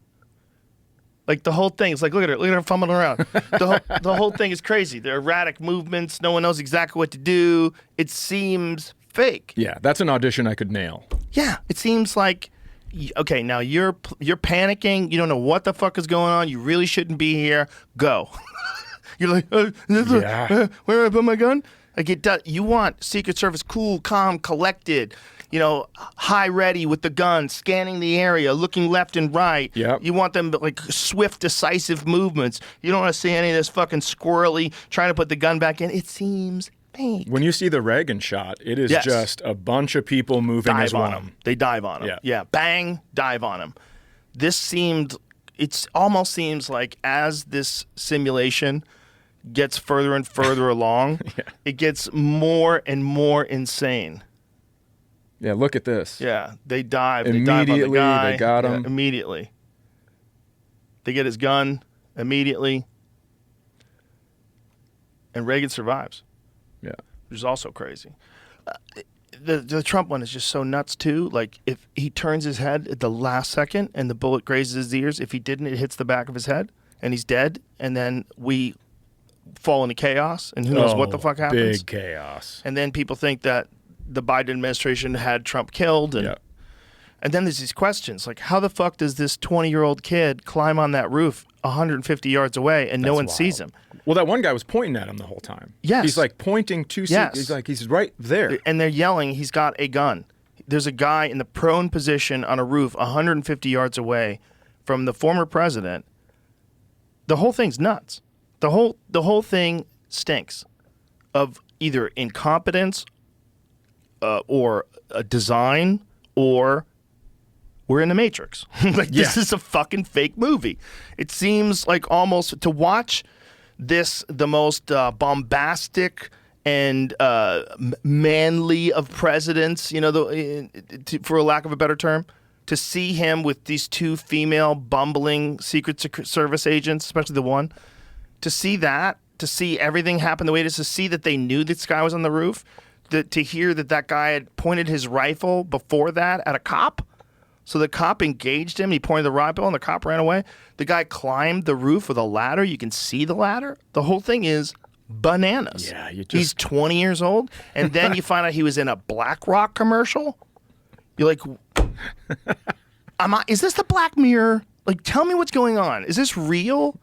Like the whole thing. It's like look at her fumbling around. The whole thing is crazy. They're erratic movements. No one knows exactly what to do. It seems fake. Yeah, that's an audition I could nail. Yeah, it seems like, okay, now you're panicking. You don't know what the fuck is going on. You really shouldn't be here. Go. You're like, where do I put my gun? Like you want Secret Service cool, calm, collected, high ready with the gun, scanning the area, looking left and right. Yep. You want them like swift, decisive movements. You don't want to see any of this fucking squirrely trying to put the gun back in. It seems fake. When you see the Reagan shot, it is just a bunch of people moving Dive as on one. him. They dive on him. Yeah. Bang, dive on him. It almost seems like as this simulation gets further and further along, it gets more and more insane. Yeah, look at this. Yeah, they dive. Immediately, they dive on the guy. they got him. Immediately. They get his gun immediately. And Reagan survives. Yeah. Which is also crazy. The Trump one is just so nuts, too. Like, if he turns his head at the last second and the bullet grazes his ears, if he didn't, it hits the back of his head and he's dead. And then we fall into chaos, and who knows what the fuck happens. Big chaos. And then people think that the Biden administration had Trump killed. And then there's these questions, like how the fuck does this 20-year-old kid climb on that roof 150 yards away and no one sees him? Well, that one guy was pointing at him the whole time. Yes. He's like pointing to he's right there. And they're yelling, he's got a gun. There's a guy in the prone position on a roof 150 yards away from the former president. The whole thing's nuts. The whole thing stinks of either incompetence or a design, or we're in the Matrix. This is a fucking fake movie. It seems like almost to watch this, the most bombastic and manly of presidents, for a lack of a better term, to see him with these two female bumbling Secret Service agents, especially the one, to see that, to see everything happen the way it is, to see that they knew this guy was on the roof, to hear that guy had pointed his rifle before that at a cop. So the cop engaged him. He pointed the rifle and the cop ran away. The guy climbed the roof with a ladder. You can see the ladder. The whole thing is bananas. Yeah, He's 20 years old. And then you find out he was in a BlackRock commercial. You're like, is this the Black Mirror? Like, tell me what's going on. Is this real?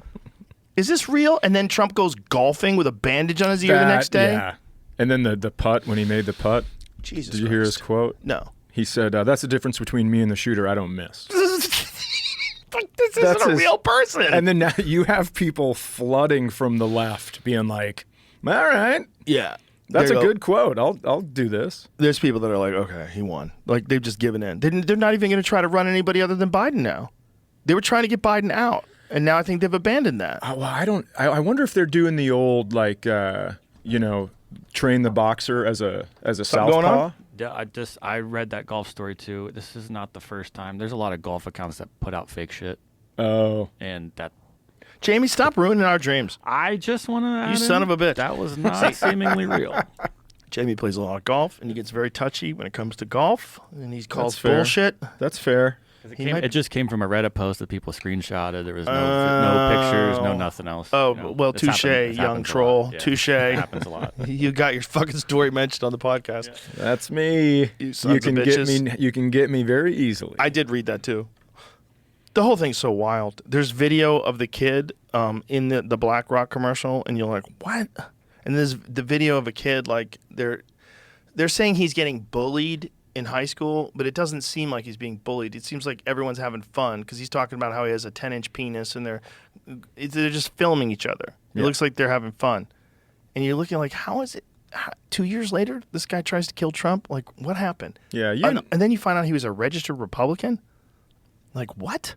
Is this real? And then Trump goes golfing with a bandage on his ear the next day? Yeah. And then the putt, when he made the putt. Jesus Did you hear his quote? No. He said, that's the difference between me and the shooter. I don't miss. This isn't a real person. And then now you have people flooding from the left being like, all right. Yeah. That's a good quote. I'll do this. There's people that are like, okay, he won. Like, they've just given in. They're not even going to try to run anybody other than Biden now. They were trying to get Biden out, and now I think they've abandoned that. Well, I wonder if they're doing the old, like, train the boxer as a southpaw. Yeah, I read that golf story too. This is not the first time. There's a lot of golf accounts that put out fake shit. Oh. And that. Jamie, stop ruining our dreams. I just want to. You son of a bitch. That was not seemingly real. Jamie plays a lot of golf, and he gets very touchy when it comes to golf, and he calls That's fair. bullshit. That's fair. It just came from a Reddit post that people screenshotted. There was no pictures, no nothing else. Oh, you know. well, touche, young troll. Yeah, Touche. it happens a lot. You got your fucking story mentioned on the podcast. Yeah. That's me. You sons can of get bitches. me. You can get me very easily. I did read that too. The whole thing's so wild. There's video of the kid in the BlackRock commercial, and you're like, what? And there's the video of a kid, like, they're saying he's getting bullied in high school, but it doesn't seem like he's being bullied. It seems like everyone's having fun because he's talking about how he has a 10-inch penis, and they're just filming each other. It looks like they're having fun. And you're looking like, how is it? 2 years later, this guy tries to kill Trump? Like, what happened? Yeah, and then you find out he was a registered Republican? Like, what?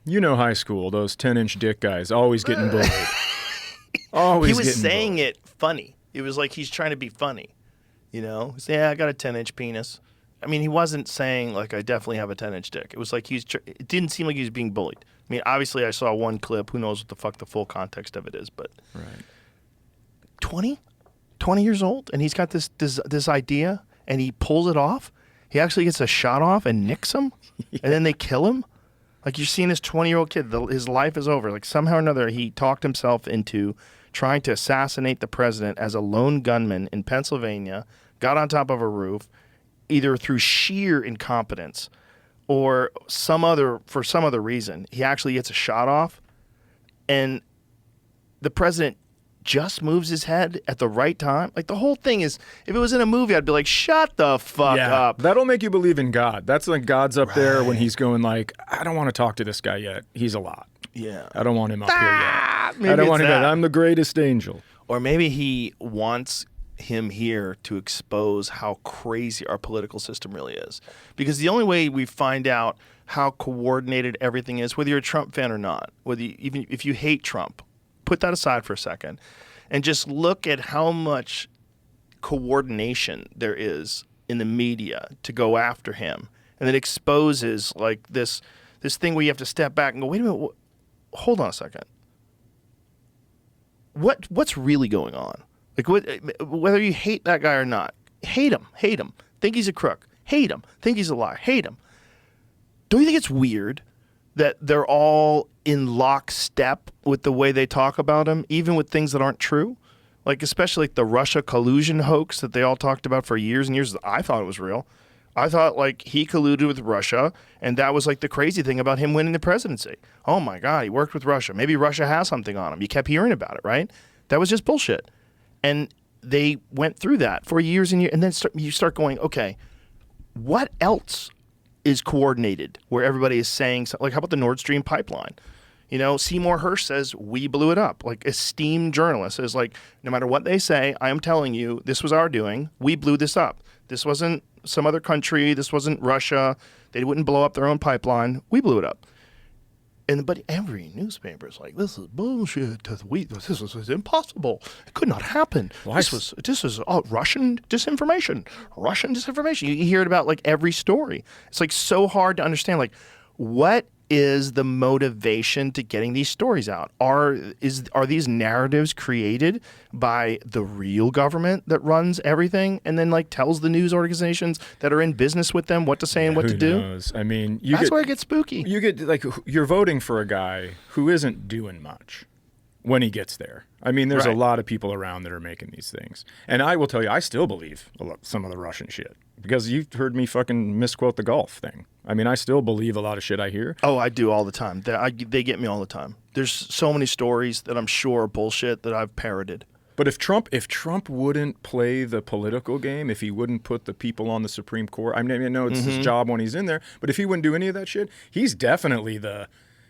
You know, high school, those 10-inch dick guys always getting bullied. Always he was getting saying bullied. it funny. It was like he's trying to be funny. You know? He's, yeah, I got a 10-inch penis. I mean, he wasn't saying, like, I definitely have a 10-inch dick. It was like it didn't seem like he was being bullied. I mean, obviously, I saw one clip. Who knows what the fuck the full context of it is, but... Right. 20 years old, and he's got this idea, and he pulls it off. He actually gets a shot off and nicks him, and then they kill him. Like, you're seeing this 20-year-old kid, his life is over. Like, somehow or another, he talked himself into trying to assassinate the president as a lone gunman in Pennsylvania, got on top of a roof, either through sheer incompetence or for some other reason. He actually gets a shot off, and the president just moves his head at the right time. Like, the whole thing is, if it was in a movie, I'd be like, shut the fuck up. That'll make you believe in God. That's like God's up there when he's going like, I don't want to talk to this guy yet. He's a lot. Yeah. I don't want him up here yet. I maybe don't want it's him yet. that. I'm the greatest angel. Or maybe he wants him here to expose how crazy our political system really is. Because the only way we find out how coordinated everything is, whether you're a Trump fan or not, even if you hate Trump, put that aside for a second, and just look at how much coordination there is in the media to go after him. And it exposes like this thing where you have to step back and go, wait a minute, hold on a second. What's really going on? Like, whether you hate that guy or not, hate him, think he's a crook, hate him, think he's a liar, hate him. Don't you think it's weird that they're all in lockstep with the way they talk about him, even with things that aren't true? Like, especially like the Russia collusion hoax that they all talked about for years and years. I thought it was real. I thought, like, he colluded with Russia, and that was, like, the crazy thing about him winning the presidency. Oh, my God, he worked with Russia. Maybe Russia has something on him. You kept hearing about it, right? That was just bullshit. And they went through that for years and years, and then you start going, okay, what else is coordinated where everybody is saying something? Like, how about the Nord Stream pipeline? You know, Seymour Hersh says, we blew it up. Like, esteemed journalist is like, no matter what they say, I am telling you, this was our doing. We blew this up. This wasn't some other country. This wasn't Russia. They wouldn't blow up their own pipeline. We blew it up. But every newspaper is like, this is bullshit. This was impossible. It could not happen. This was Russian disinformation. Russian disinformation. You hear it about like every story. It's like so hard to understand. Like, what is the motivation to getting these stories out? Are these narratives created by the real government that runs everything and then like tells the news organizations that are in business with them what to say and what to do? Who knows? I mean, that's where it gets spooky. You get like you're voting for a guy who isn't doing much when he gets there. I mean, there's a lot of people around that are making these things. And I will tell you, I still believe some of the Russian shit. Because you've heard me fucking misquote the golf thing. I mean, I still believe a lot of shit I hear. Oh, I do all the time. They get me all the time. There's so many stories that I'm sure are bullshit that I've parroted. But if Trump wouldn't play the political game, if he wouldn't put the people on the Supreme Court, I mean, I know it's his job when he's in there, but if he wouldn't do any of that shit, he's definitely the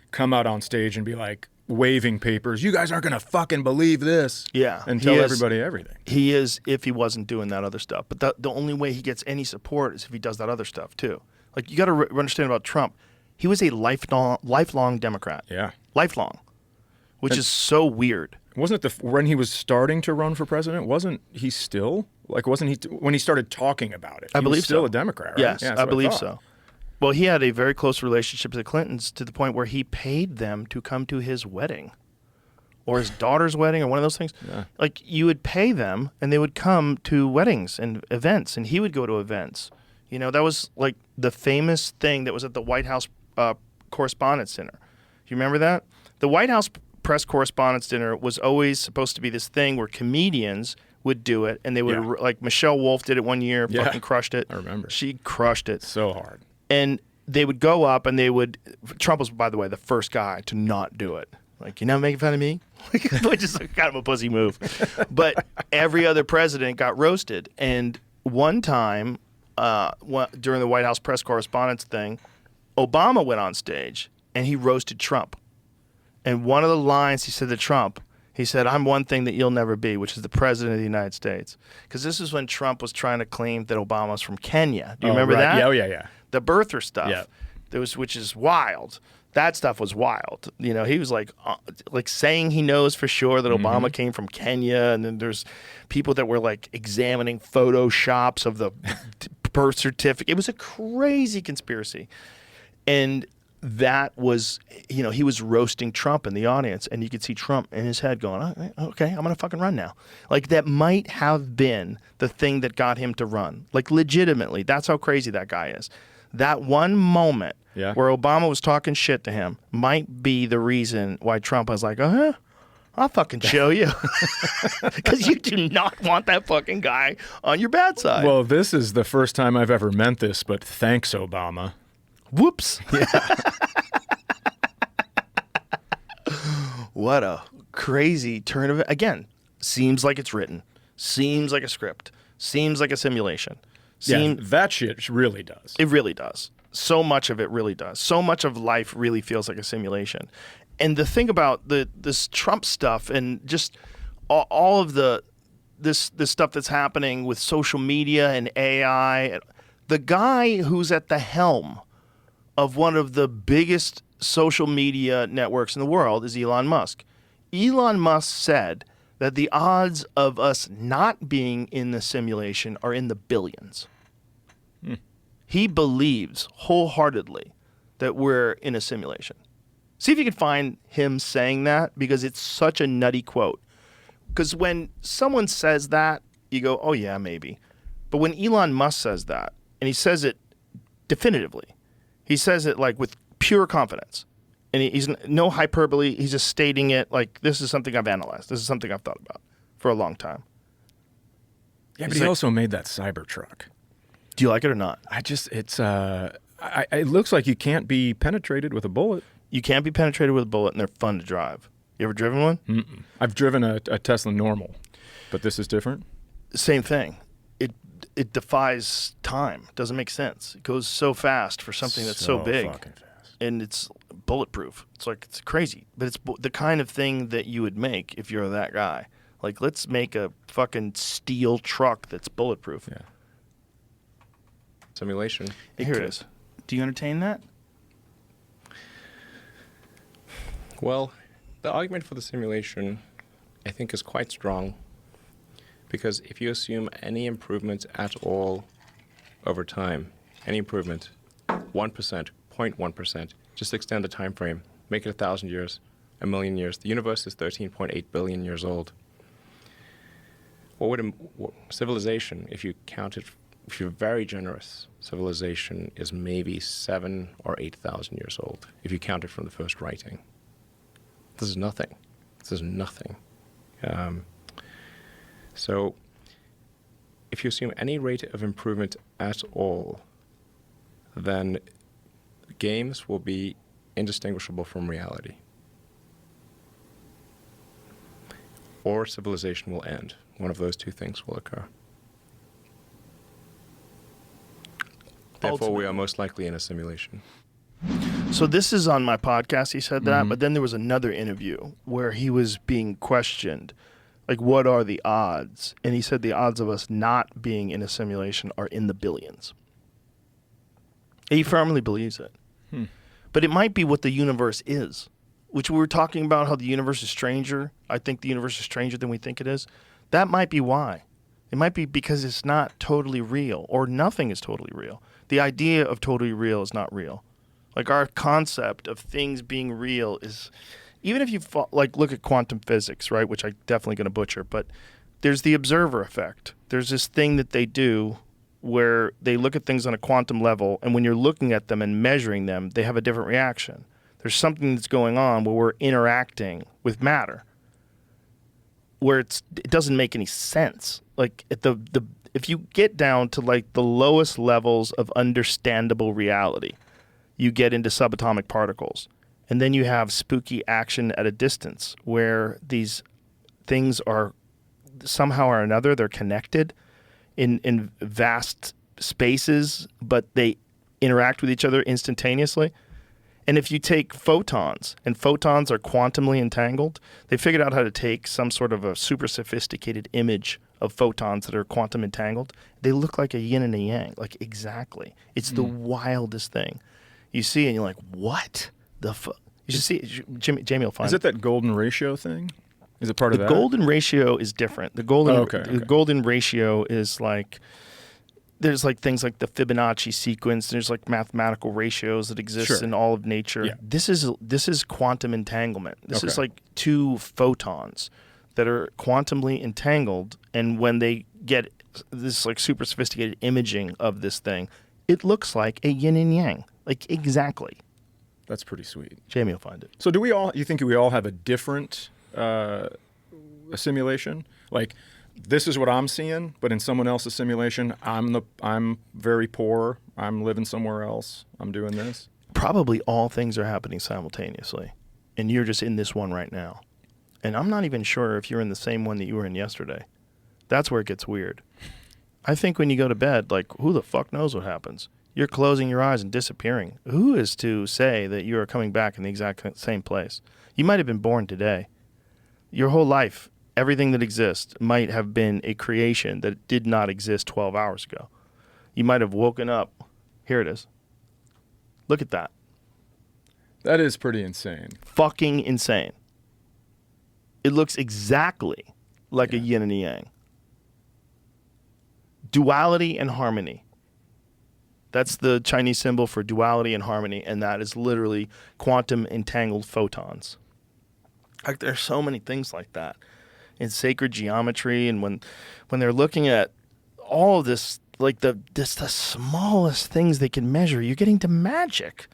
come out on stage and be like, waving papers, you guys aren't going to fucking believe this. Yeah. And tell everybody everything. He is if he wasn't doing that other stuff. But the only way he gets any support is if he does that other stuff, too. Like, you got to understand about Trump. He was a lifelong Democrat. Yeah. Lifelong. Which is so weird. Wasn't it when he was starting to run for president, wasn't he still? Like, wasn't he, when he started talking about it? I believe was still so. a Democrat, right? Yes, yeah, I believe so. Well, he had a very close relationship to the Clintons to the point where he paid them to come to his wedding or his daughter's wedding or one of those things. Yeah. Like, you would pay them and they would come to weddings and events, and he would go to events. You know, that was like the famous thing that was at the White House Correspondents' Dinner. You remember that? The White House Press Correspondents' Dinner was always supposed to be this thing where comedians would do it, and they would, like Michelle Wolf did it one year, fucking crushed it. I remember. She crushed it. So hard. And they would go up and they would, Trump was, by the way, the first guy to not do it. Like, you're not making fun of me? Which is kind of a pussy move. But every other president got roasted. And one time, during the White House press correspondence thing, Obama went on stage and he roasted Trump. And one of the lines he said to Trump, he said, "I'm one thing that you'll never be, which is the president of the United States." Because this is when Trump was trying to claim that Obama was from Kenya. Do you remember that? Yeah, yeah. The birther stuff. Yeah. Which is wild. That stuff was wild. You know, he was like saying he knows for sure that Obama came from Kenya, and then there's people that were like examining photoshops of the birth certificate. It was a crazy conspiracy. And that was, you know, he was roasting Trump in the audience, and you could see Trump in his head going, okay, I'm going to fucking run now. Like, that might have been the thing that got him to run. Like, legitimately, that's how crazy that guy is. That one moment where Obama was talking shit to him might be the reason why Trump was like, I'll fucking show you. Because you do not want that fucking guy on your bad side. Well, this is the first time I've ever meant this, but thanks, Obama. Whoops. Yeah. What a crazy turn of it. Again, seems like it's written. Seems like a script. Seems like a simulation. That shit really does. It really does. So much of it really does. So much of life really feels like a simulation. And the thing about this Trump stuff and just all of this stuff that's happening with social media and AI, the guy who's at the helm of one of the biggest social media networks in the world is Elon Musk. Elon Musk said that the odds of us not being in the simulation are in the billions. He believes wholeheartedly that we're in a simulation. See if you can find him saying that, because it's such a nutty quote. Because when someone says that, you go, oh yeah, maybe. But when Elon Musk says that, and he says it definitively, he says it like with pure confidence. And he's no hyperbole. He's just stating it like, this is something I've analyzed. This is something I've thought about for a long time. Yeah, but he also made that Cybertruck. Do you like it or not? It looks like you can't be penetrated with a bullet. You can't be penetrated with a bullet, and they're fun to drive. You ever driven one? Mm-mm. I've driven a Tesla normal, but this is different? Same thing. It defies time. It doesn't make sense. It goes so fast for something that's so big. Fucking fast. And it's bulletproof. It's crazy. But it's the kind of thing that you would make if you're that guy. Like, let's make a fucking steel truck that's bulletproof. Yeah. Simulation. Here it is. Do you entertain that? Well, the argument for the simulation, I think, is quite strong. Because if you assume any improvement at all over time, any improvement, 1%, 0.1%, just extend the time frame, make it 1,000 years, 1,000,000 years. The universe is 13.8 billion years old. Civilization, if you count it, if you're very generous, civilization is maybe 7,000 or 8,000 years old, if you count it from the first writing. This is nothing. This is nothing. So if you assume any rate of improvement at all, then games will be indistinguishable from reality. Or civilization will end. One of those two things will occur. Therefore, we are most likely in a simulation. So this is on my podcast, he said that, but then there was another interview where he was being questioned, like, what are the odds? And he said the odds of us not being in a simulation are in the billions. He firmly believes it. But it might be what the universe is, which we were talking about, how the universe is stranger. I think the universe is stranger than we think it is. That might be why. It might be because it's not totally real, or nothing is totally real. The idea of totally real is not real. Like our concept of things being real is, even if you look at quantum physics, right, which I'm definitely going to butcher, but there's the observer effect. There's this thing that they do where they look at things on a quantum level, and when you're looking at them and measuring them, they have a different reaction. There's something that's going on where we're interacting with matter, where it doesn't make any sense. Like at if you get down to like the lowest levels of understandable reality, you get into subatomic particles. And then you have spooky action at a distance where these things are somehow or another, they're connected in vast spaces, but they interact with each other instantaneously. And if you take photons, and photons are quantumly entangled, they figured out how to take some sort of a super sophisticated image of photons that are quantum entangled. They look like a yin and a yang, like exactly. It's the wildest thing. You see and you're like, what the fuck? You should see Jamie will find it. Is it that golden ratio thing? Is it part of that? The golden ratio is different. The golden ratio is like, there's like things like the Fibonacci sequence. There's like mathematical ratios that exist in all of nature. Yeah. This is quantum entanglement. This is like two photons that are quantumly entangled, and when they get this like super sophisticated imaging of this thing, it looks like a yin and yang, like exactly. That's pretty sweet. Jamie will find it. So you think we all have a different simulation? Like, this is what I'm seeing, but in someone else's simulation, I'm very poor. I'm living somewhere else. I'm doing this. Probably all things are happening simultaneously, and you're just in this one right now. And I'm not even sure if you're in the same one that you were in yesterday. That's where it gets weird. I think when you go to bed, like, who the fuck knows what happens? You're closing your eyes and disappearing. Who is to say that you are coming back in the exact same place? You might have been born today. Your whole life, everything that exists might have been a creation that did not exist 12 hours ago. You might have woken up. Here it is. Look at that. That is pretty insane. Fucking insane. It looks exactly like a yin and a yang. Duality and harmony. That's the Chinese symbol for duality and harmony, and that is literally quantum entangled photons. Like, there's so many things like that in sacred geometry, and when they're looking at all of this, like the smallest things they can measure, you're getting to magic.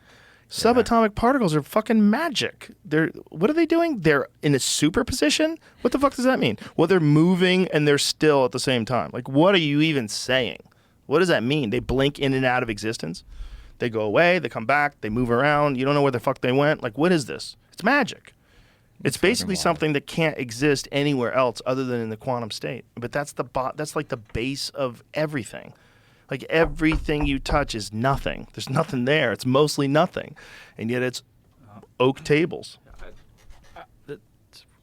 Subatomic particles are fucking magic. What are they doing? They're in a superposition? What the fuck does that mean? Well, they're moving and they're still at the same time. Like, what are you even saying? What does that mean? They blink in and out of existence? They go away, they come back, they move around, you don't know where the fuck they went. Like, what is this? It's magic. It's basically something that can't exist anywhere else other than in the quantum state. But that's like the base of everything. Like, everything you touch is nothing. There's nothing there. It's mostly nothing. And yet it's oak tables.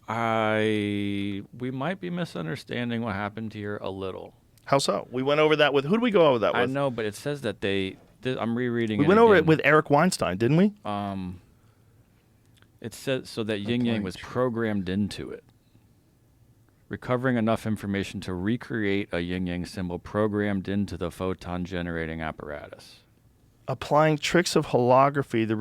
We might be misunderstanding what happened here a little. How so? We went over that with, who did we go over that with? I know, but it says that I'm rereading it. We went over it with Eric Weinstein, didn't we? It says so that yin yang was programmed into it. Recovering enough information to recreate a yin yang symbol programmed into the photon generating apparatus. Applying tricks of holography, the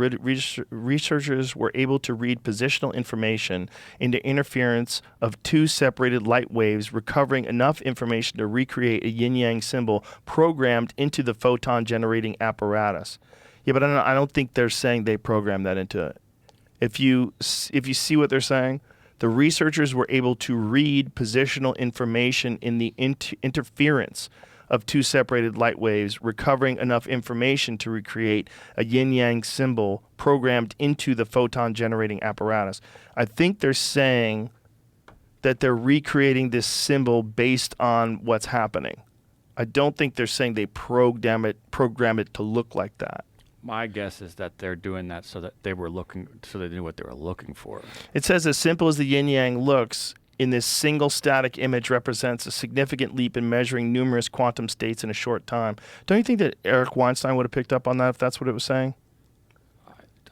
researchers were able to read positional information into interference of two separated light waves, recovering enough information to recreate a yin-yang symbol programmed into the photon-generating apparatus. Yeah, but I don't think they're saying they programmed that into it. If you see what they're saying, the researchers were able to read positional information in the interference of two separated light waves, recovering enough information to recreate a yin-yang symbol programmed into the photon-generating apparatus. I think they're saying that they're recreating this symbol based on what's happening. I don't think they're saying they program it to look like that. My guess is that they're doing that so that they knew what they were looking for. It says, as simple as the yin-yang looks, in this single static image represents a significant leap in measuring numerous quantum states in a short time. Don't you think that Eric Weinstein would have picked up on that if that's what it was saying?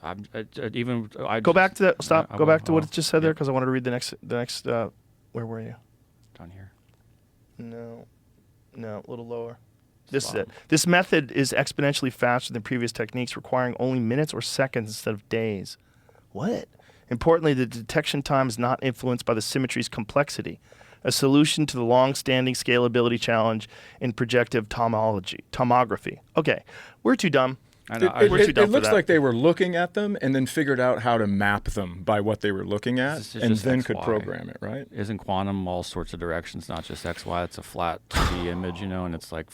Go back to that. Stop. Go back to what it just said there, because I wanted to read the next. Where were you? Down here. No, a little lower. This is it. This method is exponentially faster than previous techniques, requiring only minutes or seconds instead of days. What? Importantly, the detection time is not influenced by the symmetry's complexity, a solution to the long-standing scalability challenge in projective tomography. Okay, we're too dumb. I know. We're too dumb It for looks that. like they were looking at them and then figured out how to map them by what they were looking at, This is and just then XY. could program it, right? Isn't quantum all sorts of directions, not just XY? It's a flat 2D image, and it's like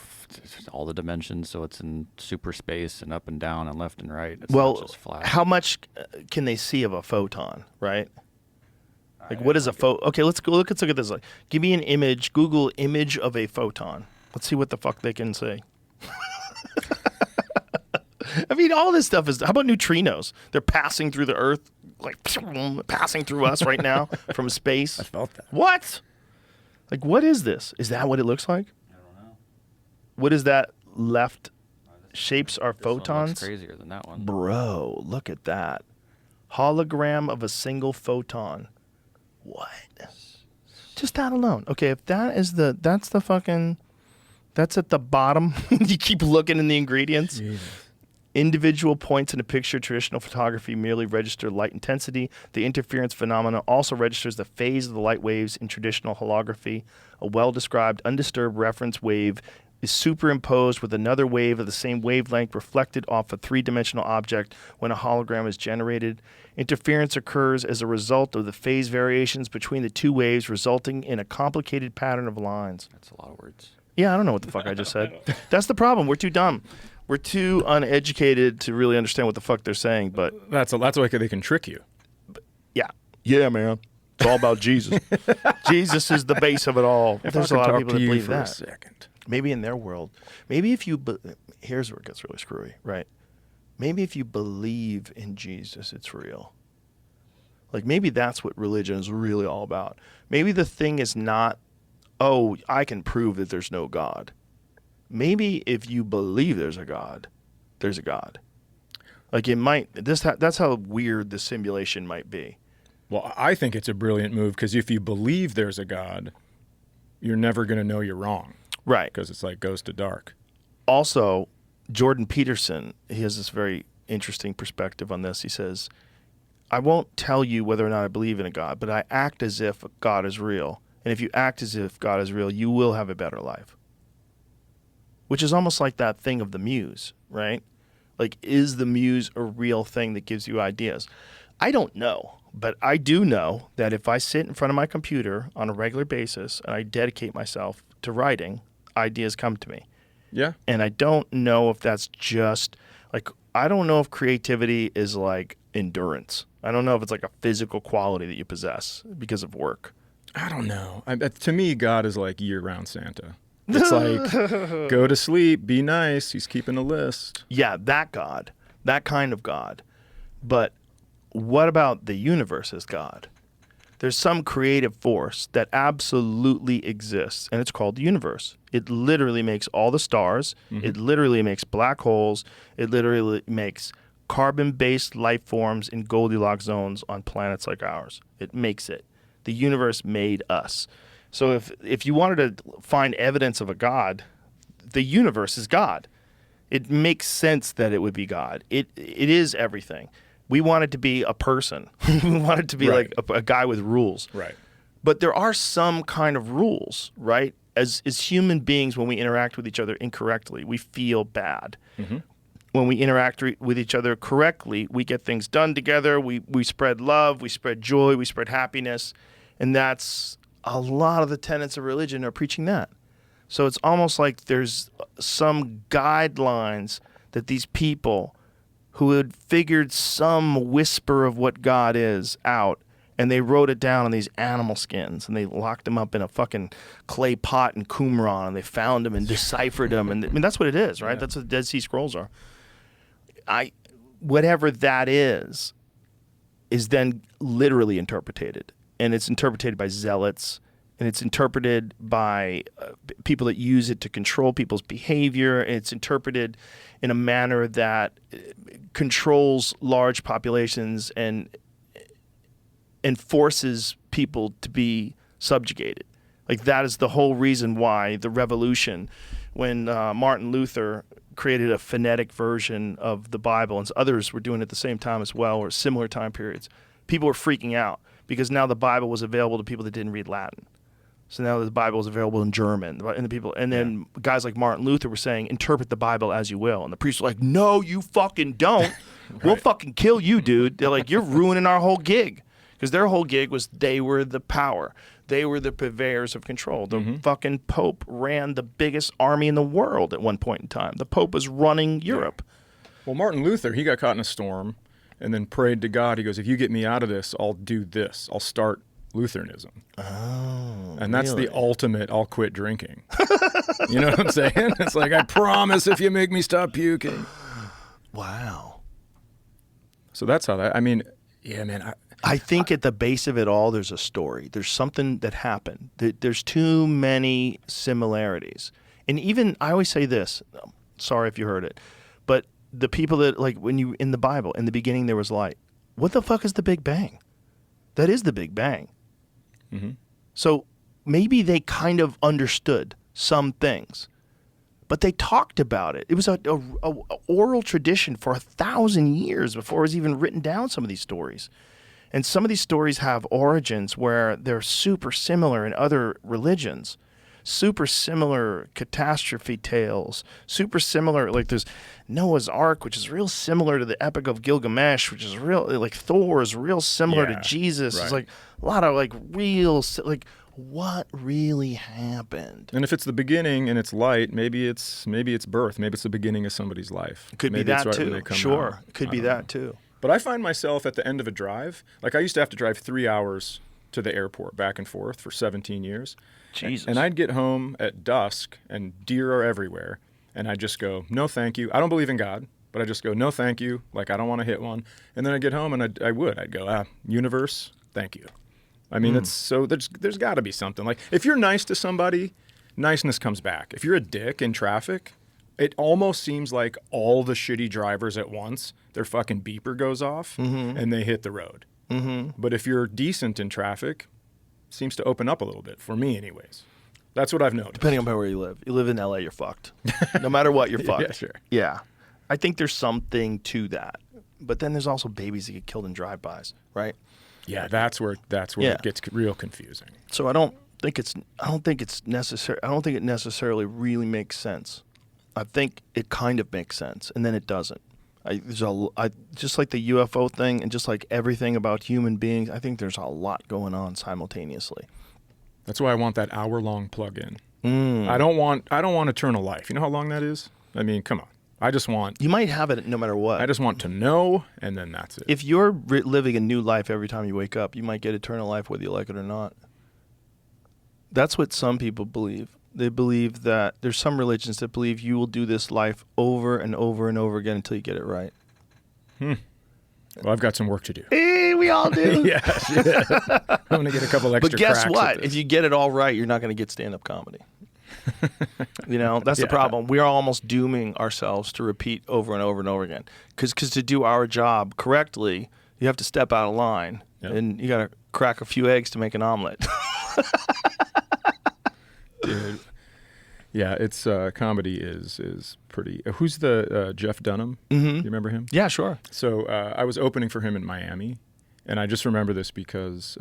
all the dimensions, so it's in super space and up and down and left and right. It's not just flat. How much can they see of a photon, right? Like, what is a photon? Okay, let's look at this. Like, give me an image, Google image of a photon. Let's see what the fuck they can say. I mean, all this stuff is. How about neutrinos? They're passing through the Earth, like passing through us right now from space. I felt that. What? Like, what is this? Is that what it looks like? I don't know. What is that left? Shapes are This one photons. looks crazier than that one. Bro, look at that. Hologram of a single photon. What? Just that alone. Okay, if that's the fucking, that's at the bottom. You keep looking in the ingredients. Jesus. Individual points in a picture, traditional photography merely register light intensity. The interference phenomena also registers the phase of the light waves in traditional holography. A well-described, undisturbed reference wave is superimposed with another wave of the same wavelength reflected off a three-dimensional object when a hologram is generated. Interference occurs as a result of the phase variations between the two waves, resulting in a complicated pattern of lines. That's a lot of words. Yeah, I don't know what the fuck I just said. That's the problem. We're too dumb. We're too uneducated to really understand what the fuck they're saying, but... That's why they can trick you. Yeah. Yeah, man. It's all about Jesus. Jesus is the base of it all. If There's I a could lot of talk people to that you believe for a that. second. Maybe in their world. Maybe if you... Here's where it gets really screwy, right? Maybe if you believe in Jesus, it's real. Like, maybe that's what religion is really all about. Maybe the thing is not, oh, I can prove that there's no God. Maybe if you believe there's a God, there's a God. Like, it might... That's how weird the simulation might be. Well, I think it's a brilliant move because if you believe there's a God, you're never going to know you're wrong. Right. Because it's like goes to dark. Also, Jordan Peterson, he has this very interesting perspective on this. He says, I won't tell you whether or not I believe in a God, but I act as if God is real. And if you act as if God is real, you will have a better life. Which is almost like that thing of the muse, right? Like, is the muse a real thing that gives you ideas? I don't know, but I do know that if I sit in front of my computer on a regular basis and I dedicate myself to writing, ideas come to me. Yeah. And I don't know if that's just, like, I don't know if creativity is like endurance. I don't know if it's like a physical quality that you possess because of work. I don't know. To me, God is like year-round Santa. It's like, go to sleep, be nice. He's keeping a list. Yeah, that God, that kind of God. But what about the universe as God? There's some creative force that absolutely exists, and it's called the universe. It literally makes all the stars. Mm-hmm. It literally makes black holes. It literally makes carbon-based life forms in Goldilocks zones on planets like ours. It makes it. The universe made us. So if you wanted to find evidence of a God, the universe is God. It makes sense that it would be God. It is everything. We want it to be a person. We want it to be Right. like a guy with rules. Right. But there are some kind of rules, right? As human beings, when we interact with each other incorrectly, we feel bad. Mm-hmm. When we interact with each other correctly, we get things done together. We spread love. We spread joy. We spread happiness. And that's a lot of the tenets of religion are preaching that. So it's almost like there's some guidelines that these people who had figured some whisper of what God is out, and they wrote it down on these animal skins, and they locked them up in a fucking clay pot in Qumran, and they found them and deciphered them. And I mean, that's what it is, right? Yeah. That's what the Dead Sea Scrolls are. Whatever that is then literally interpreted. And it's interpreted by zealots, and it's interpreted by people that use it to control people's behavior. And it's interpreted in a manner that controls large populations and forces people to be subjugated. Like, that is the whole reason why the revolution when Martin Luther created a phonetic version of the Bible, and others were doing it at the same time as well, or similar time periods, people were freaking out because now the Bible was available to people that didn't read Latin. So now the Bible is available in German, and then guys like Martin Luther were saying, interpret the Bible as you will, and the priests were like, no, you fucking don't. We'll fucking kill you, dude. They're like, you're ruining our whole gig, because their whole gig was they were the power. They were the purveyors of control. The fucking Pope ran the biggest army in the world at one point in time. The Pope was running Europe. Well, Martin Luther, he got caught in a storm and then prayed to God. He goes, if you get me out of this, I'll do this. I'll start Lutheranism. Oh, and that's the ultimate, I'll quit drinking. You know what I'm saying? It's like, I promise if you make me stop puking. Wow. So that's how that, I mean, yeah, man. I think at the base of it all, there's a story. There's something that happened. There's too many similarities. And even, I always say this, sorry if you heard it, but the people that, like, when you, in the Bible, in the beginning there was light. What the fuck is the Big Bang? That is the Big Bang. So maybe they kind of understood some things, but they talked about it. It was a oral tradition for 1,000 years before it was even written down, some of these stories. And some of these stories have origins where they're super similar in other religions, super similar catastrophe tales, super similar, like there's Noah's Ark, which is real similar to the Epic of Gilgamesh, which is real, like Thor is real similar to Jesus. Right. It's like a lot of like real, like what really happened? And if it's the beginning and it's light, maybe it's birth. Maybe it's the beginning of somebody's life. Could maybe be that it's right when too. they come Sure. out. Could be that too. But I find myself at the end of a drive, like I used to have to drive 3 hours to the airport back and forth for 17 years. Jesus. And I'd get home at dusk and deer are everywhere. And I'd just go, no, thank you. I don't believe in God, but I just go, no, thank you. Like, I don't want to hit one. And then I'd get home and I'd go, universe, thank you. I mean, it's so there's got to be something. Like, if you're nice to somebody, niceness comes back. If you're a dick in traffic, it almost seems like all the shitty drivers at once, their fucking beeper goes off and they hit the road. But if you're decent in traffic, it seems to open up a little bit, for me anyways. That's what I've noticed. Depending on where you live. You live in LA, you're fucked. No matter what, you're fucked. Yeah, sure. Yeah. I think there's something to that. But then there's also babies that get killed in drive-bys, right? Yeah, that's where it gets real confusing. So I don't think it necessarily really makes sense. I think it kind of makes sense, and then it doesn't. Just like the UFO thing, and just like everything about human beings, I think there's a lot going on simultaneously. That's why I want that hour-long plug-in. I don't want eternal life. You know how long that is? I mean, come on. I just want... You might have it no matter what. I just want to know, and then that's it. If you're living a new life every time you wake up, you might get eternal life whether you like it or not. That's what some people believe. They believe that there's some religions that believe you will do this life over and over and over again until you get it right. Well, I've got some work to do. Hey, we all do. Yeah. I'm going to get a couple extra But guess cracks what? at this. If you get it all right, you're not going to get stand-up comedy. That's the problem. We are almost dooming ourselves to repeat over and over and over again. Because to do our job correctly, you have to step out of line. Yep. And you got to crack a few eggs to make an omelet. Dude. Yeah, it's comedy is pretty. Who's the Jeff Dunham? Mm-hmm. You remember him? Yeah, sure. So I was opening for him in Miami, and I just remember this because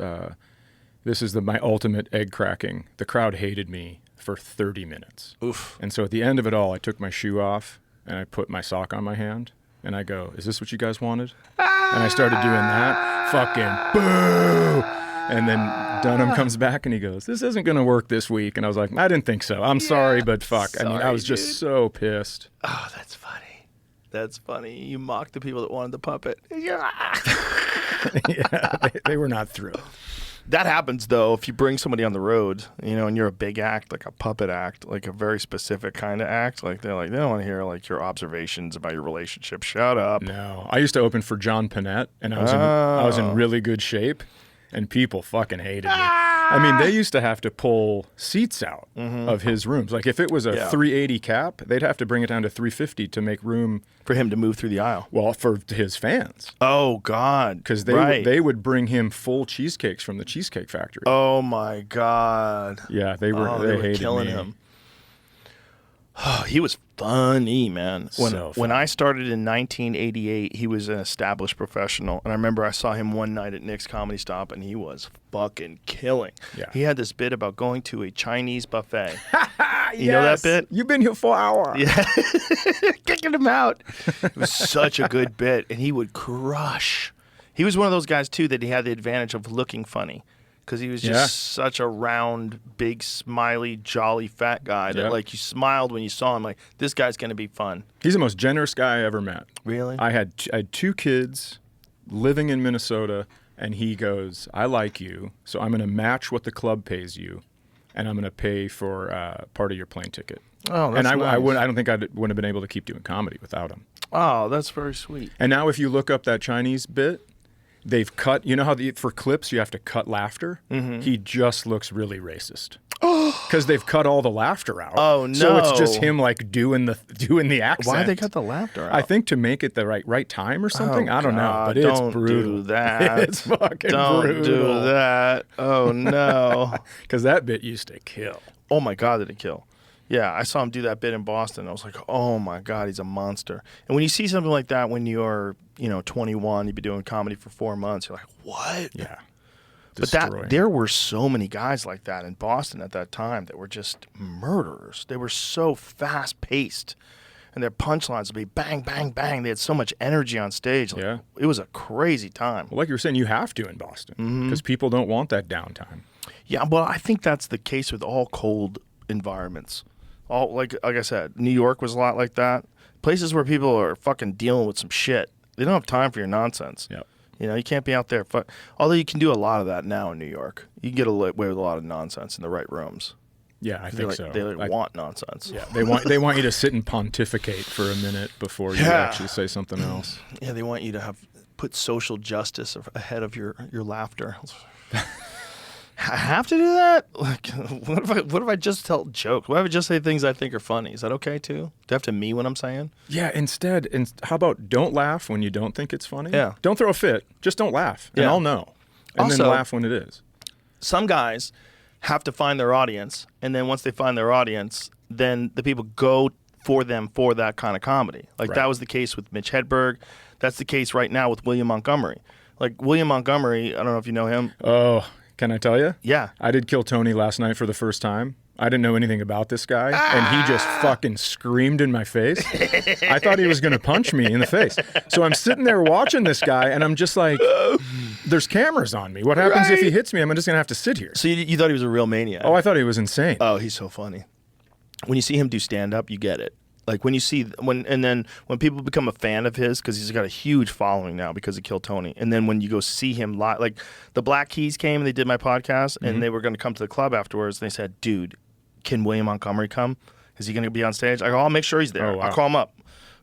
this is my ultimate egg cracking. The crowd hated me for 30 minutes. Oof. And so at the end of it all, I took my shoe off and I put my sock on my hand, and I go, "Is this what you guys wanted?" And I started doing that. Fucking boo! And then Dunham comes back and he goes, "This isn't going to work this week." And I was like, "I didn't think so. I'm sorry, but fuck." I mean, I was just so pissed. Oh, that's funny. That's funny. You mocked the people that wanted the puppet. Yeah, they were not thrilled. That happens, though, if you bring somebody on the road, and you're a big act, like a puppet act, like a very specific kind of act. Like, they don't want to hear, like, your observations about your relationship. Shut up. No. I used to open for John Panette, and I was in really good shape. And people fucking hated me. I mean, they used to have to pull seats out of his rooms. Like, if it was a 380 cap, they'd have to bring it down to 350 to make room for him to move through the aisle. Well, for his fans. Oh, God. Because they would bring him full cheesecakes from the Cheesecake Factory. Oh, my God. Yeah, they hated killing me. him. He was funny, man. So When funny. I started in 1988, he was an established professional. And I remember I saw him one night at Nick's Comedy Stop, and he was fucking killing. Yeah. He had this bit about going to a Chinese buffet. You know that bit? You've been here for an hour. Yeah. Kicking him out. It was such a good bit, and he would crush. He was one of those guys, too, that he had the advantage of looking funny. Because he was just such a round, big, smiley, jolly, fat guy that, like, you smiled when you saw him. Like, this guy's going to be fun. He's the most generous guy I ever met. Really? I had 2 kids living in Minnesota, and he goes, I like you, so I'm going to match what the club pays you, and I'm going to pay for part of your plane ticket. Oh, that's and nice. I don't think I wouldn't have been able to keep doing comedy without him. Oh, that's very sweet. And now if you look up that Chinese bit, they've cut, you know how for clips you have to cut laughter? Mm-hmm. He just looks really racist. Because they've cut all the laughter out. Oh, no. So it's just him like doing the accent. Why they cut the laughter out? I think to make it the right time or something. Oh, I don't know, God, but it's don't brutal. Do that. It's fucking don't brutal. do that. Oh, no. Because that bit used to kill. Oh, my God, did it kill. Yeah, I saw him do that bit in Boston. I was like, oh, my God, he's a monster. And when you see something like that when you're, 21, you've been doing comedy for 4 months, you're like, what? Yeah. But there were so many guys like that in Boston at that time that were just murderers. They were so fast-paced, and their punchlines would be bang, bang, bang. They had so much energy on stage. Like, it was a crazy time. Well, like you were saying, you have to in Boston because people don't want that downtime. Yeah, well, I think that's the case with all cold environments. All like I said, New York was a lot like that. Places where people are fucking dealing with some shit. They don't have time for your nonsense. Yep. You can't be out there. Although you can do a lot of that now in New York. You can get away with a lot of nonsense in the right rooms. Yeah, I think so. so. They want nonsense. Yeah, they want you to sit and pontificate for a minute before you actually say something else. Yeah, they want you to put social justice ahead of your laughter. I have to do that? Like, what if I just tell jokes? What if I just say things I think are funny? Is that okay too? Do I have to mean what I'm saying? Yeah, instead, how about don't laugh when you don't think it's funny? Yeah. Don't throw a fit. Just don't laugh, and Yeah. I'll know. And Also, then laugh when it is. Some guys have to find their audience, and then once they find their audience, then the people go for them for that kind of comedy. Like that was the case with Mitch Hedberg. That's the case right now with William Montgomery. Like William Montgomery, I don't know if you know him. Oh, can I tell you? Yeah. I did Kill Tony last night for the first time. I didn't know anything about this guy, and he just fucking screamed in my face. I thought he was going to punch me in the face. So I'm sitting there watching this guy, and I'm just like, there's cameras on me. What happens if he hits me? I'm just going to have to sit here. So you thought he was a real maniac? Oh, I thought he was insane. Oh, he's so funny. When you see him do stand-up, you get it. Like when you see when people become a fan of his, because he's got a huge following now because of Kill Tony, and then when you go see him live, like the Black Keys came and they did my podcast, and they were going to come to the club afterwards, and they said, dude, can William Montgomery come? Is he going to be on stage? I go, I'll make sure he's there. Oh, wow. I'll call him up.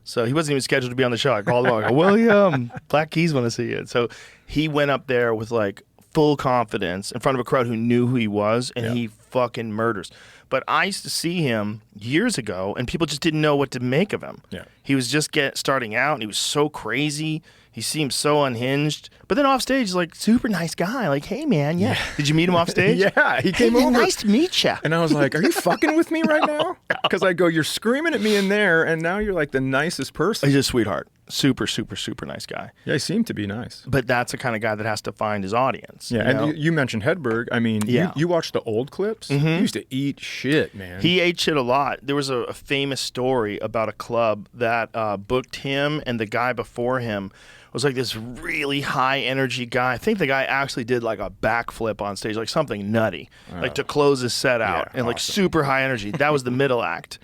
So he wasn't even scheduled to be on the show. I called him up. I go, William, Black Keys want to see you. So he went up there with like full confidence in front of a crowd who knew who he was, and he fucking murders. But I used to see him years ago, and people just didn't know what to make of him. Yeah. He was just starting out, and he was so crazy. He seemed so unhinged. But then off stage, like, super nice guy. Like, hey, man, yeah. Did you meet him off stage? Yeah, he came hey, man, over. Nice to meet you. And I was like, are you fucking with me right now? Because I go, you're screaming at me in there, and now you're like the nicest person. He's a sweetheart. Super, super, super nice guy. Yeah, he seemed to be nice. But that's the kind of guy that has to find his audience. Yeah, you know? and you mentioned Hedberg. I mean, you watched the old clips? He used to eat shit, man. He ate shit a lot. There was a famous story about a club that booked him and the guy before him was like this really high energy guy. I think the guy actually did like a backflip on stage, like something nutty, like to close his set out, and like super high energy. That was the middle act.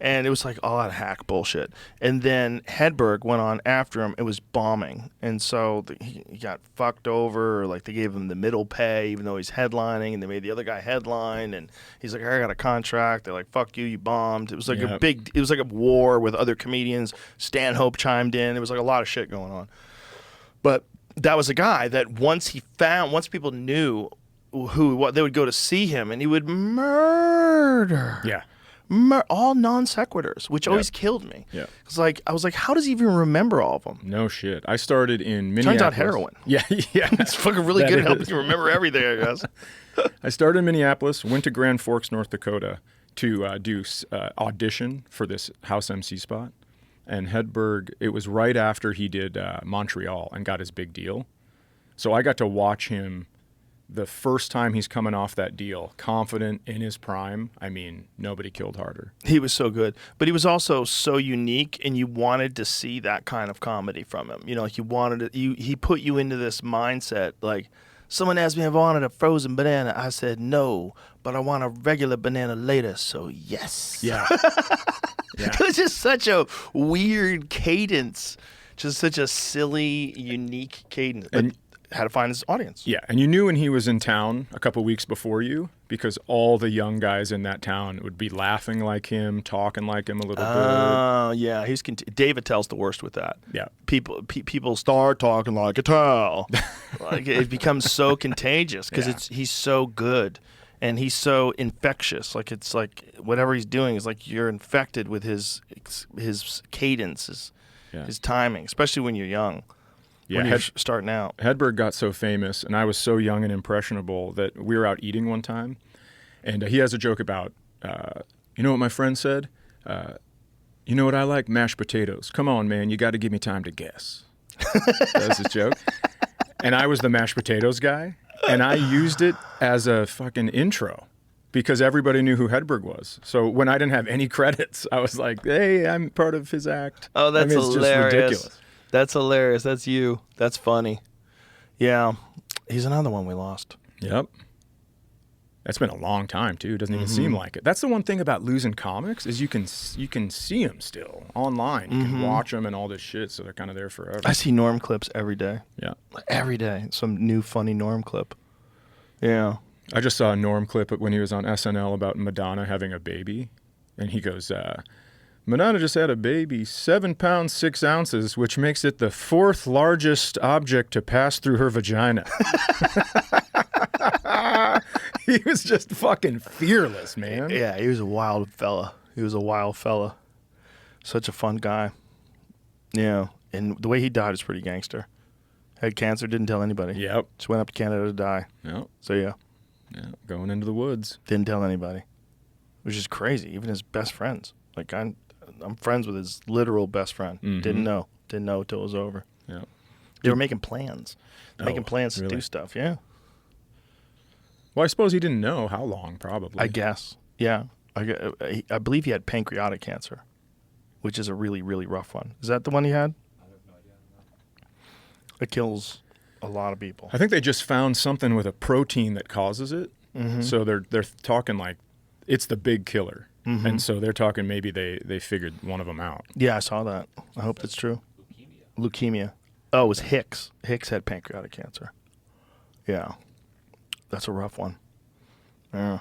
And it was like all that hack bullshit. And then Hedberg went on after him. It was bombing. And so he got fucked over. Or like they gave him the middle pay, even though he's headlining. And they made the other guy headline. And he's like, I got a contract. They're like, fuck you, you bombed. It was like it was like a war with other comedians. Stanhope chimed in. There was like a lot of shit going on. But that was a guy that once people knew what they would go to see him, and he would murder. Yeah. All non sequiturs, which always killed me. Yeah. It's like I was like, how does he even remember all of them? No shit. I started in Minneapolis. Turns out heroin. Yeah, yeah. It's fucking really good at helping you remember everything, I guess. I started in Minneapolis, went to Grand Forks, North Dakota, to do audition for this house MC spot. And Hedberg, it was right after he did Montreal and got his big deal. So I got to watch him the first time he's coming off that deal, confident in his prime. I mean, nobody killed harder. He was so good. But he was also so unique, and you wanted to see that kind of comedy from him. You know, like he put you into this mindset. Like, someone asked me if I wanted a frozen banana. I said no, but I want a regular banana later, so yes. Yeah. Yeah. It was just such a weird cadence. Just such a silly, unique cadence. But had to find his audience. Yeah, and you knew when he was in town a couple weeks before you, because all the young guys in that town would be laughing like him, talking like him a little bit. Oh, yeah. David tells the worst with that. Yeah. People start talking like a towel. Like, it becomes so contagious because he's so good and he's so infectious. Like, it's like whatever he's doing is like you're infected with his cadence, his timing, especially when you're young. Yeah, when you're starting out. Hedberg got so famous, and I was so young and impressionable that we were out eating one time, and he has a joke about, you know what my friend said? You know what I like? Mashed potatoes. Come on, man, you got to give me time to guess. That was his joke. And I was the mashed potatoes guy, and I used it as a fucking intro because everybody knew who Hedberg was. So when I didn't have any credits, I was like, hey, I'm part of his act. Oh, that's it's hilarious. just ridiculous. That's hilarious. That's you. That's funny. Yeah. He's another one we lost. Yep. That's been a long time, too. Doesn't even seem like it. That's the one thing about losing comics is you can see them still online. You can watch them and all this shit, so they're kind of there forever. I see Norm clips every day. Yeah. Every day. Some new funny Norm clip. Yeah. I just saw a Norm clip when he was on SNL about Madonna having a baby, and he goes, Madonna just had a baby, 7 pounds, 6 ounces, which makes it the 4th largest object to pass through her vagina. He was just fucking fearless, man. Yeah, he was a wild fella. Such a fun guy. Yeah, and the way he died is pretty gangster. Had cancer, didn't tell anybody. Yep. Just went up to Canada to die. Yep. So, yeah. Yeah, going into the woods. Didn't tell anybody. Which is crazy. Even his best friends. Like, I'm friends with his literal best friend. Didn't know until it was over. Yeah. They were making plans. Making plans to really? do stuff, yeah. Well, I suppose he didn't know how long, probably. I guess, yeah. I believe he had pancreatic cancer, which is a really, really rough one. Is that the one he had? I have no idea. It kills a lot of people. I think they just found something with a protein that causes it. So they're talking like it's the big killer. And so they're talking maybe they figured one of them out. Yeah, I saw that. I hope that's true. Leukemia. Oh, it was Hicks. Hicks had pancreatic cancer. Yeah. That's a rough one. Yeah.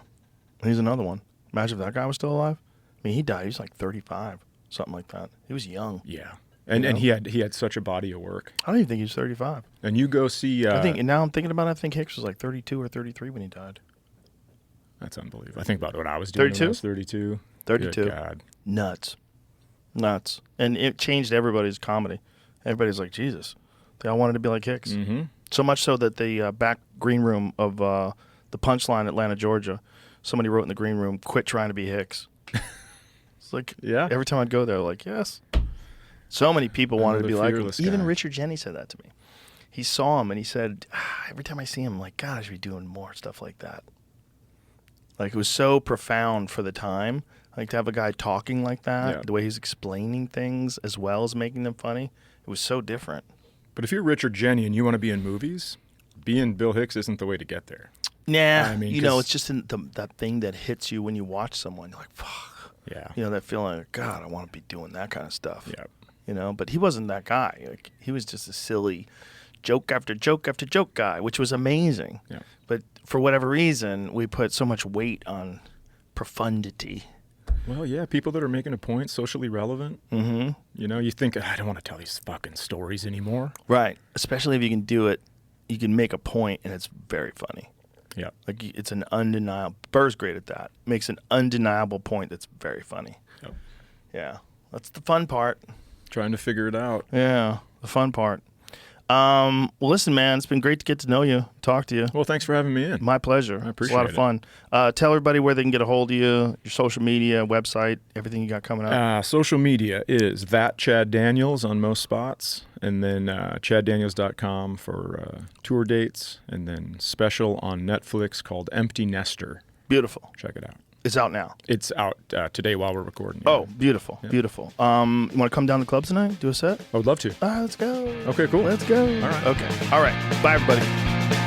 He's another one. Imagine if that guy was still alive. I mean, he died. He was like 35, something like that. He was young. Yeah. And he had such a body of work. I don't even think he was 35. And you go see... and now I'm thinking about it, I think Hicks was like 32 or 33 when he died. That's unbelievable. I think about what I was doing 32? when I was 32. 32. Good God. Nuts. And it changed everybody's comedy. Everybody's like, Jesus. They all wanted to be like Hicks. So much so that the back green room of the Punchline, Atlanta, Georgia, somebody wrote in the green room, quit trying to be Hicks. It's like, every time I'd go there, like, yes. So many people wanted to be like him. Even Richard Jenny said that to me. He saw him and he said, every time I see him, I'm like, God, I should be doing more stuff like that. Like, it was so profound for the time. Like, to have a guy talking like that, the way he's explaining things as well as making them funny, it was so different. But if you're Richard Jenny and you want to be in movies, being Bill Hicks isn't the way to get there. Nah, I mean, it's just that thing that hits you when you watch someone. You're like, fuck. Yeah. You know, that feeling like, God, I want to be doing that kind of stuff. Yeah. You know, but he wasn't that guy. Like, he was just a silly joke after joke after joke guy, which was amazing. Yeah. But for whatever reason, we put so much weight on profundity. Well, yeah, people that are making a point, socially relevant. You know, you think, I don't want to tell these fucking stories anymore. Right. Especially if you can do it, you can make a point and it's very funny. Yeah. Like, it's an undeniable, Burr's great at that. Makes an undeniable point that's very funny. Yep. Yeah. That's the fun part. Trying to figure it out. Yeah, the fun part. Well, listen, man, it's been great to get to know you, talk to you. Well, thanks for having me in. My pleasure. I appreciate it. It's a lot of fun. Tell everybody where they can get a hold of you, your social media, website, everything you got coming up. Social media is that Chad Daniels on most spots, and then chaddaniels.com for tour dates, and then special on Netflix called Empty Nester. Beautiful. Check it out. It's out now. It's out today while we're recording. Oh, beautiful, beautiful. You want to come down to the club tonight? Do a set? I would love to. All right, let's go. Okay, cool. Let's go. All right. Okay. All right. Bye, everybody.